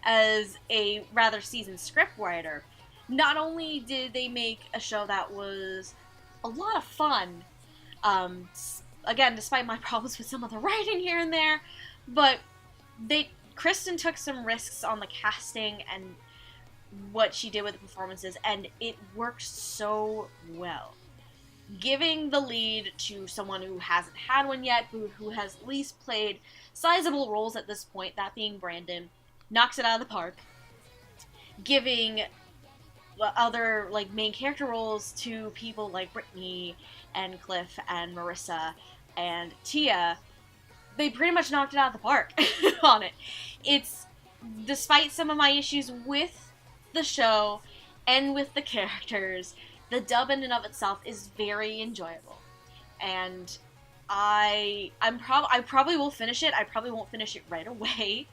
as a rather seasoned scriptwriter, not only did they make a show that was a lot of fun, again, despite my problems with some of the writing here and there, but Kristen took some risks on the casting and what she did with the performances, and it worked so well. Giving the lead to someone who hasn't had one yet, who has at least played sizable roles at this point, that being Brandon, knocks it out of the park. Giving other main character roles to people like Brittany and Cliff and Marissa and Tia, they pretty much knocked it out of the park on it. It's, despite some of my issues with the show and with the characters, the dub in and of itself is very enjoyable. And I probably will finish it. I probably won't finish it right away,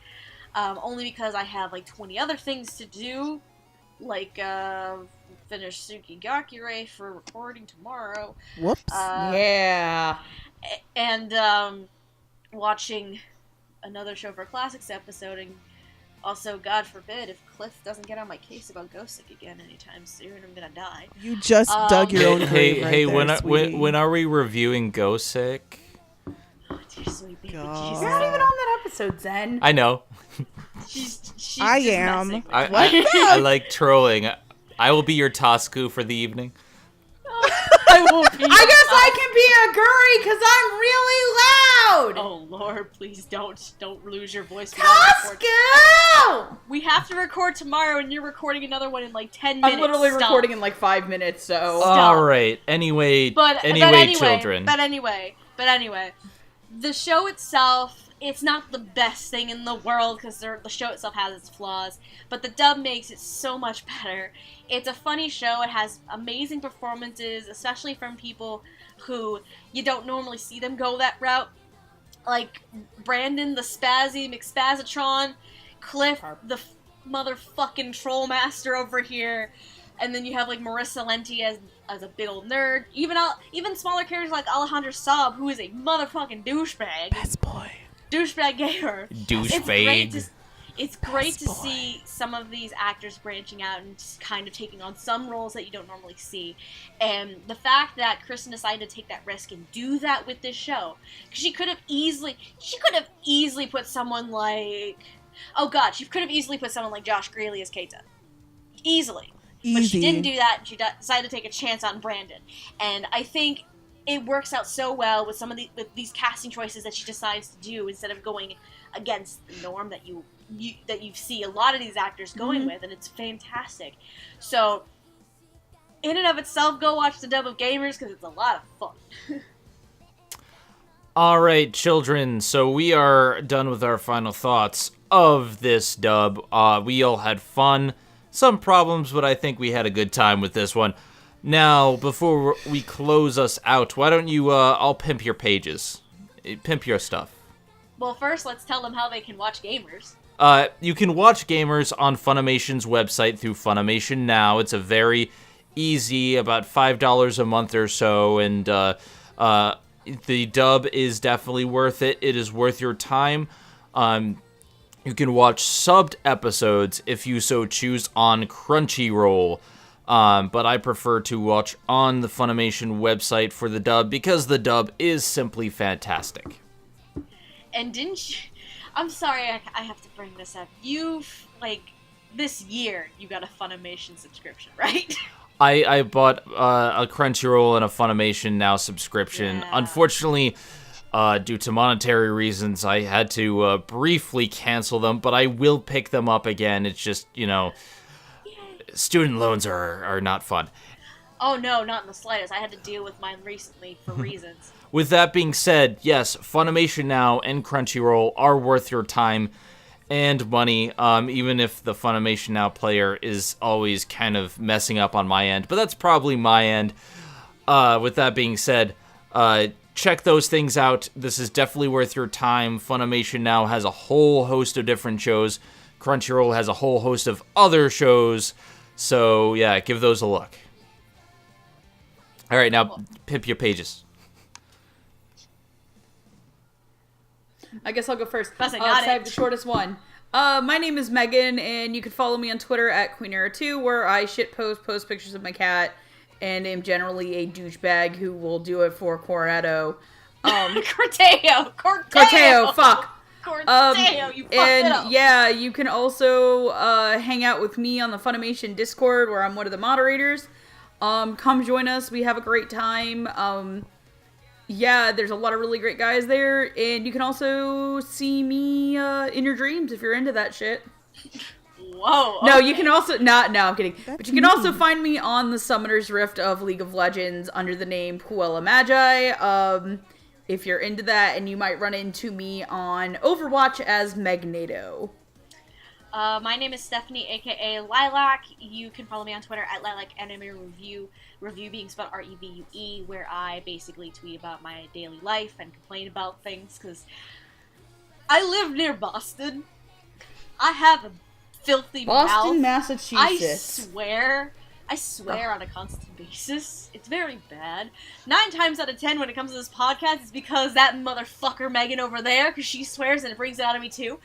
only because I have 20 other things to do, finish Tsukigakure for recording tomorrow. Whoops. Yeah. And watching another show for Classics episode, and also, God forbid, if Cliff doesn't get on my case about Ghostic again anytime soon, I'm gonna die. You just dug your own grave right there, sweetie. when are we reviewing Ghostic? Oh, dear sweet baby God. Jesus. You're not even on that episode, Zen. I know. She's I just am. messing with I like trolling. I will be your Tasuku for the evening. I won't be. I guess I can be a Aguri because I'm really loud. Oh Lord, please don't lose your voice. Costco! We have to record tomorrow, and you're recording another one in 10 minutes. I'm literally Stop. recording in 5 minutes, so. All right. Anyway, children. But anyway, the show itself, it's not the best thing in the world because the show itself has its flaws, but the dub makes it so much better. It's a funny show. It has amazing performances, especially from people who you don't normally see them go that route. Like Brandon, the Spazzy McSpazatron, Cliff, the motherfucking troll master over here, and then you have Marissa Lenti as a big old nerd. Even smaller characters like Alejandro Saab, who is a motherfucking douchebag. Best boy. Douchebag gamer. Douchebag. It's great to see some of these actors branching out and just kind of taking on some roles that you don't normally see. And the fact that Kristen decided to take that risk and do that with this show, because she could have easily put someone like, she could have easily put someone like Josh Greeley as Keita. Easily. But she didn't do that, and she decided to take a chance on Brandon. And I think it works out so well with with these casting choices that she decides to do, instead of going against the norm that you see a lot of these actors going with, and it's fantastic. So, in and of itself, go watch the dub of Gamers, because it's a lot of fun. All right, children, so we are done with our final thoughts of this dub. We all had fun. Some problems, but I think we had a good time with this one. Now, before we close us out, why don't you all pimp your pages? Pimp your stuff. Well, first, let's tell them how they can watch Gamers. You can watch Gamers on Funimation's website through Funimation Now. It's a very easy, about $5 a month or so, and the dub is definitely worth it. It is worth your time. You can watch subbed episodes if you so choose on Crunchyroll. But I prefer to watch on the Funimation website for the dub because the dub is simply fantastic. And didn't you... I'm sorry I have to bring this up. This year, you got a Funimation subscription, right? I bought a Crunchyroll and a Funimation Now subscription. Yeah. Unfortunately, due to monetary reasons, I had to briefly cancel them, but I will pick them up again. It's just, student loans are not fun. Oh no, not in the slightest. I had to deal with mine recently for reasons. With that being said, yes, Funimation Now and Crunchyroll are worth your time and money, even if the Funimation Now player is always kind of messing up on my end. But that's probably my end. With that being said, check those things out. This is definitely worth your time. Funimation Now has a whole host of different shows. Crunchyroll has a whole host of other shows. So, yeah, give those a look. All right, now pimp your pages. I guess I'll go first. Plus, I So got I have it. the shortest one. My name is Megan, and you can follow me on Twitter at QueenEra2, where I post pictures of my cat, and am generally a douchebag who will do it for Cornetto. Corteo, Corteo, fuck. Corteo, you fucked it And up. yeah, you can also hang out with me on the Funimation Discord, where I'm one of the moderators. Come join us. We have a great time. Yeah, there's a lot of really great guys there, and you can also see me in your dreams if you're into that shit. Whoa. No, okay. you can also no, I'm kidding. That's But you can also find me on the Summoner's Rift of League of Legends under the name Puella Magi. If you're into that, and you might run into me on Overwatch as Magneto. My name is Stephanie, aka Lilac. You can follow me on Twitter at Lilac Anime Review. Review being spelled REVUE, where I basically tweet about my daily life and complain about things, because I live near Boston. I have a filthy Boston, mouth. Massachusetts. I swear on a constant basis. It's very bad. 9 times out of 10 when it comes to this podcast, it's because that motherfucker Megan over there, because she swears and it brings it out of me too.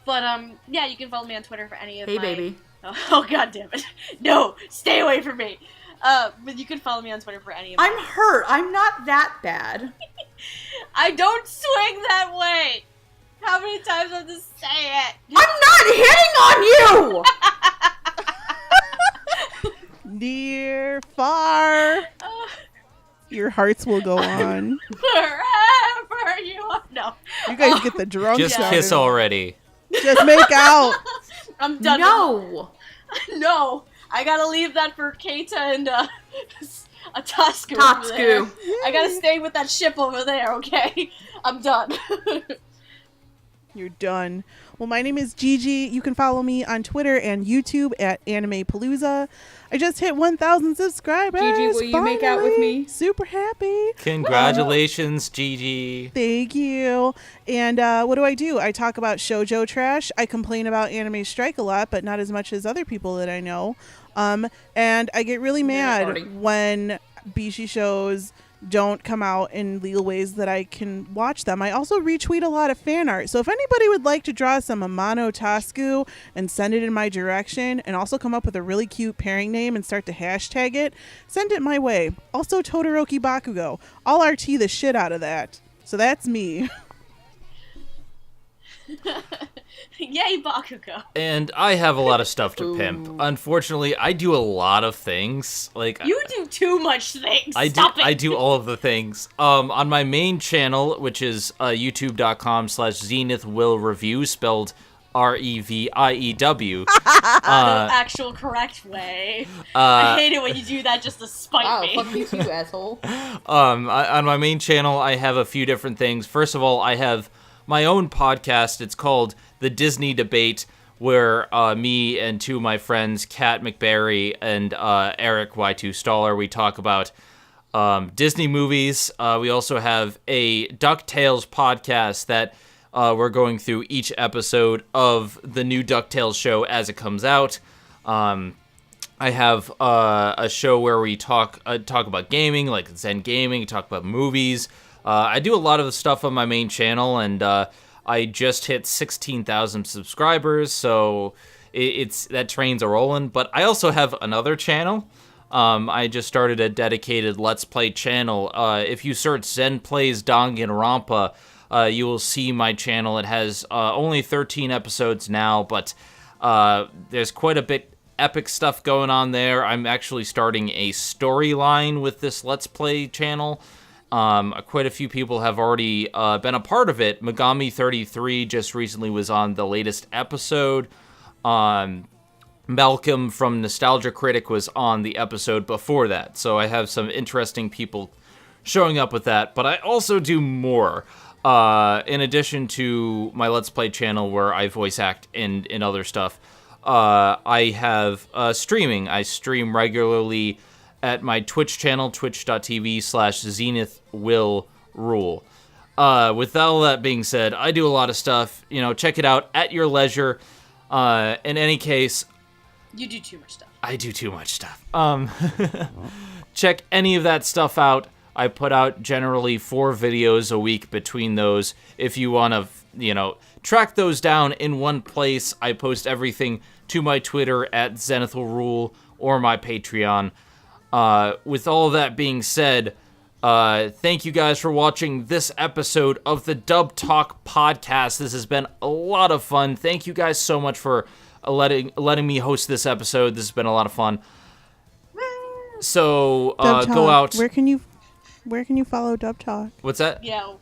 But, yeah, you can follow me on Twitter for any of Hey, my... baby. Oh, god damn it. No, stay away from me. But you can follow me on Twitter for any of I'm my... hurt. I'm not that bad. I don't swing that way! How many times do I have to say it? I'm not hitting on you! Near, far, your hearts will go on. Wherever you are. No. You guys get the drunk Just sound kiss in- already. Just make out. I'm done. No! No. I gotta leave that for Keita and, a Tasuku over there. Tatsuku. I gotta stay with that ship over there, okay? I'm done. You're done. Well, my name is Gigi. You can follow me on Twitter and YouTube at AnimePalooza. I just hit 1,000 subscribers. Gigi, will you make out with finally. me? Super happy. Congratulations, Gigi. Thank you. And what do? I talk about shoujo trash. I complain about Anime Strike a lot, but not as much as other people that I know. And I get really mad party. when Bishi shows don't come out in legal ways that I can watch them. I also retweet a lot of fan art. So if anybody would like to draw some Amano Tasuku and send it in my direction, and also come up with a really cute pairing name and start to hashtag it, send it my way. Also Todoroki Bakugo. I'll RT the shit out of that. So that's me. Yay, Bakugo. And I have a lot of stuff to pimp. Unfortunately, I do a lot of things. Like You do too much things. I Stop it. I do all of the things. On my main channel, which is youtube.com/Zenith Will Review, spelled REVIEW. The actual correct way. I hate it when you do that just to spite Wow, me. fuck you too, asshole. On my main channel, I have a few different things. First of all, I have my own podcast. It's called The Disney Debate, where me and two of my friends, Kat McBarry and Eric Y2 Staller, we talk about Disney movies. We also have a DuckTales podcast that we're going through each episode of the new DuckTales show as it comes out. I have a show where we talk about gaming, like Zen Gaming, talk about movies. I do a lot of the stuff on my main channel, and I just hit 16,000 subscribers, so it's that train's a rolling. But I also have another channel. I just started a dedicated Let's Play channel. If you search Zen Plays Danganronpa, you will see my channel. It has only 13 episodes now, but there's quite a bit epic stuff going on there. I'm actually starting a storyline with this Let's Play channel. Quite a few people have already been a part of it. Megami33 just recently was on the latest episode. Malcolm from Nostalgia Critic was on the episode before that. So I have some interesting people showing up with that. But I also do more. In addition to my Let's Play channel where I voice act and other stuff, I have streaming. I stream regularly at my Twitch channel, twitch.tv/ZenithWillRule. With all that being said, I do a lot of stuff. Check it out at your leisure. In any case, You do too much stuff. I do too much stuff. check any of that stuff out. I put out generally 4 videos a week between those. If you want to, track those down in one place, I post everything to my Twitter at Zenith will Rule or my Patreon. With all that being said, thank you guys for watching this episode of the Dub Talk Podcast. This has been a lot of fun. Thank you guys so much for letting me host this episode. This has been a lot of fun. So go out. Where can you follow Dub Talk? What's that? Yeah.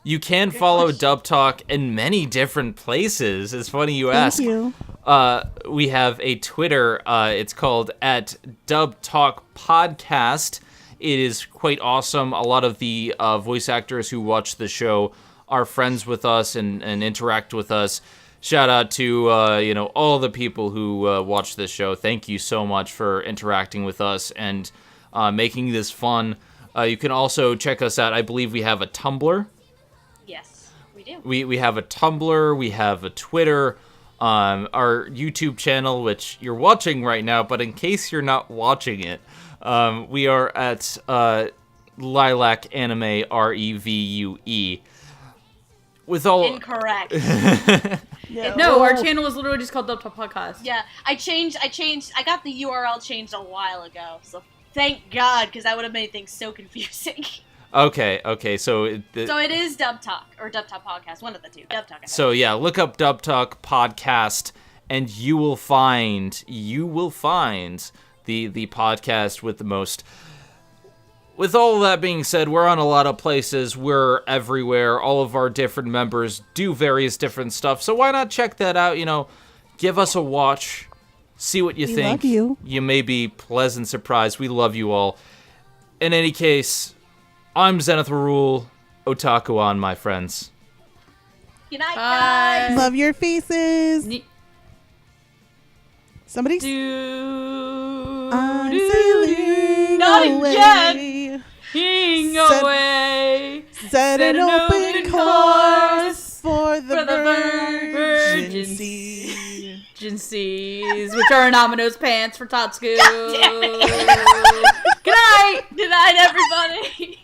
You can follow Dub Talk in many different places. It's funny you ask. Thank you. We have a Twitter. It's called at Dub Talk Podcast. It is quite awesome. A lot of the voice actors who watch the show are friends with us and interact with us. Shout out to all the people who watch this show. Thank you so much for interacting with us and making this fun. You can also check us out. I believe we have a Tumblr. Yes, we do. We have a Tumblr. We have a Twitter. Our YouTube channel, which you're watching right now, but in case you're not watching it, we are at Lilac Anime Revue. With all Incorrect. No, our channel is literally just called Dub Talk Podcast. Yeah, I got the URL changed a while ago, so thank God, because that would have made things so confusing. Okay, so so it is Dub Talk, or Dub Talk Podcast, one of the two. Dub Talk. So yeah, look up Dub Talk Podcast, and you will find the podcast with the most. With all that being said, we're on a lot of places. We're everywhere. All of our different members do various different stuff. So why not check that out? Give us a watch. See what you think. Love you. You may be pleasant surprised. We love you all. In any case, I'm Zenith Rule. Otaku on, my friends. Good night, Bye. guys. Love your faces. Somebody's. I'm sailing Not away. again. Away. Set an open course for the virgin seas, which are Amano's pants for Tatsuku. God damn it. Good night. Good night, everybody.